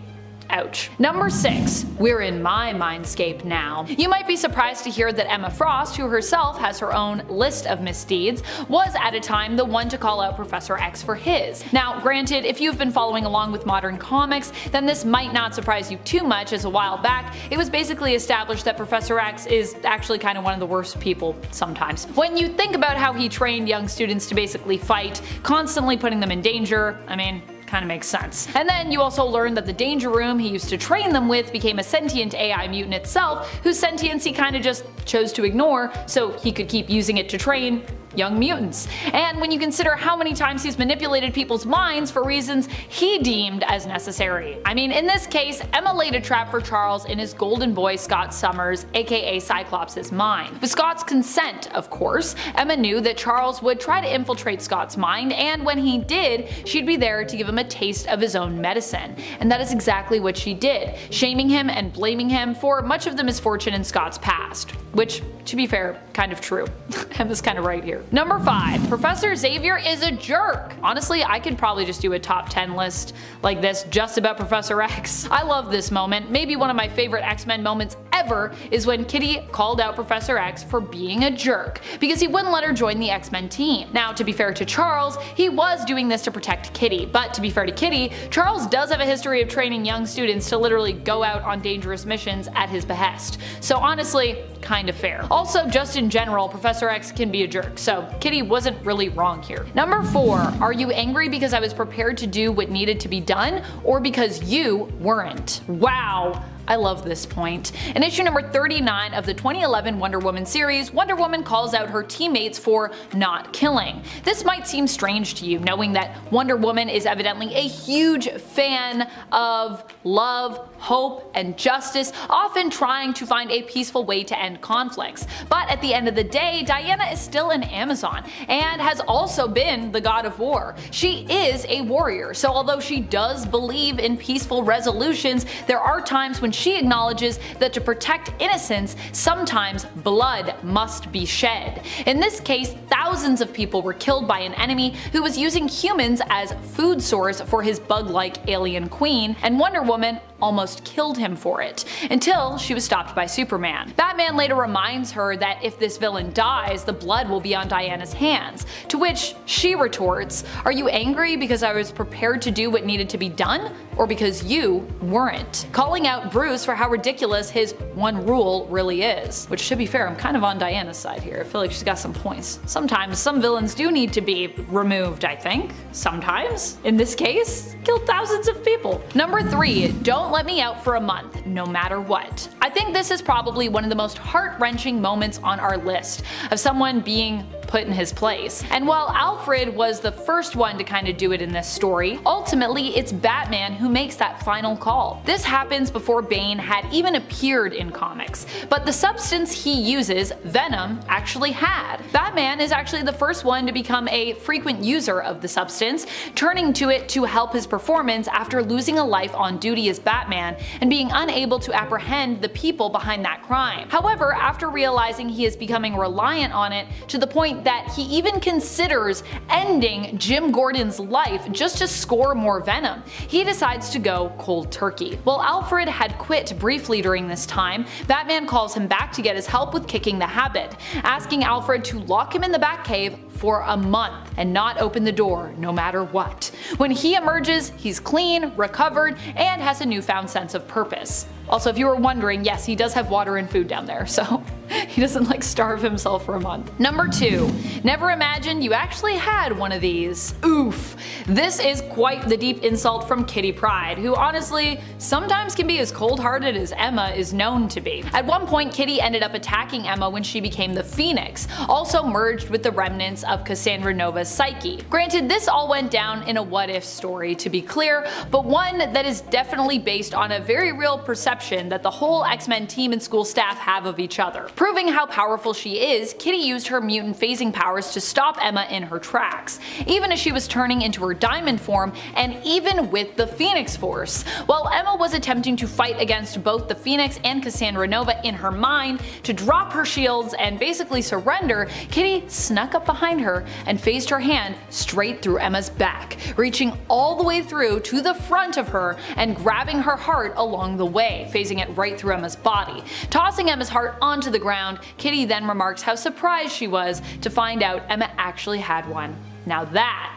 Ouch. Number 6. We're in my mindscape now. You might be surprised to hear that Emma Frost, who herself has her own list of misdeeds, was at a time the one to call out Professor X for his. Now, granted, if you've been following along with modern comics, then this might not surprise you too much, as a while back, it was basically established that Professor X is actually kind of one of the worst people sometimes. When you think about how he trained young students to basically fight, constantly putting them in danger, I mean, kind of makes sense. And then you also learn that the Danger Room he used to train them with became a sentient AI mutant itself, whose sentience he kind of just chose to ignore so he could keep using it to train young mutants. And when you consider how many times he's manipulated people's minds for reasons he deemed as necessary. I mean, in this case, Emma laid a trap for Charles in his golden boy Scott Summers, aka Cyclops' mind. With Scott's consent, of course, Emma knew that Charles would try to infiltrate Scott's mind, and when he did, she'd be there to give him a taste of his own medicine. And that is exactly what she did, shaming him and blaming him for much of the misfortune in Scott's past. Which, to be fair, kind of true. Emma's kind of right here. Number 5. Professor Xavier is a jerk. Honestly, I could probably just do a top 10 list like this just about Professor X. I love this moment. Maybe one of my favorite X-Men moments ever is when Kitty called out Professor X for being a jerk because he wouldn't let her join the X-Men team. Now, to be fair to Charles, he was doing this to protect Kitty, but to be fair to Kitty, Charles does have a history of training young students to literally go out on dangerous missions at his behest. So honestly, kind of fair. Also, just in general, Professor X can be a jerk, so Kitty wasn't really wrong here. Number 4. Are you angry because I was prepared to do what needed to be done, or because you weren't? Wow. I love this point. In issue number 39 of the 2011 Wonder Woman series, Wonder Woman calls out her teammates for not killing. This might seem strange to you, knowing that Wonder Woman is evidently a huge fan of love, hope, and justice, often trying to find a peaceful way to end conflicts. But at the end of the day, Diana is still an Amazon, and has also been the god of war. She is a warrior, so although she does believe in peaceful resolutions, there are times when she acknowledges that to protect innocence, sometimes blood must be shed. In this case, thousands of people were killed by an enemy who was using humans as food source for his bug-like alien queen, and Wonder Woman almost killed him for it, until she was stopped by Superman. Batman later reminds her that if this villain dies, the blood will be on Diana's hands, to which she retorts, "Are you angry because I was prepared to do what needed to be done, or because you weren't?" Calling out Bruce for how ridiculous his one rule really is. Which, to be fair, I'm kind of on Diana's side here. I feel like she's got some points. Sometimes some villains do need to be removed, I think. Sometimes. In this case, killed thousands of people. Number 3. Don't let me out for a month, no matter what. I think this is probably one of the most heart-wrenching moments on our list, of someone being put in his place. And while Alfred was the first one to kind of do it in this story, ultimately it's Batman who makes that final call. This happens before Bane had even appeared in comics, but the substance he uses, Venom, actually had. Batman is actually the first one to become a frequent user of the substance, turning to it to help his performance after losing a life on duty as Batman and being unable to apprehend the people behind that crime. However, after realizing he is becoming reliant on it to the point that he even considers ending Jim Gordon's life just to score more Venom, he decides to go cold turkey. While Alfred had quit briefly during this time, Batman calls him back to get his help with kicking the habit, asking Alfred to lock him in the Batcave for a month and not open the door no matter what. When he emerges, he's clean, recovered, and has a newfound sense of purpose. Also, if you were wondering, yes, he does have water and food down there, so he doesn't like starve himself for a month. Number 2. Never imagined you actually had one of these. Oof. This is quite the deep insult from Kitty Pryde, who honestly sometimes can be as cold-hearted as Emma is known to be. At one point, Kitty ended up attacking Emma when she became the Phoenix, also merged with the remnants of Cassandra Nova's psyche. Granted, this all went down in a what-if story, to be clear, but one that is definitely based on a very real perception that the whole X-Men team and school staff have of each other. Proving how powerful she is, Kitty used her mutant phasing powers to stop Emma in her tracks, even as she was turning into her diamond form and even with the Phoenix Force. While Emma was attempting to fight against both the Phoenix and Cassandra Nova in her mind to drop her shields and basically surrender, Kitty snuck up behind her and phased her hand straight through Emma's back, reaching all the way through to the front of her and grabbing her heart along the way, phasing it right through Emma's body. Tossing Emma's heart onto the ground, Kitty then remarks how surprised she was to find out Emma actually had one. Now that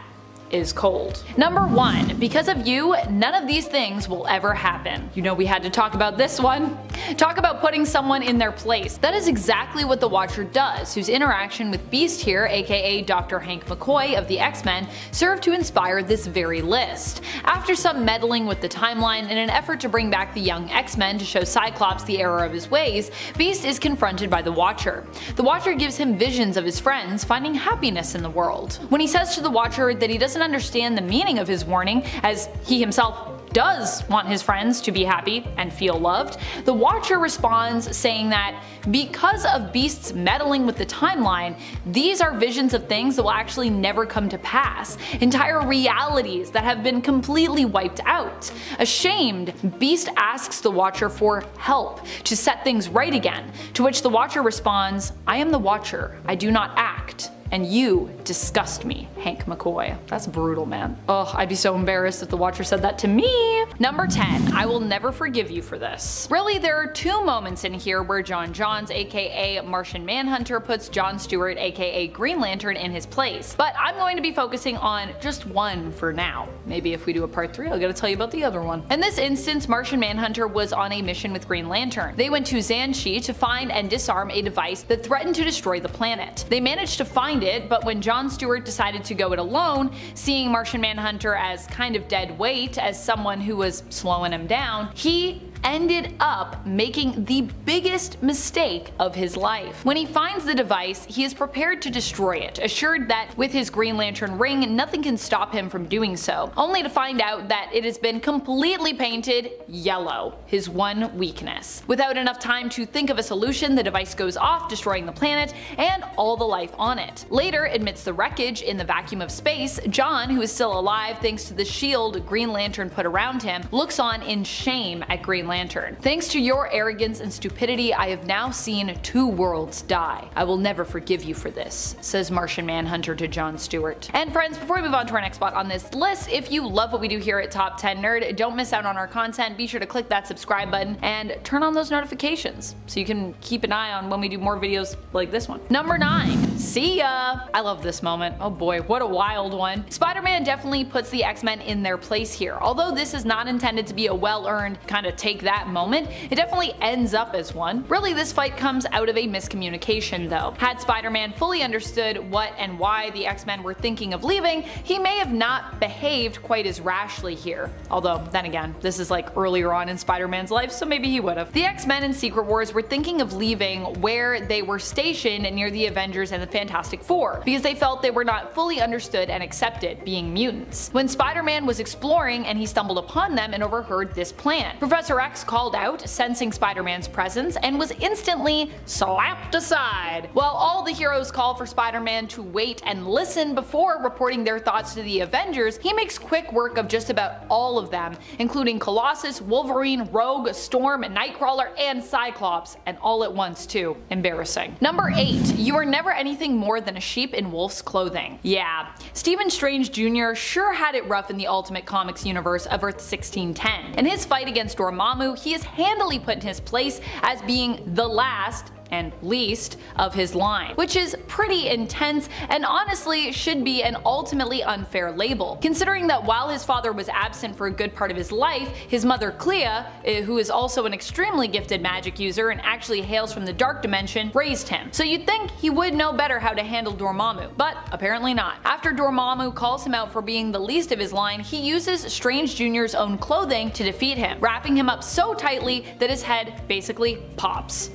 is cold. Number 1. Because of you, none of these things will ever happen. You know we had to talk about this one. Talk about putting someone in their place. That is exactly what the Watcher does, whose interaction with Beast here, aka Dr. Hank McCoy of the X-Men, served to inspire this very list. After some meddling with the timeline in an effort to bring back the young X-Men to show Cyclops the error of his ways, Beast is confronted by the Watcher. The Watcher gives him visions of his friends finding happiness in the world. When he says to the Watcher that he doesn't understand the meaning of his warning, as he himself does want his friends to be happy and feel loved, the Watcher responds saying that because of Beast's meddling with the timeline, these are visions of things that will actually never come to pass, entire realities that have been completely wiped out. Ashamed, Beast asks the Watcher for help to set things right again, to which the Watcher responds, "I am the Watcher, I do not act. And you disgust me, Hank McCoy." That's brutal, man. Ugh, I'd be so embarrassed if the Watcher said that to me. Number 10. I will never forgive you for this. Really, there are 2 moments in here where John Johns, aka Martian Manhunter, puts John Stewart, aka Green Lantern, in his place. But I'm going to be focusing on just one for now. Maybe if we do a part 3, I'll get to tell you about the other one. In this instance, Martian Manhunter was on a mission with Green Lantern. They went to Xanshi to find and disarm a device that threatened to destroy the planet. They managed to find it, but when John Stewart decided to go it alone, seeing Martian Manhunter as kind of dead weight, as someone who was slowing him down, he ended up making the biggest mistake of his life. When he finds the device, he is prepared to destroy it, assured that with his Green Lantern ring, nothing can stop him from doing so, only to find out that it has been completely painted yellow, his one weakness. Without enough time to think of a solution, the device goes off, destroying the planet and all the life on it. Later, amidst the wreckage in the vacuum of space, John, who is still alive thanks to the shield Green Lantern put around him, looks on in shame at Green Lantern. Thanks to your arrogance and stupidity, I have now seen 2 worlds die. I will never forgive you for this, says Martian Manhunter to John Stewart. And friends, before we move on to our next spot on this list, if you love what we do here at Top 10 Nerd, don't miss out on our content, be sure to click that subscribe button and turn on those notifications so you can keep an eye on when we do more videos like this one. Number 9. See ya! I love this moment. Oh boy, what a wild one. Spider-Man definitely puts the X-Men in their place here. Although this is not intended to be a well-earned kind of take that moment, it definitely ends up as one. Really, this fight comes out of a miscommunication though. Had Spider-Man fully understood what and why the X-Men were thinking of leaving, he may have not behaved quite as rashly here. Although, then again, this is like earlier on in Spider-Man's life, so maybe he would have. The X-Men in Secret Wars were thinking of leaving where they were stationed near the Avengers and the Fantastic Four, because they felt they were not fully understood and accepted, being mutants. When Spider-Man was exploring and he stumbled upon them and overheard this plan, Professor X called out, sensing Spider-Man's presence, and was instantly slapped aside. While all the heroes call for Spider-Man to wait and listen before reporting their thoughts to the Avengers, he makes quick work of just about all of them, including Colossus, Wolverine, Rogue, Storm, Nightcrawler, and Cyclops, and all at once too. Embarrassing. Number 8. You are never anything more than a sheep in wolf's clothing. Yeah, Stephen Strange Jr. sure had it rough in the Ultimate Comics universe of Earth 1610. In his fight against Dormammu, he is handily put in his place as being the last and least of his line, which is pretty intense and honestly should be an ultimately unfair label, considering that while his father was absent for a good part of his life, his mother Clea, who is also an extremely gifted magic user and actually hails from the Dark Dimension, raised him. So you'd think he would know better how to handle Dormammu, but apparently not. After Dormammu calls him out for being the least of his line, he uses Strange Jr.'s own clothing to defeat him, wrapping him up so tightly that his head basically pops.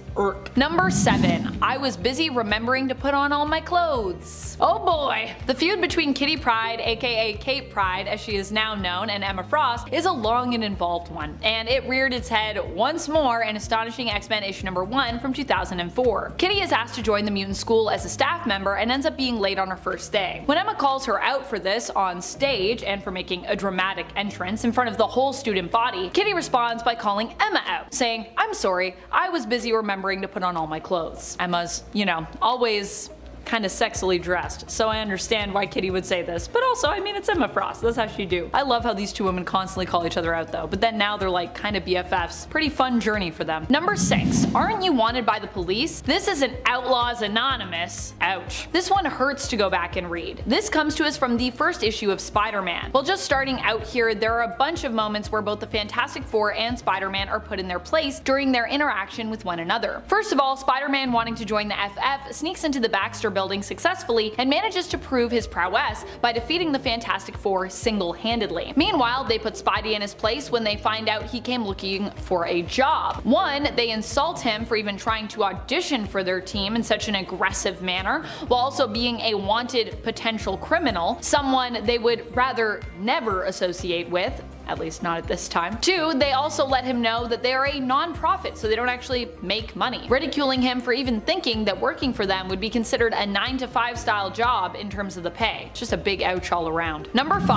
Number 7. I was busy remembering to put on all my clothes. Oh boy! The feud between Kitty Pryde, aka Kate Pryde as she is now known, and Emma Frost is a long and involved one, and it reared its head once more in Astonishing X-Men issue number 1 from 2004. Kitty is asked to join the mutant school as a staff member and ends up being late on her first day. When Emma calls her out for this on stage and for making a dramatic entrance in front of the whole student body, Kitty responds by calling Emma out, saying, "I'm sorry, I was busy remembering to put on all my clothes." Emma's, always kind of sexily dressed, so I understand why Kitty would say this, but also, I mean, it's Emma Frost, that's how she do. I love how these two women constantly call each other out though, but then now they're like kind of BFFs. Pretty fun journey for them. Number 6. Aren't you wanted by the police? This is an Outlaws Anonymous. Ouch. This one hurts to go back and read. This comes to us from the first issue of Spider-Man. Well, just starting out here, there are a bunch of moments where both the Fantastic Four and Spider-Man are put in their place during their interaction with one another. First of all, Spider-Man, wanting to join the FF, sneaks into the Baxter building successfully and manages to prove his prowess by defeating the Fantastic Four single-handedly. Meanwhile, they put Spidey in his place when they find out he came looking for a job. One, they insult him for even trying to audition for their team in such an aggressive manner, while also being a wanted potential criminal, someone they would rather never associate with, at least not at this time. 2, they also let him know that they are a non-profit, so they don't actually make money, ridiculing him for even thinking that working for them would be considered a 9-to-5 style job in terms of the pay. Just a big ouch all around. Number 5.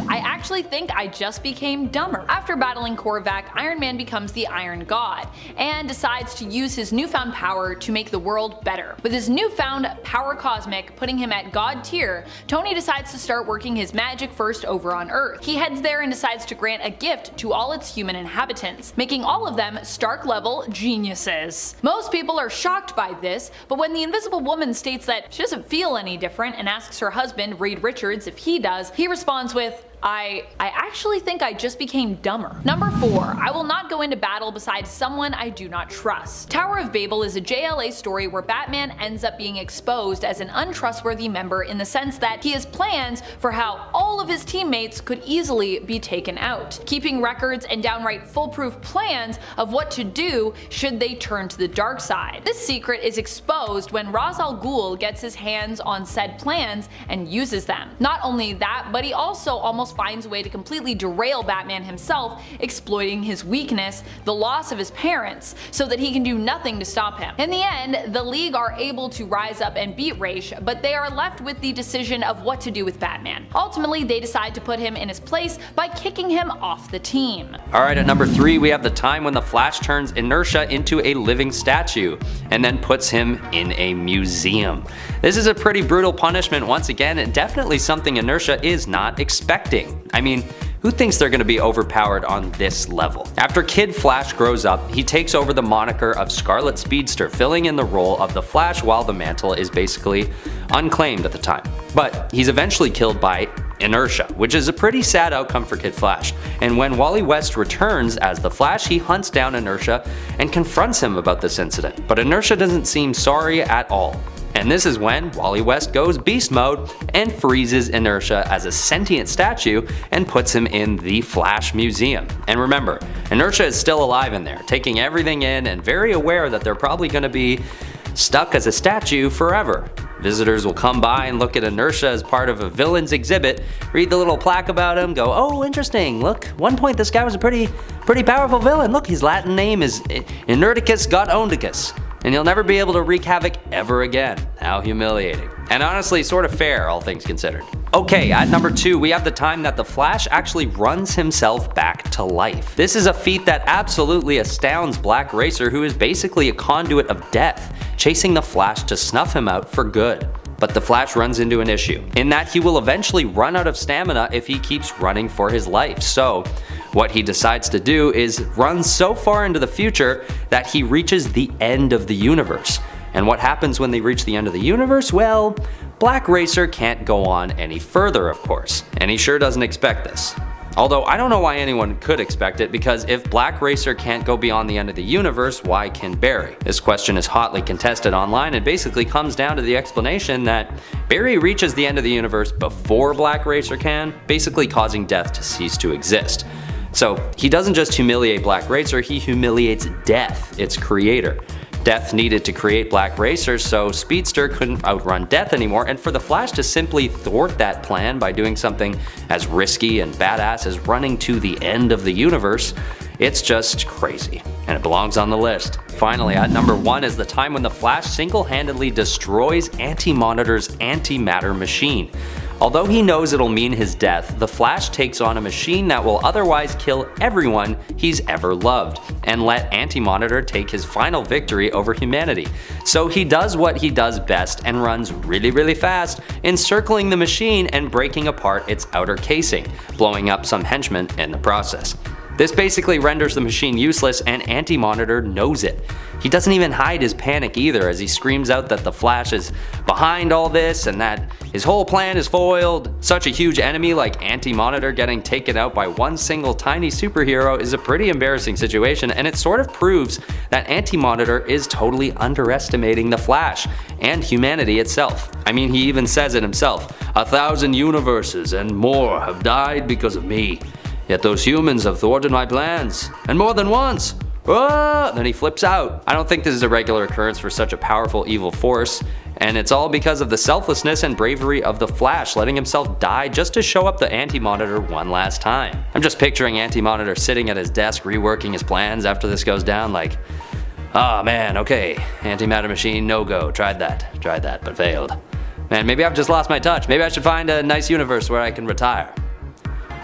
I actually think I just became dumber. After battling Korvac, Iron Man becomes the Iron God, and decides to use his newfound power to make the world better. With his newfound power cosmic putting him at God tier, Tony decides to start working his magic first over on Earth. He heads there and decides to grant a gift to all its human inhabitants, making all of them Stark-level geniuses. Most people are shocked by this, but when the Invisible Woman states that she doesn't feel any different and asks her husband, Reed Richards, if he does, he responds with, I actually think I just became dumber. Number 4. I will not go into battle beside someone I do not trust. Tower of Babel is a JLA story where Batman ends up being exposed as an untrustworthy member in the sense that he has plans for how all of his teammates could easily be taken out, keeping records and downright foolproof plans of what to do should they turn to the dark side. This secret is exposed when Ra's al Ghul gets his hands on said plans and uses them. Not only that, but he also almost finds a way to completely derail Batman himself, exploiting his weakness, the loss of his parents, so that he can do nothing to stop him. In the end, the League are able to rise up and beat Ra's, but they are left with the decision of what to do with Batman. Ultimately, they decide to put him in his place by kicking him off the team. Alright, at number 3 we have the time when the Flash turns Inertia into a living statue, and then puts him in a museum. This is a pretty brutal punishment once again, and definitely something Inertia is not expecting. I mean, who thinks they're going to be overpowered on this level? After Kid Flash grows up, he takes over the moniker of Scarlet Speedster, filling in the role of the Flash while the mantle is basically unclaimed at the time. But he's eventually killed by Inertia, which is a pretty sad outcome for Kid Flash. And when Wally West returns as the Flash, he hunts down Inertia and confronts him about this incident. But Inertia doesn't seem sorry at all. And this is when Wally West goes beast mode and freezes Inertia as a sentient statue and puts him in the Flash Museum. And remember, Inertia is still alive in there, taking everything in and very aware that they're probably going to be stuck as a statue forever. Visitors will come by and look at Inertia as part of a villain's exhibit, read the little plaque about him, go, oh, interesting, look, one point this guy was a pretty powerful villain. Look, his Latin name is Inerticus Godondicus. And he'll never be able to wreak havoc ever again. How humiliating. And honestly, sort of fair, all things considered. Okay, at number 2, we have the time that the Flash actually runs himself back to life. This is a feat that absolutely astounds Black Racer, who is basically a conduit of death, chasing the Flash to snuff him out for good. But the Flash runs into an issue, in that he will eventually run out of stamina if he keeps running for his life. So, what he decides to do is run so far into the future that he reaches the end of the universe. And what happens when they reach the end of the universe? Well, Black Racer can't go on any further, of course. And he sure doesn't expect this. Although I don't know why anyone could expect it, because if Black Racer can't go beyond the end of the universe, why can Barry? This question is hotly contested online and basically comes down to the explanation that Barry reaches the end of the universe before Black Racer can, basically causing death to cease to exist. So he doesn't just humiliate Black Racer, he humiliates Death, its creator. Death needed to create Black Racer, so Speedster couldn't outrun Death anymore, and for the Flash to simply thwart that plan by doing something as risky and badass as running to the end of the universe, it's just crazy, and it belongs on the list. Finally, at number 1 is the time when the Flash single-handedly destroys Anti-Monitor's antimatter machine. Although he knows it'll mean his death, the Flash takes on a machine that will otherwise kill everyone he's ever loved, and let Anti-Monitor take his final victory over humanity. So he does what he does best and runs really fast, encircling the machine and breaking apart its outer casing, blowing up some henchmen in the process. This basically renders the machine useless, and Anti-Monitor knows it. He doesn't even hide his panic either, as he screams out that the Flash is behind all this and that his whole plan is foiled. Such a huge enemy like Anti-Monitor getting taken out by one single tiny superhero is a pretty embarrassing situation, and it sort of proves that Anti-Monitor is totally underestimating the Flash and humanity itself. I mean, he even says it himself, 1,000 universes and more have died because of me. Yet those humans have thwarted my plans, and more than once. Then he flips out. I don't think this is a regular occurrence for such a powerful evil force, and it's all because of the selflessness and bravery of the Flash, letting himself die just to show up the Anti-Monitor one last time. I'm just picturing Anti-Monitor sitting at his desk reworking his plans after this goes down, like, oh man, okay, antimatter machine, no go, tried that, but failed. Man, maybe I've just lost my touch. Maybe I should find a nice universe where I can retire.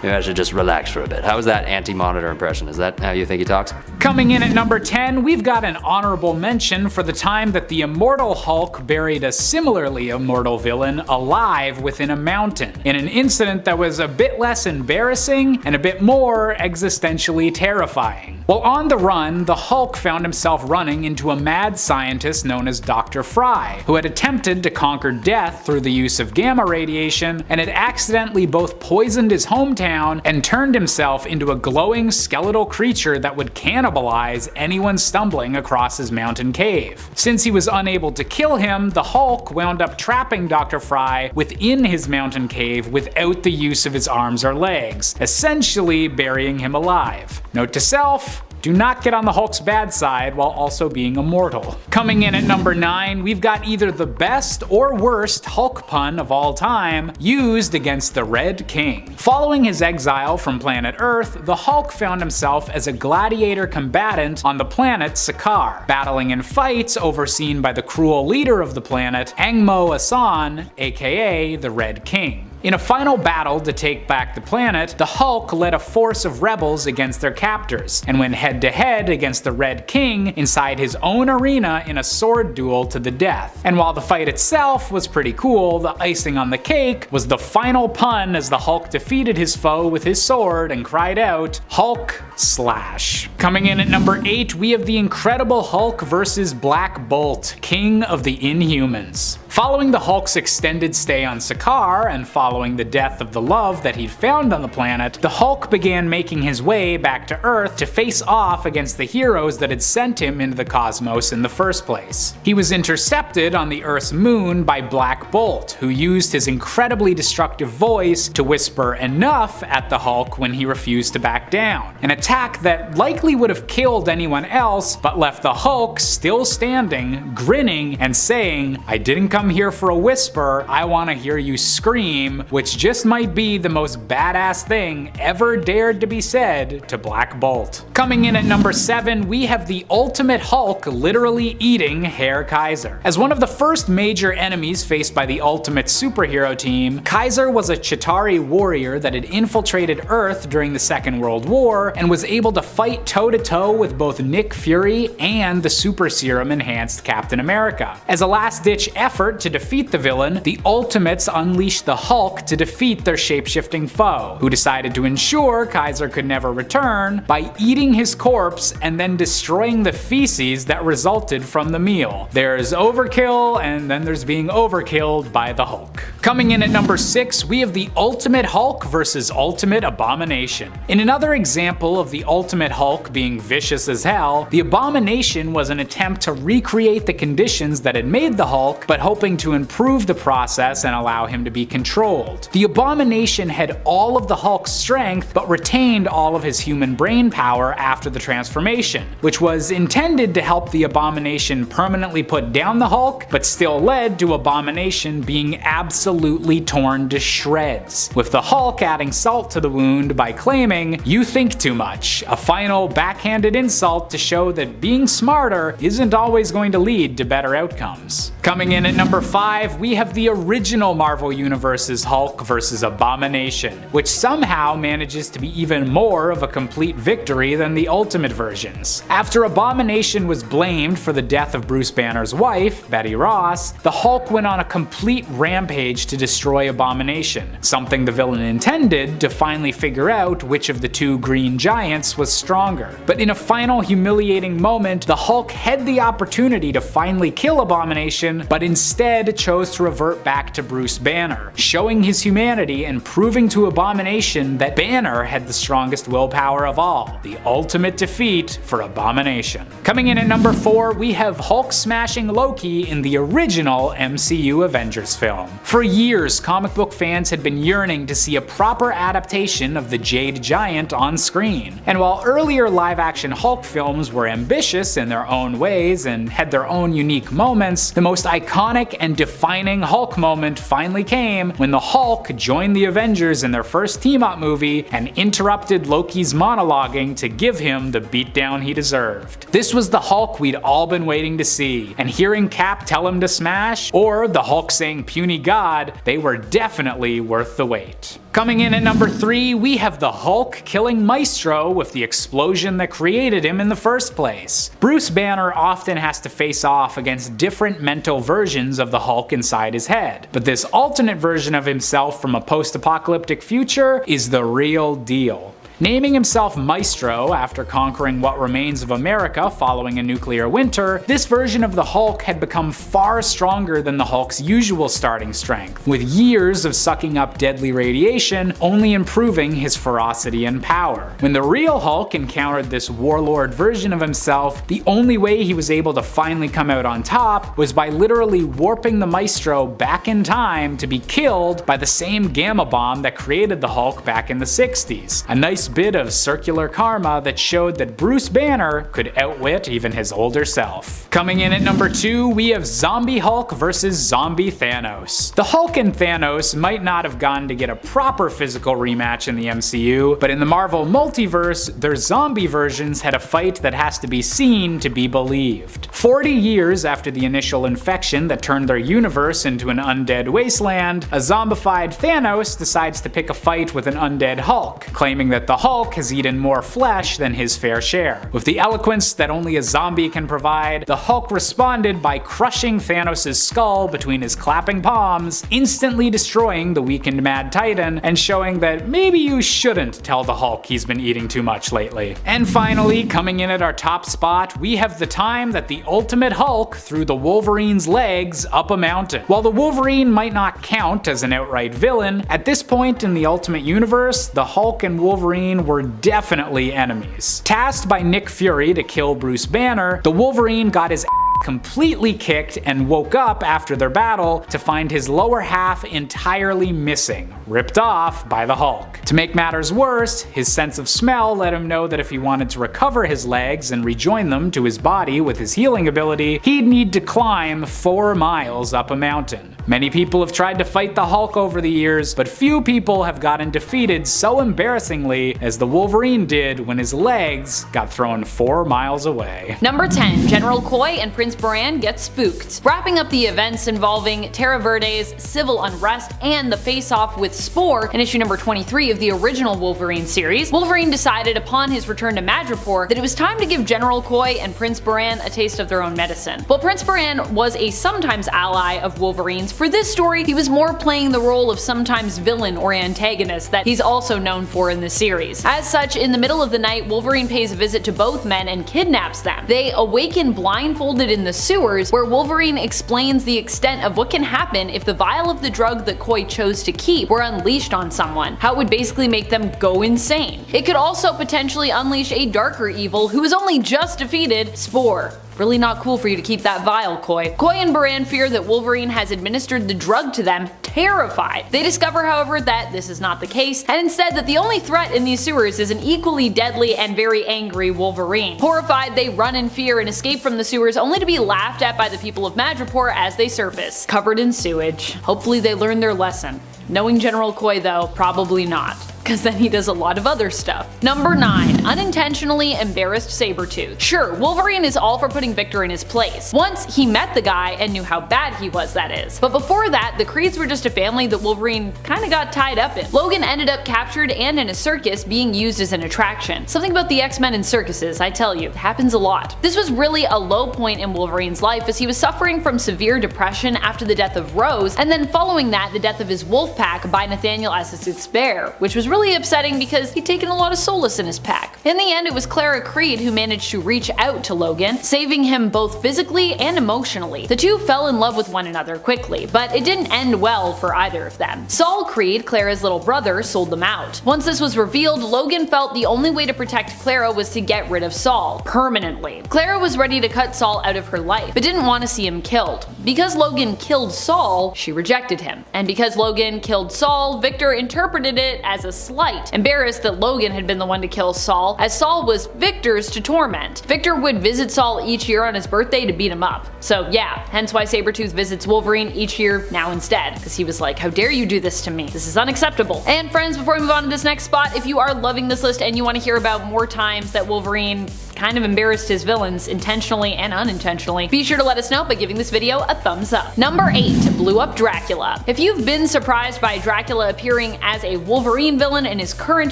Maybe I should just relax for a bit. How was that Anti-Monitor impression? Is that how you think he talks? Coming in at number 10, we've got an honorable mention for the time that the Immortal Hulk buried a similarly immortal villain alive within a mountain, in an incident that was a bit less embarrassing and a bit more existentially terrifying. While on the run, the Hulk found himself running into a mad scientist known as Dr. Fry, who had attempted to conquer death through the use of gamma radiation and had accidentally both poisoned his hometown and turned himself into a glowing skeletal creature that would cannibalize anyone stumbling across his mountain cave. Since he was unable to kill him, the Hulk wound up trapping Dr. Fry within his mountain cave without the use of his arms or legs, essentially burying him alive. Note to self: do not get on the Hulk's bad side while also being immortal. Coming in at number 9, we've got either the best or worst Hulk pun of all time used against the Red King. Following his exile from planet Earth, the Hulk found himself as a gladiator combatant on the planet Sakaar, battling in fights overseen by the cruel leader of the planet, Angmo Asan, aka the Red King. In a final battle to take back the planet, the Hulk led a force of rebels against their captors, and went head-to-head against the Red King inside his own arena in a sword duel to the death. And while the fight itself was pretty cool, the icing on the cake was the final pun as the Hulk defeated his foe with his sword and cried out, "Hulk slash." Coming in at number 8, we have the Incredible Hulk versus Black Bolt, King of the Inhumans. Following the Hulk's extended stay on Sakaar, and following the death of the love that he'd found on the planet, the Hulk began making his way back to Earth to face off against the heroes that had sent him into the cosmos in the first place. He was intercepted on the Earth's moon by Black Bolt, who used his incredibly destructive voice to whisper enough at the Hulk when he refused to back down. An attack that likely would have killed anyone else, but left the Hulk still standing, grinning, and saying, "I didn't come here for a whisper, I want to hear you scream," which just might be the most badass thing ever dared to be said to Black Bolt. Coming in at number 7, we have the Ultimate Hulk literally eating Herr Kaiser. As one of the first major enemies faced by the Ultimate superhero team, Kaiser was a Chitauri warrior that had infiltrated Earth during the Second World War and was able to fight toe-to-toe with both Nick Fury and the Super Serum enhanced Captain America. As a last-ditch effort to defeat the villain, the Ultimates unleashed the Hulk to defeat their shape-shifting foe, who decided to ensure Kaiser could never return by eating his corpse and then destroying the feces that resulted from the meal. There's overkill, and then there's being overkilled by the Hulk. Coming in at number 6, we have the Ultimate Hulk versus Ultimate Abomination. In another example of the Ultimate Hulk being vicious as hell, the Abomination was an attempt to recreate the conditions that had made the Hulk, but hoping to improve the process and allow him to be controlled. The Abomination had all of the Hulk's strength, but retained all of his human brain power after the transformation, which was intended to help the Abomination permanently put down the Hulk, but still led to Abomination being absolutely torn to shreds, with the Hulk adding salt to the wound by claiming, "You think too much," a final backhanded insult to show that being smarter isn't always going to lead to better outcomes. Coming in at number 5, we have the original Marvel Universe's Hulk versus Abomination, which somehow manages to be even more of a complete victory than the Ultimate versions. After Abomination was blamed for the death of Bruce Banner's wife, Betty Ross, the Hulk went on a complete rampage to destroy Abomination, something the villain intended to finally figure out which of the two green giants was stronger. But in a final humiliating moment, the Hulk had the opportunity to finally kill Abomination, but instead chose to revert back to Bruce Banner, showing his humanity and proving to Abomination that Banner had the strongest willpower of all, the ultimate defeat for Abomination. Coming in at number 4, we have Hulk smashing Loki in the original MCU Avengers film. For years, comic book fans had been yearning to see a proper adaptation of the Jade Giant on screen. And while earlier live-action Hulk films were ambitious in their own ways and had their own unique moments, the most iconic and defining Hulk moment finally came when the Hulk joined the Avengers in their first team-up movie and interrupted Loki's monologuing to give him the beatdown he deserved. This was the Hulk we'd all been waiting to see, and hearing Cap tell him to smash, or the Hulk saying "puny god," they were definitely worth the wait. Coming in at number 3, we have the Hulk killing Maestro with the explosion that created him in the first place. Bruce Banner often has to face off against different mental versions of the Hulk inside his head, but this alternate version of himself from a post-apocalyptic future is the real deal. Naming himself Maestro after conquering what remains of America following a nuclear winter, this version of the Hulk had become far stronger than the Hulk's usual starting strength, with years of sucking up deadly radiation only improving his ferocity and power. When the real Hulk encountered this warlord version of himself, the only way he was able to finally come out on top was by literally warping the Maestro back in time to be killed by the same gamma bomb that created the Hulk back in the 60s. A nice bit of circular karma that showed that Bruce Banner could outwit even his older self. Coming in at number 2, we have Zombie Hulk versus Zombie Thanos. The Hulk and Thanos might not have gotten to get a proper physical rematch in the MCU, but in the Marvel multiverse, their zombie versions had a fight that has to be seen to be believed. 40 years after the initial infection that turned their universe into an undead wasteland, a zombified Thanos decides to pick a fight with an undead Hulk, claiming that the the Hulk has eaten more flesh than his fair share. With the eloquence that only a zombie can provide, the Hulk responded by crushing Thanos' skull between his clapping palms, instantly destroying the weakened Mad Titan and showing that maybe you shouldn't tell the Hulk he's been eating too much lately. And finally, coming in at our top spot, we have the time that the Ultimate Hulk threw the Wolverine's legs up a mountain. While the Wolverine might not count as an outright villain, at this point in the Ultimate Universe, the Hulk and Wolverine were definitely enemies. Tasked by Nick Fury to kill Bruce Banner, the Wolverine got his completely kicked and woke up after their battle to find his lower half entirely missing, ripped off by the Hulk. To make matters worse, his sense of smell let him know that if he wanted to recover his legs and rejoin them to his body with his healing ability, he'd need to climb 4 miles up a mountain. Many people have tried to fight the Hulk over the years, but few people have gotten defeated so embarrassingly as the Wolverine did when his legs got thrown 4 miles away. Number 10. General Koi and Prince Baran get spooked. Wrapping up the events involving Terra Verde's civil unrest and the face-off with Spore in issue number 23 of the original Wolverine series, Wolverine decided upon his return to Madripoor that it was time to give General Koi and Prince Baran a taste of their own medicine. While Prince Baran was a sometimes ally of Wolverine's, for this story he was more playing the role of sometimes villain or antagonist that he's also known for in the series. As such, in the middle of the night, Wolverine pays a visit to both men and kidnaps them. They awaken blindfolded in the sewers, where Wolverine explains the extent of what can happen if the vial of the drug that Koi chose to keep were unleashed on someone, how it would basically make them go insane. It could also potentially unleash a darker evil who was only just defeated, Spore. Really not cool for you to keep that vial, Koi. Koi and Baran fear that Wolverine has administered the drug to them, terrified. They discover, however, that this is not the case, and instead that the only threat in these sewers is an equally deadly and very angry Wolverine. Horrified, they run in fear and escape from the sewers, only to be laughed at by the people of Madripoor as they surface, covered in sewage. Hopefully they learn their lesson. Knowing General Koi though, probably not, because then he does a lot of other stuff. Number 9. Unintentionally embarrassed Sabretooth. Sure, Wolverine is all for putting Victor in his place. Once he met the guy and knew how bad he was, that is. But before that, the Creeds were just a family that Wolverine kinda got tied up in. Logan ended up captured and in a circus being used as an attraction. Something about the X-Men and circuses, I tell you, happens a lot. This was really a low point in Wolverine's life as he was suffering from severe depression after the death of Rose, and then following that, the death of his wolf pack by Nathaniel Essex Bear, which was really upsetting because he'd taken a lot of solace in his pack. In the end, it was Clara Creed who managed to reach out to Logan, saving him both physically and emotionally. The two fell in love with one another quickly, but it didn't end well for either of them. Saul Creed, Clara's little brother, sold them out. Once this was revealed, Logan felt the only way to protect Clara was to get rid of Saul, permanently. Clara was ready to cut Saul out of her life, but didn't want to see him killed. Because Logan killed Saul, she rejected him. And because Logan killed Saul, Victor interpreted it as a slight, embarrassed that Logan had been the one to kill Saul, as Saul was Victor's to torment. Victor would visit Saul each year on his birthday to beat him up. So yeah, hence why Sabretooth visits Wolverine each year now instead, because he was like, how dare you do this to me? This is unacceptable. And friends, before we move on to this next spot, if you are loving this list and you want to hear about more times that Wolverine kind of embarrassed his villains intentionally and unintentionally, be sure to let us know by giving this video a thumbs up. Number 8. Blew up Dracula. If you've been surprised by Dracula appearing as a Wolverine villain in his current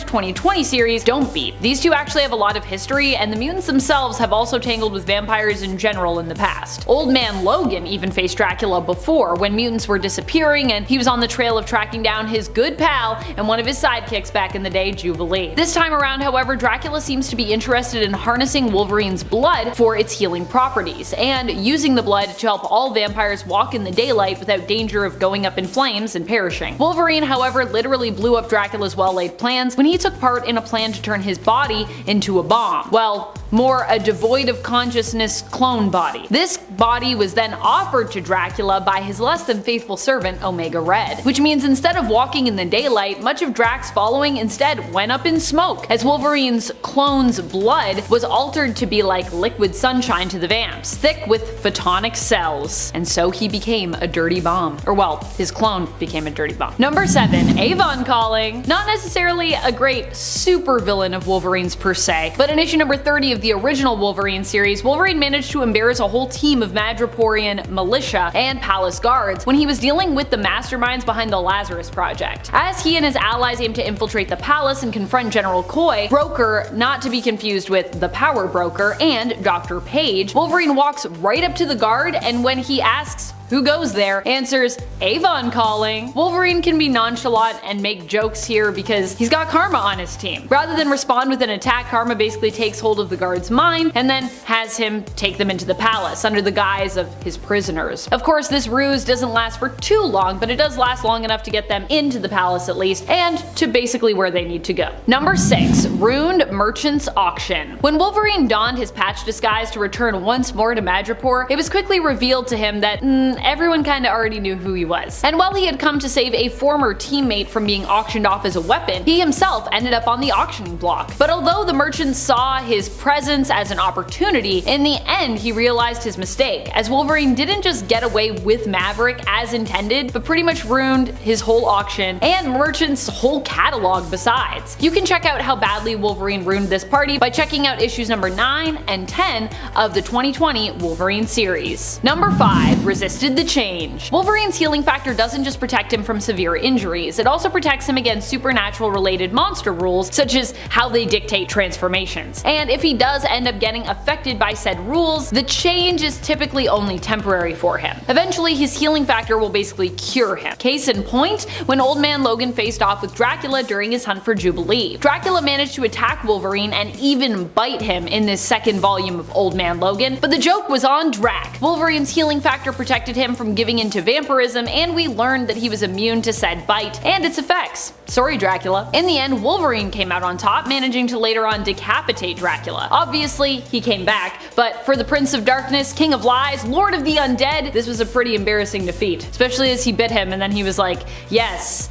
2020 series, don't be. These two actually have a lot of history, and the mutants themselves have also tangled with vampires in general in the past. Old Man Logan even faced Dracula before, when mutants were disappearing and he was on the trail of tracking down his good pal and one of his sidekicks back in the day, Jubilee. This time around, however, Dracula seems to be interested in harnessing Wolverine's blood for its healing properties, and using the blood to help all vampires walk in the daylight without danger of going up in flames and perishing. Wolverine, however, literally blew up Dracula's well-laid plans when he took part in a plan to turn his body into a bomb. Well, more a devoid of consciousness clone body. This body was then offered to Dracula by his less than faithful servant Omega Red, which means instead of walking in the daylight, much of Drax's following instead went up in smoke, as Wolverine's clone's blood was altered to be like liquid sunshine to the vamps, thick with photonic cells, and so he became a dirty bomb. Or well, his clone became a dirty bomb. Number 7. Avon Calling. Not necessarily a great super villain of Wolverine's per se, but in issue number 30 of the original Wolverine series, Wolverine managed to embarrass a whole team of Madripoorian militia and palace guards when he was dealing with the masterminds behind the Lazarus Project. As he and his allies aim to infiltrate the palace and confront General Koi, Broker, not to be confused with the Power Broker, and Dr. Page, Wolverine walks right up to the guard, and when he asks who goes there, answers, Avon calling. Wolverine can be nonchalant and make jokes here because he's got Karma on his team. Rather than respond with an attack, Karma basically takes hold of the guard's mind and then has him take them into the palace under the guise of his prisoners. Of course, this ruse doesn't last for too long, but it does last long enough to get them into the palace at least, and to basically where they need to go. Number 6. Ruined Merchant's Auction. When Wolverine donned his patch disguise to return once more to Madripoor, it was quickly revealed to him that everyone kinda already knew who he was. And while he had come to save a former teammate from being auctioned off as a weapon, he himself ended up on the auctioning block. But although the merchant saw his presence as an opportunity, in the end he realized his mistake, as Wolverine didn't just get away with Maverick as intended, but pretty much ruined his whole auction and Merchant's whole catalog besides. You can check out how badly Wolverine ruined this party by checking out issues number 9 and 10 of the 2020 Wolverine series. Number 5. Resisted the change. Wolverine's healing factor doesn't just protect him from severe injuries, it also protects him against supernatural related monster rules such as how they dictate transformations. And if he does end up getting affected by said rules, the change is typically only temporary for him. Eventually his healing factor will basically cure him. Case in point, when Old Man Logan faced off with Dracula during his hunt for Jubilee. Dracula managed to attack Wolverine and even bite him in this second volume of Old Man Logan, but the joke was on Drac. Wolverine's healing factor protected him from giving into vampirism, and we learned that he was immune to said bite and its effects. Sorry, Dracula. In the end, Wolverine came out on top, managing to later on decapitate Dracula. Obviously, he came back, but for the Prince of Darkness, King of Lies, Lord of the Undead, this was a pretty embarrassing defeat. Especially as he bit him and then he was like, yes,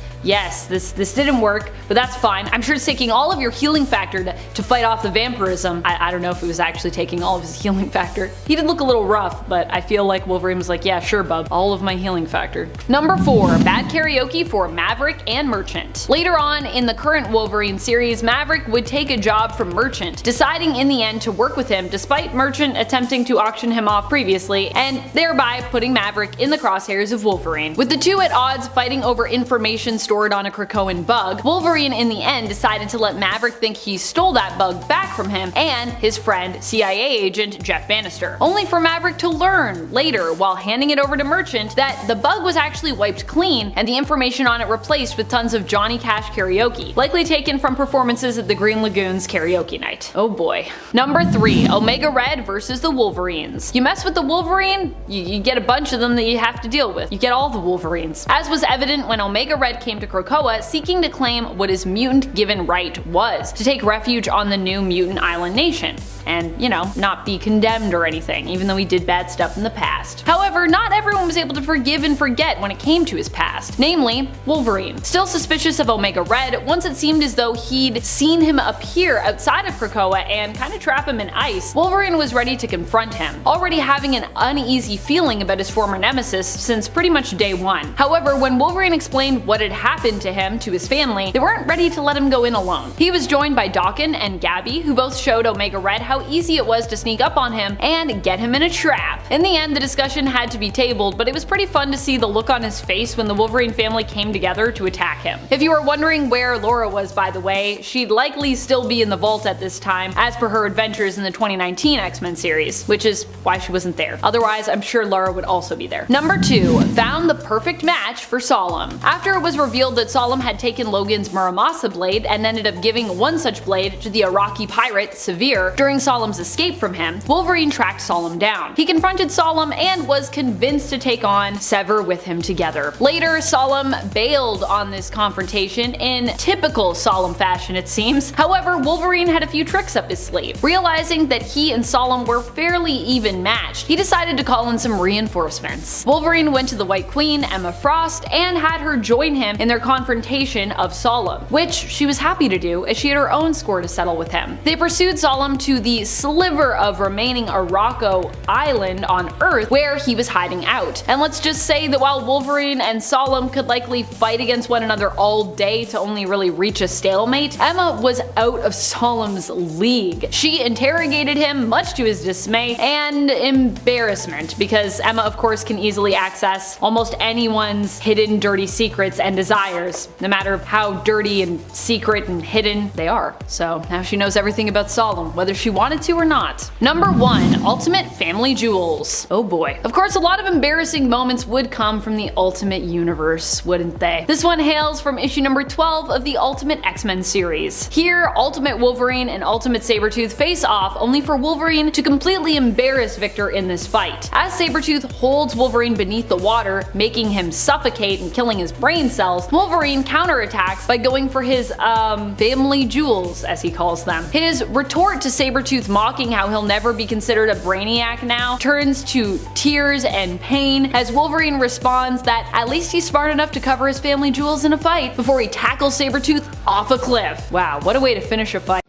this didn't work, but that's fine. I'm sure it's taking all of your healing factor to fight off the vampirism. I don't know if it was actually taking all of his healing factor. He did look a little rough, but I feel like Wolverine was like, yeah, sure, bub, all of my healing factor. Number 4. Bad karaoke for Maverick and Merchant. Later on in the current Wolverine series, Maverick would take a job from Merchant, deciding in the end to work with him despite Merchant attempting to auction him off previously, and thereby putting Maverick in the crosshairs of Wolverine. With the two at odds fighting over information stored on a Krakoan bug, Wolverine in the end decided to let Maverick think he stole that bug back from him and his friend CIA agent Jeff Bannister, only for Maverick to learn later while handing it over to Merchant that the bug was actually wiped clean and the information on it replaced with tons of Johnny Cash karaoke, likely taken from performances at the Green Lagoon's karaoke night. Oh boy. Number 3. Omega Red versus the Wolverines. You mess with the Wolverine, you get a bunch of them that you have to deal with. You get all the Wolverines. As was evident when Omega Red came to Krakoa seeking to claim what his mutant given right was, to take refuge on the new mutant island nation. And, you know, not be condemned or anything, even though he did bad stuff in the past. However, not everyone was able to forgive and forget when it came to his past, namely Wolverine. Still suspicious of Omega Red, once it seemed as though he'd seen him appear outside of Krakoa and kind of trap him in ice, Wolverine was ready to confront him, already having an uneasy feeling about his former nemesis since pretty much day one. However, when Wolverine explained what had happened to him, to his family, they weren't ready to let him go in alone. He was joined by Daken and Gabby, who both showed Omega Red how easy it was to sneak up on him and get him in a trap. In the end, the discussion had to be tabled, but it was pretty fun to see the look on his face when the Wolverine family came together to attack him. If you were wondering where Laura was, by the way, she'd likely still be in the vault at this time, as per her adventures in the 2019 X-Men series, which is why she wasn't there. Otherwise, I'm sure Laura would also be there. Number 2. Found the perfect match for Solemn. After it was revealed that Solemn had taken Logan's Muramasa blade and ended up giving one such blade to the Iraqi pirate Severe during Solemn's escape from him, Wolverine tracked Solemn down. He confronted Solemn and was convinced to take on Sever with him together. Later, Solemn bailed on this confrontation in typical Solemn fashion, it seems. However, Wolverine had a few tricks up his sleeve. Realizing that he and Solemn were fairly even matched, he decided to call in some reinforcements. Wolverine went to the White Queen, Emma Frost, and had her join him in their confrontation of Solemn, which she was happy to do as she had her own score to settle with him. They pursued Solemn to the sliver of remaining Araco Island on Earth where he was hiding out. And let's just say that while Wolverine and Solemn could likely fight against one another all day to only really reach a stalemate, Emma was out of Solemn's league. She interrogated him, much to his dismay and embarrassment, because Emma of course can easily access almost anyone's hidden dirty secrets and desires, no matter how dirty and secret and hidden they are. So now she knows everything about Solemn, whether she wanted to or not. Number 1. Ultimate Family Jewels. Oh boy. Of course, a lot of embarrassing moments would come from the Ultimate Universe, wouldn't they? This one hails from issue number 12 of the Ultimate X-Men series. Here, Ultimate Wolverine and Ultimate Sabretooth face off, only for Wolverine to completely embarrass Victor in this fight. As Sabretooth holds Wolverine beneath the water, making him suffocate and killing his brain cells, Wolverine counterattacks by going for his, family jewels, as he calls them. His retort to Sabretooth mocking how he'll never be considered a brainiac now turns to tears and pain as Wolverine responds that at least he's smart enough to cover his family jewels in a fight before he tackles Sabretooth off a cliff. Wow, what a way to finish a fight.